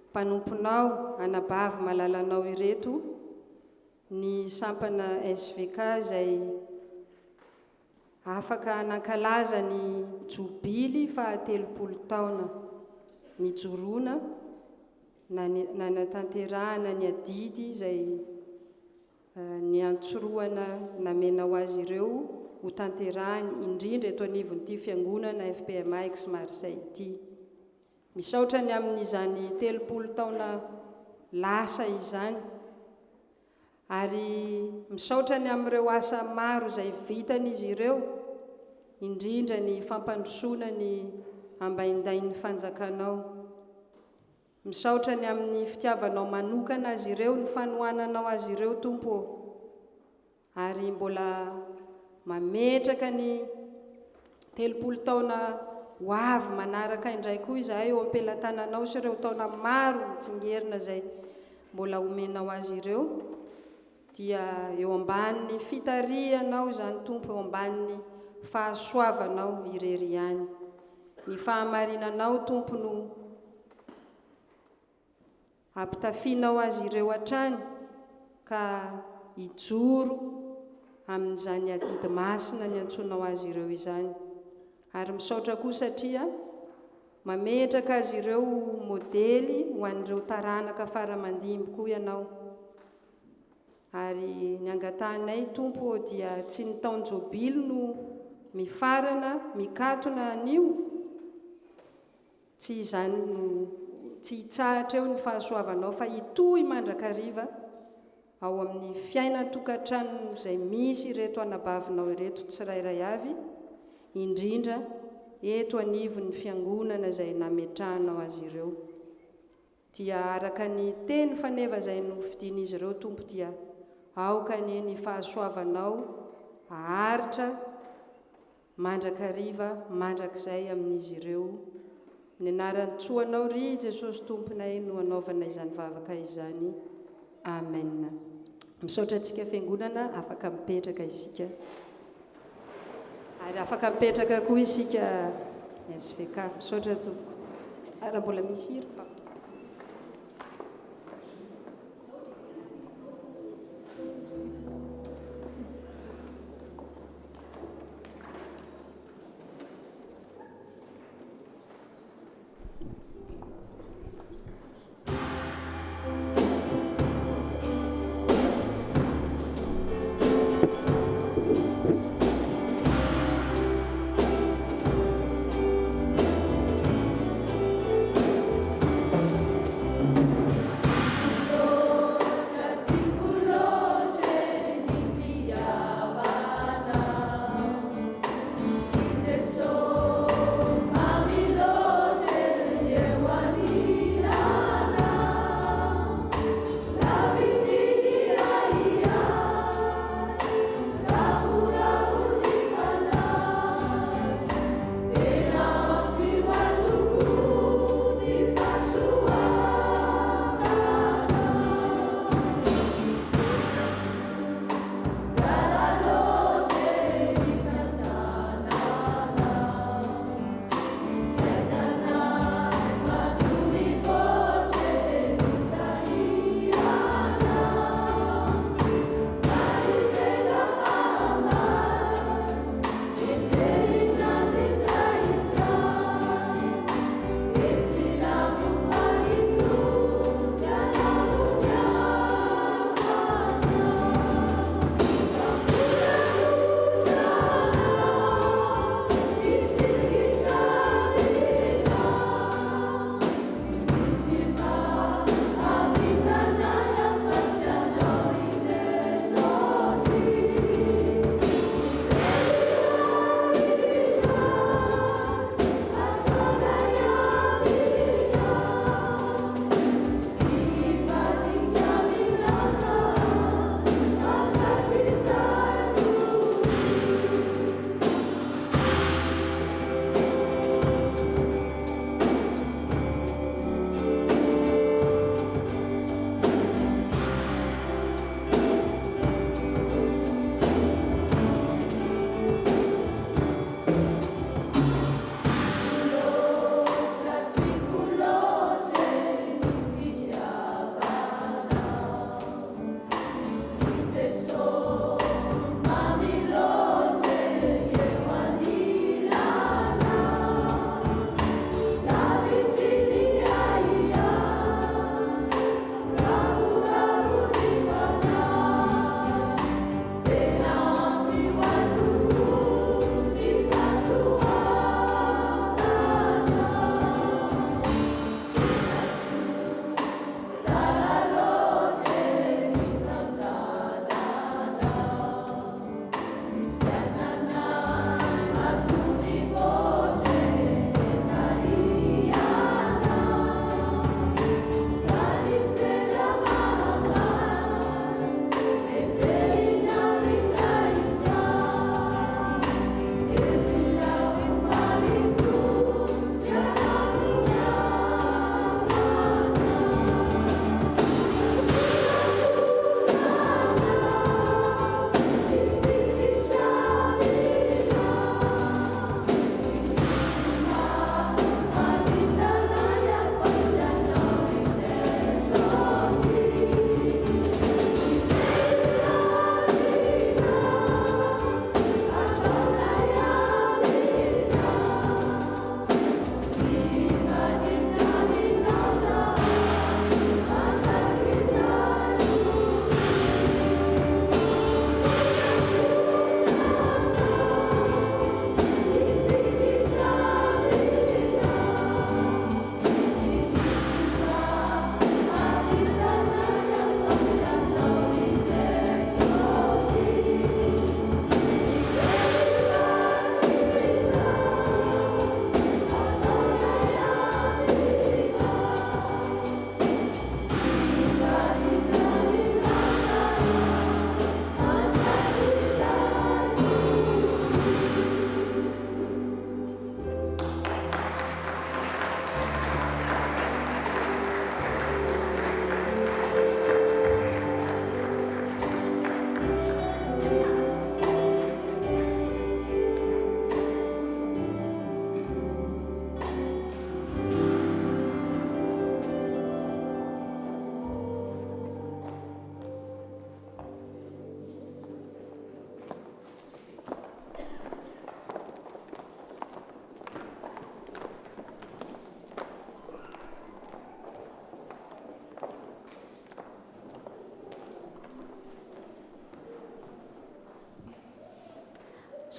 mpanomponao anabavy malalanao ireto ny sampana SVK izay afaka nankalaza ny jobily fa 30 taona nijoroana nanatanterahana ny adidy izay niantsoroana namena ho azy ireo ho tanterahany indrindra eto anivon'ity fiangonana FPMA Aix-Marseille ity misaotra ny amin'izany 30 taona lasa izany ary misaotra ny amin'ireo asa maro izay vitany izy ireo indrindra ny fampandrosoana ny ambaindain'ny fanjakanao misaotra ny amin'ny fitiavanao manokana azy ireo ny fanohananao azy ireo tompo ary mbola mametraka ny 30 taona ho avy manaraka indray koa izahay eo am-pelatananao sy ireo taona maro mitsingerina izay mbola omenao azy ireo dia eo ambanin'ny fitarihanao izany tompo eo ambanin'ny fahasoavanao irery ihany ny fahamarinanao tompo no ampitafianao azy ireo hatrany ka hijoro amin'izany adidy masina ny antsonao azy ireo izany ary misaotra koa satria mametraka azy ireo modely ho an'ireo taranaka faramandimby koa ianao ary ny angatanay tompo dia tsy ny taonjobily no mifarana mikatona anio tsy izany no tsy hitsahatra eo ny fahasoavanao fa hitohy mandrakariva ao amin'ny fiainan-tokantrano izay misy ireto anabavinao ireto tsirairay avy, indrindra eto anivon'ny fiangonana izay nametrahanao azy ireo. Dia araka ny teny faneva izay nofidian'izy ireo Tompo, dia aoka ny fahasoavanao aharitra mandrakariva mandrakizay amin'izy ireo. Ny anaran'ny tsoanao ry Jesosy Tomponay no anaovana izany vavaka izany. Amen. Misaotra antsika fiangonana, afaka mipetraka isika. Ary afaka mipetraka koa isika SVK. Misaotra Tompo. Raha mbola misy hira.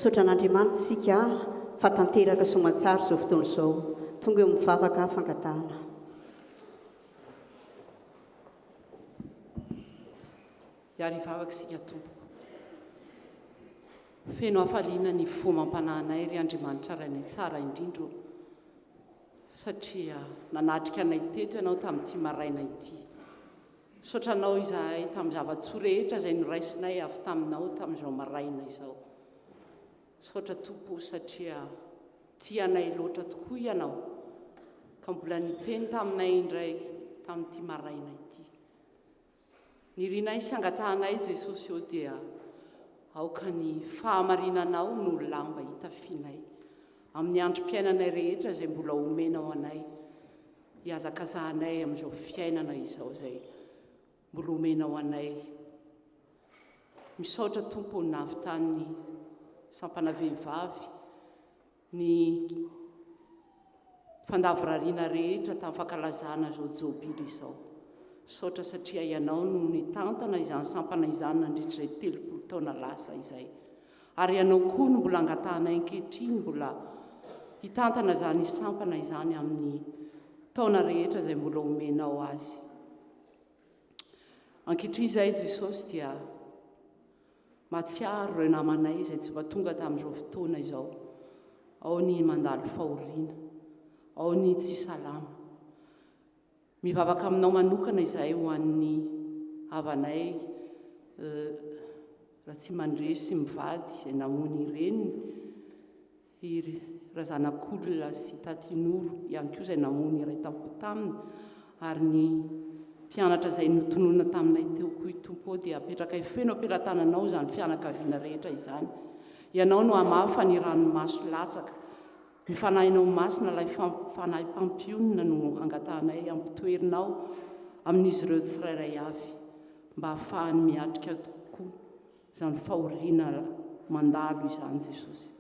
misaotra an'Andriamanitra sika fa tanteraka somatsara izao fotoana izao. Tonga eo mivavaka fangatahana. Iary vavaka sika tompoko. Feno hafaliana ny fomam-panahinay ry Andriamanitra ray ny tsara indrindro satria nanatrika anay teto ianao tamin'ity maraina ity. Misaotra anao izahay tamin'ny zava-tsoa rehetra izay noraisinay avy taminao tamin'izao maraina izao. Misaotra Tompo satria tianay loatra tokoa ianao ka mbola niteny taminay indray tamin'ity maraina ity. Nirinay sy angatahanay Jesosy eo dia aoka ny fahamarinanao no lamba hitafianay amin'ny androm-piainanay rehetra izay mbola omenao anay hiazakazahanay amin'izao fiainana izao izay mbola omenao anay. Misaotra Tompo ny nahavitany sampana vehivavy ny fandavarariana rehetra tamin'ny fankalazana izao jobily izao. Misaotra satria ianao no nitantana izany sampana izany nandritra 3 taona lasa izay. Ary ianao koa no mbola angatahanay ankehitriny mbola hitantana izany sampana izany amin'ny taona rehetra izay mbola omenao azy. Ankehitriny izay Jesosy dia mahatsiaro ireo namanay izay tsy mba tonga tamin'izao fotoana izao. Ao ny mandalo fahoriana, ao ny tsy salama. Mivavaka aminao manokana izahay ho an'ny havanay raha tsy mandresy mivady izay namony ireny razanak'olona sy tatin'olo ihany koa izay namony iray tampo taminy ary ny mpianatra izay notonona taminay teo koa Tompo dia apetraka feno ampelantananao izany fianakaviana rehetra izany. Ianao no hamafa ny ranomaso latsaka, ny fanahinao masina ilay fanahy mpampionina no angatahanay ampitoerinao amin'izy ireo tsirairay avy mba hahafahany miatrika tokoa izany fahoriana mandalo izany Jesosy.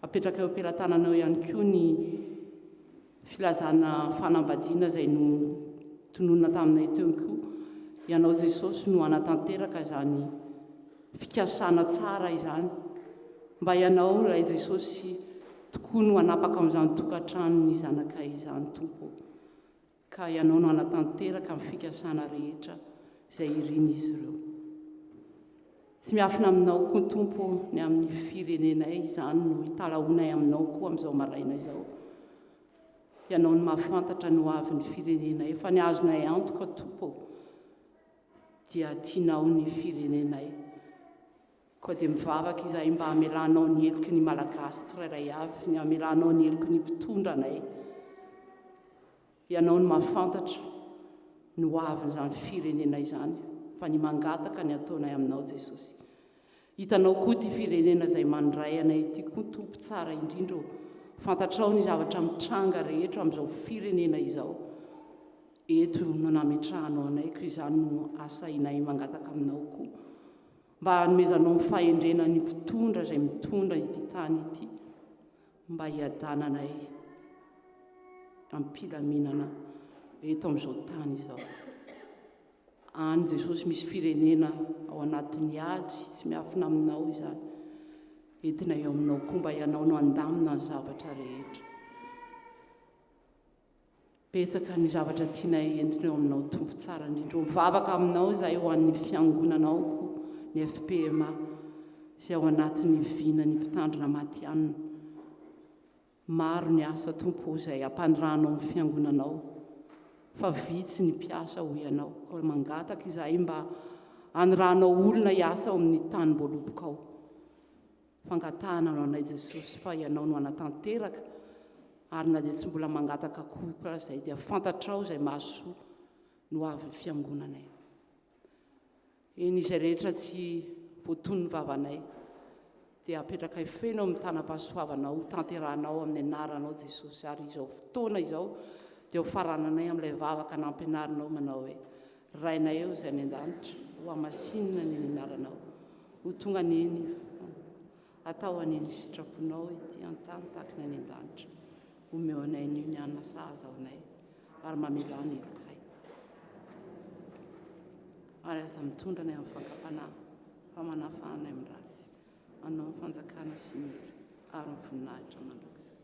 Apetraka eo ampelantananao ihany koa ny filazana fanambadiana izay no tonona taminay teo koa. Ianao Jesosy no anatanteraka izany fikasana tsara izany mba ianao ilay Jesosy tokoa no hanapaka amin'izany tokantrano ny zanakay izany Tompo. Ka ianao no anatanteraka amin'ny fikasana rehetra izay irian'izy ireo. Tsy miafina aminao koa Tompo ny amin'ny firenenay izany no hitalaonay aminao koa amin'izao maraina izao. Ianao no mahafantatra ny hoavin'ny firenenay fa ny azonay antoka Tompo dia tianao ny firenenay. Koa dia mivavaka izahay mba hamelanao ny heloky ny malagasy tsirairay avy, ny hamelanao ny heloky ny mpitondra anay. Ianao no mahafantatra ny hoavin'izany firenena izany fa ny mangataka ny ataonay aminao Jesosy. Hitanao koa ty firenena izay mandray anay ity koa Tompo tsara indrindra. Fantatrao ny zavatra mitranga rehetra amin'izao firenena izao. Eto no nametrahanao anay ka izany no asainay mangataka aminao koa. Mba hanomezanao ny fahendrena ny mpitondra izay mitondra ity tany ity mba hiadananay ampilaminana eto amin'izao tany izao. Any Jesosy misy firenena ao anatin'ny ady tsy miafina aminao izany. Entinay eo aminao koa mba ianao no andamina ny zavatra rehetra. Betsaka ny zavatra tianay entinay eo aminao Tompo tsara indrindra. Mivavaka aminao izahay ho an'ny fiangonanao koa ny FPMA izay ao anatin'ny vina ny mpitandrina matianina. Maro ny asa Tompo izay ampandrahanao ny fiangonanao fa vitsy ny mpiasa ho ianao. Ka mangataka izahay mba hanirahanao olona hiasa ao amin'ny tany mboaloboka ao. Fangatahana no anay Jesosy fa ianao no anatanteraka ary na dia tsy mbola mangataka koa izay dia fantatrao izay mahasoa no avy fiangonanay. Eny izay rehetra tsy voaton'ny vavanay dia apetraka feno amin'ny tanam-pahasoavanao, tanterahanao amin'ny anaranao Jesosy. Ary izao fotoana izao dia ho farananay amin'ilay vavaka nampianarinao manao hoe rainay eo izay ny an-danitra, ho hamasinina ny anaranao, ho tonga neny atao aneny sitraponao ety an-tany tahaka ny any an-danitra. Omeo anay ny nianina sahaza aonay ary mamelana elokay. Ary aza mitondra anay amin'ny fankapanahy fa manafahanay amin'ny ratsy. hanao fanjakana sy ny ary ny voninahitra mandrakizay.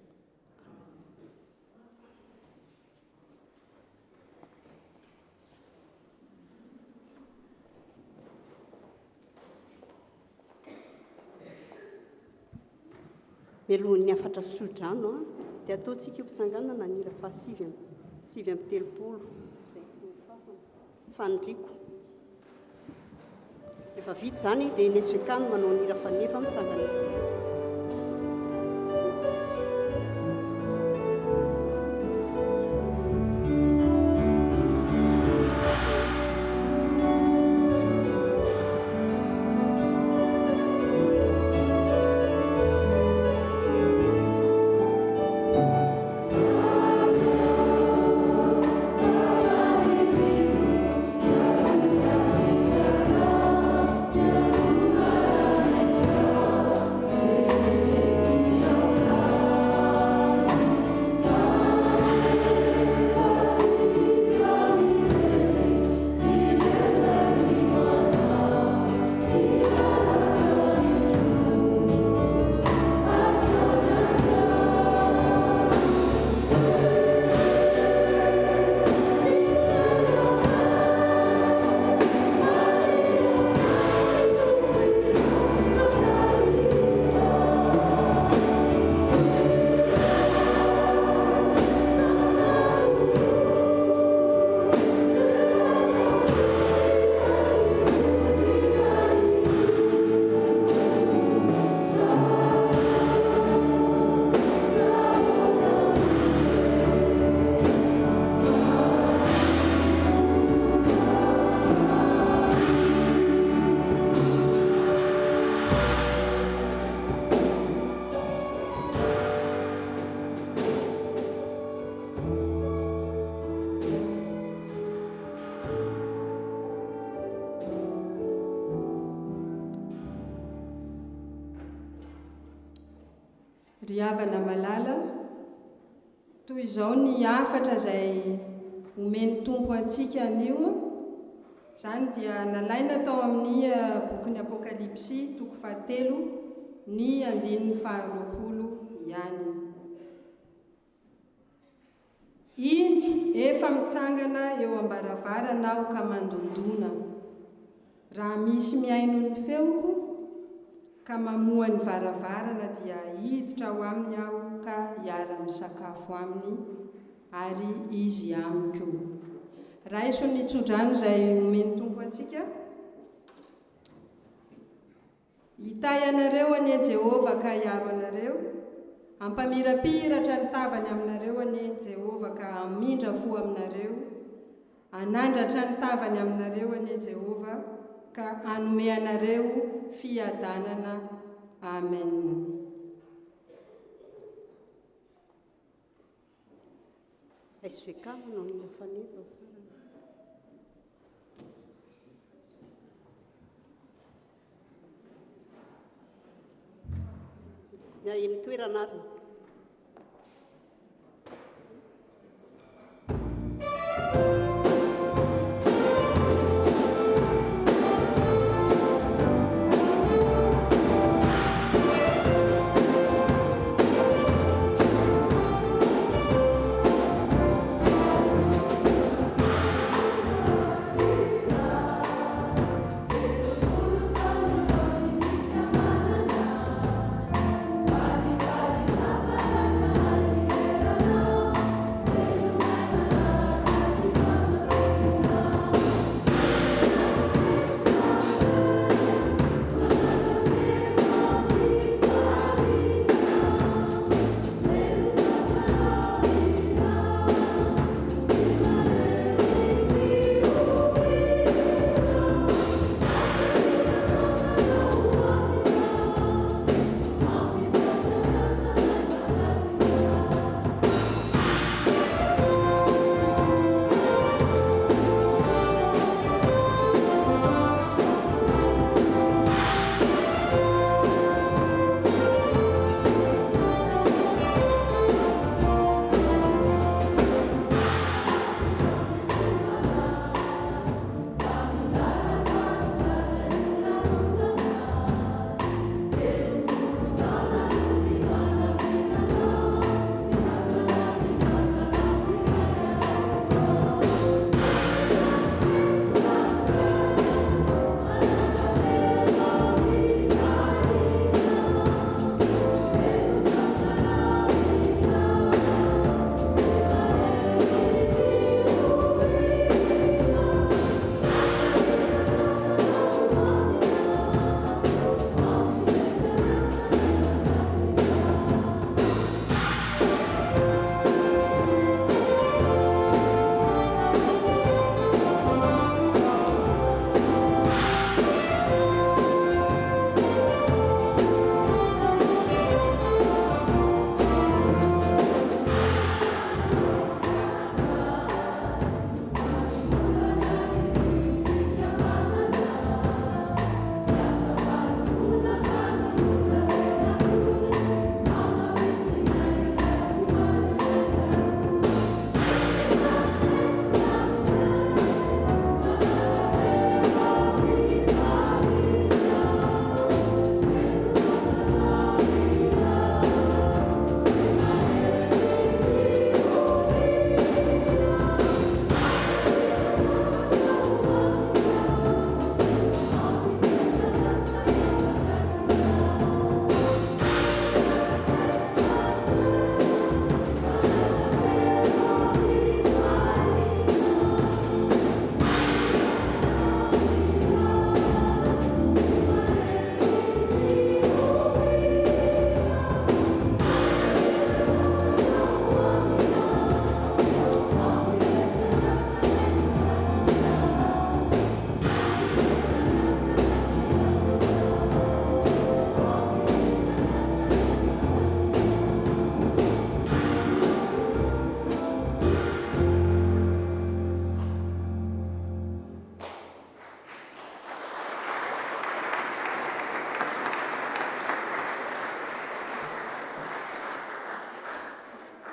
Melohan'ny afatra sodrano dia ataontsika io mpisanganana nira fa 7:30 faniriko. Rehefa vita zany dia nesokano manao nira fanefa mitsangana. Ry havana malala, toy izao ny afatra izay omeny tompo antsika anio, izany dia nalaina tao amin'ny bokin'ny Apokalipsy 7 ny 20 ihany. Indro efa mitsangana eo ambaravarana ka mandondona, raha misy miaino ny feoko ka mamoa ny varavarana dia hiditra ao aminy aho ka hiara-misakafo aminy ary izy amiko. Raiso ny tsodrano izay omeny tompo antsika. Hitay anareo anie Jehova ka hiaro anareo, ampamirapiratra ny tavany aminareo anie Jehova ka hamindra fo aminareo, anandratra ny tavany aminareo anie Jehova ka hanome anareo fiadanana. Amen. SVK manao nira fanefa. Ya eny toerana ary. Bye.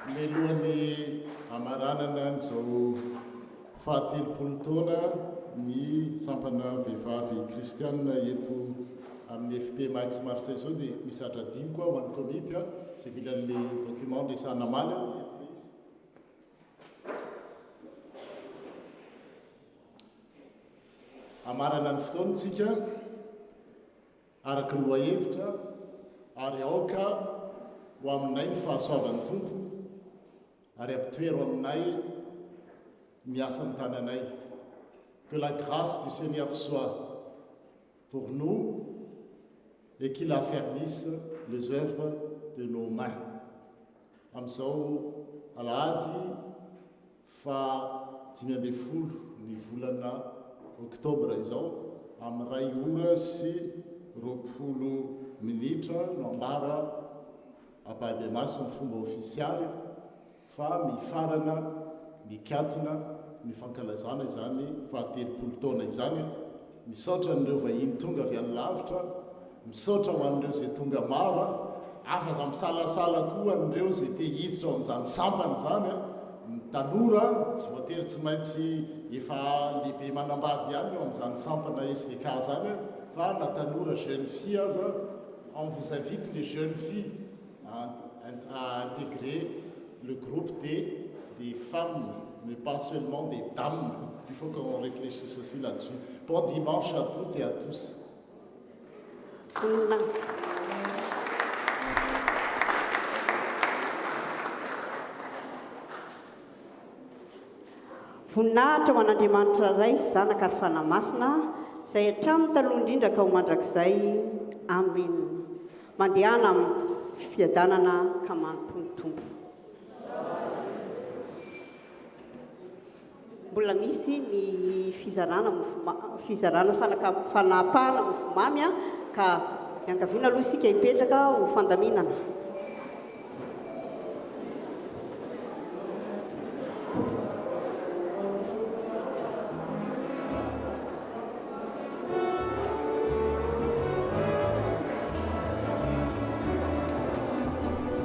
Mialohan'ny amaranana n'izao fahatelopolo taona ny sampana vehivavy kristianina eto amin'ny FP Max Marseille zao dia misy adradimy koa ho an'ny komity izay mila an'le document ndresana maly amarana ny fotoantsika araky ny loahevitra ary aoka ho aminay ny fahasoavan'ny tompo ary ampitoero aminay miasa ny tananay. Que la grâce du Seigneur soit pour nous et qu'il affermisse les œuvres de nos mains. Amin'izao alahady fa 12 ny volana oktobra izao amin'ny 2:20 no ambara ampahabeamaso ny fomba ofisialy fa mifarana mikatona ny fankalazana izany fahatelopolo taona izany. Misaotra an'ireo vahiny tonga avy any lavitra, misaotra ho an'ireo izay tonga maro, afa za misalasala koa an'ireo izay te hiditra ao amin'izany sampany zany. Ny tanora tsy voatery tsy maintsy efa lehibe manambady ihany eo amin'izany sampana SVK zany, fa na tanora jeune fille aza, on vous invite les jeunes filles à intégrer le groupe des femmes, mais pas seulement des dames. Il faut qu'on réfléchisse aussi là-dessus. Bon dimanche à toutes et à tous. Voninahitra ho an'Andriamanitra ray sy zanaka ary fanamasina izay hatramin'ny taloha indrindra ka ho mandrakizay. Amen. Mandehana amin'ny fiadanana ka manompo ny tompo. Mbola misy ny fizarana fanapahana mofomamy ka miankaviana aloha isika hipetraka ho fandaminana.